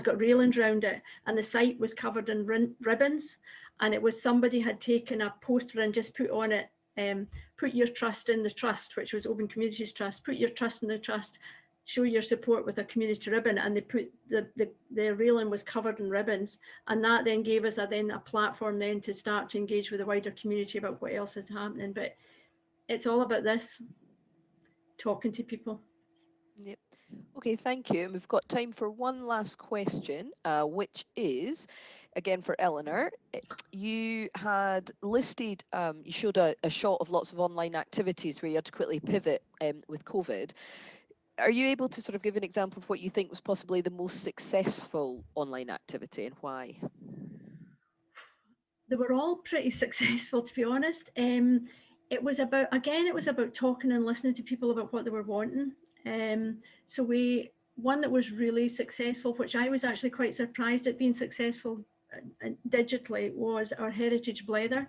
got railings around it, and the site was covered in ribbons, and it was somebody had taken a poster and just put on it, put your trust in the trust, which was Open Communities Trust, put your trust in the trust, show your support with a community ribbon, and they put the railing was covered in ribbons, and that then gave us a platform then to start to engage with the wider community about what else is happening. But it's all about this, talking to people. Yep. Okay, thank you. And we've got time for one last question, which is, again for Eleanor. You had listed, you showed a shot of lots of online activities where you had to quickly pivot with COVID. Are you able to sort of give an example of what you think was possibly the most successful online activity and why? They were all pretty successful, to be honest. It was about talking and listening to people about what they were wanting. So one that was really successful, which I was actually quite surprised at being successful digitally, was our Heritage Blether.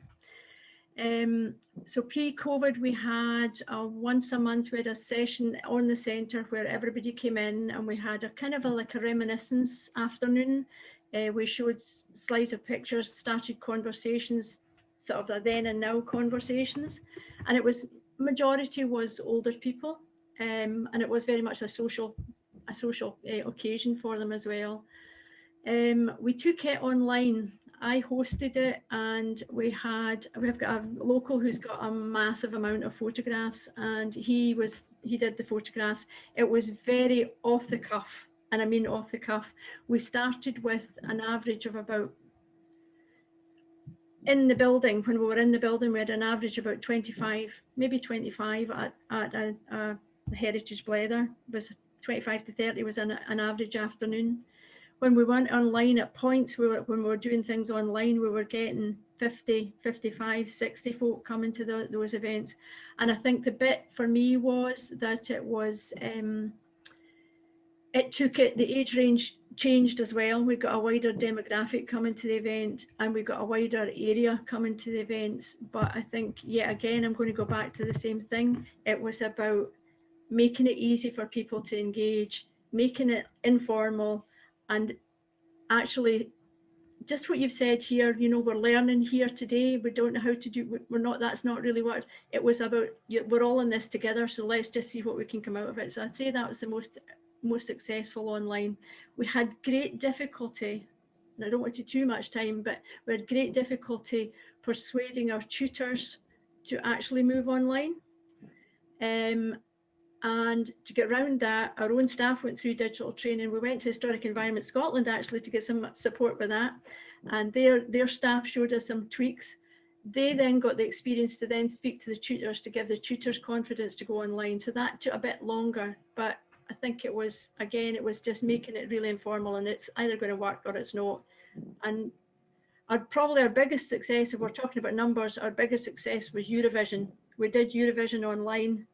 So pre-COVID, we had once a month, we had a session on the centre where everybody came in, and we had a kind of like a reminiscence afternoon. We showed slides of pictures, started conversations, sort of the then and now conversations, and it was majority was older people, and it was very much a social occasion for them as well. We took it online. I hosted it, and we've got a local who's got a massive amount of photographs, and he did the photographs. It was very off the cuff, and I mean off the cuff. We started with an average of about, in the building, when we were in the building, we had an average of about 25, maybe 25 at a heritage blether. It was 25 to 30 was an average afternoon. When we went online at points, when we were doing things online, we were getting 50, 55, 60 folk coming to those events. And I think the bit for me was that it was, the age range changed as well. We got a wider demographic coming to the event, and we got a wider area coming to the events. But I think, yet again, I'm going to go back to the same thing. It was about making it easy for people to engage, making it informal, and actually just what you've said here, you know, we're learning here today. We don't know how to do, that's not really what it was about. We're all in this together, so let's just see what we can come out of it. So I'd say that was the most successful online. We had great difficulty, and I don't want to too much time, but we had great difficulty persuading our tutors to actually move online. And to get around that, our own staff went through digital training. We went to Historic Environment Scotland actually to get some support with that. And their staff showed us some tweaks. They then got the experience to then speak to the tutors to give the tutors confidence to go online. So that took a bit longer, but I think it was, again, it was just making it really informal, and it's either going to work or it's not. And probably our biggest success, if we're talking about numbers, our biggest success was Eurovision. We did Eurovision online.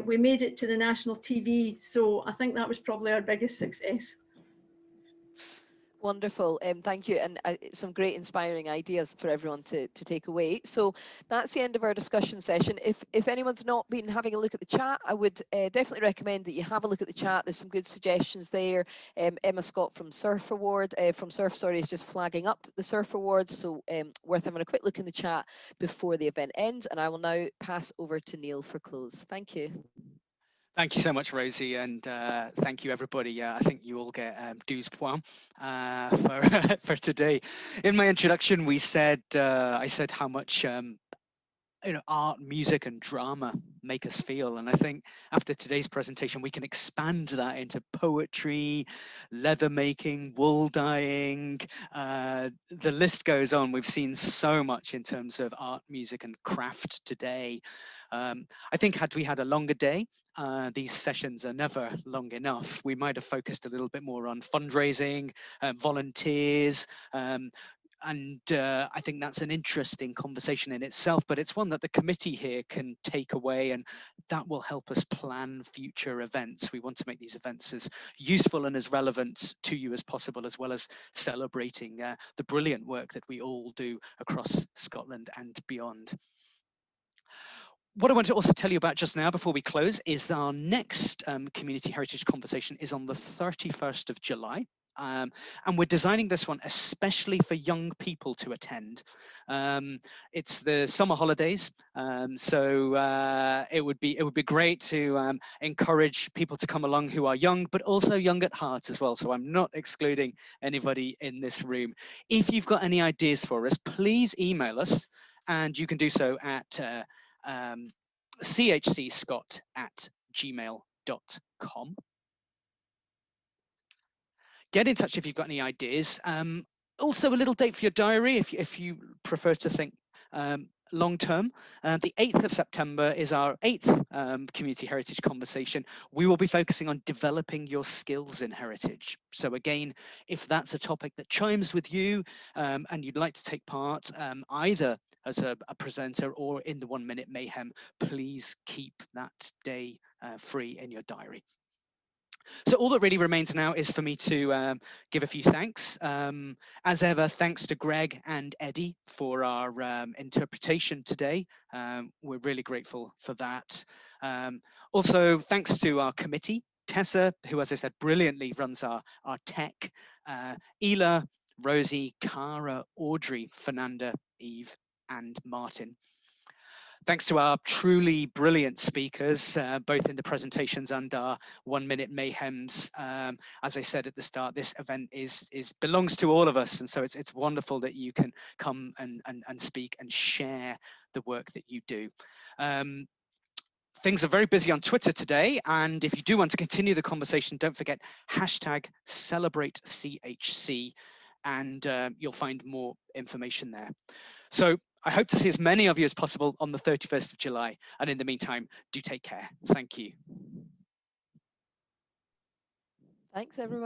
We made it to the national TV, so I think that was probably our biggest success. Wonderful, thank you, and some great inspiring ideas for everyone to take away. So that's the end of our discussion session. If anyone's not been having a look at the chat, I would definitely recommend that you have a look at the chat. There's some good suggestions there. Emma Scott from Surf Award, is just flagging up the Surf Awards, so worth having a quick look in the chat before the event ends. And I will now pass over to Neil for close. Thank you. Thank you so much, Rosie, and thank you, everybody. I think you all get 12 points for today. In my introduction, I said how much art, music, and drama make us feel, and I think after today's presentation, we can expand that into poetry, leather making, wool dyeing. The list goes on. We've seen so much in terms of art, music, and craft today. I think had we had a longer day, these sessions are never long enough. We might have focused a little bit more on fundraising, volunteers, and I think that's an interesting conversation in itself, but it's one that the committee here can take away, and that will help us plan future events. We want to make these events as useful and as relevant to you as possible, as well as celebrating the brilliant work that we all do across Scotland and beyond. What I want to also tell you about just now before we close is our next Community Heritage Conversation is on the 31st of July. And we're designing this one especially for young people to attend. It's the summer holidays, so it would be great to encourage people to come along who are young, but also young at heart as well. So I'm not excluding anybody in this room. If you've got any ideas for us, please email us, and you can do so at chcscott@gmail.com. Get in touch if you've got any ideas. Also, a little date for your diary if you prefer to think long term. The 8th of September is our 8th Community Heritage Conversation. We will be focusing on developing your skills in heritage. So again, if that's a topic that chimes with you and you'd like to take part either as a presenter or in the 1 Minute Mayhem, please keep that day free in your diary. So all that really remains now is for me to give a few thanks. As ever, thanks to Greg and Eddie for our interpretation today. We're really grateful for that. Also, thanks to our committee, Tessa, who, as I said, brilliantly runs our tech, Ela, Rosie, Cara, Audrey, Fernanda, Eve, and Martin. Thanks to our truly brilliant speakers, both in the presentations and our 1 Minute Mayhems. As I said at the start, this event belongs to all of us, and so it's wonderful that you can come and speak and share the work that you do. Things are very busy on Twitter today, and if you do want to continue the conversation, don't forget #CelebrateCHC, and you'll find more information there. So I hope to see as many of you as possible on the 31st of July. And in the meantime, do take care. Thank you. Thanks, everyone.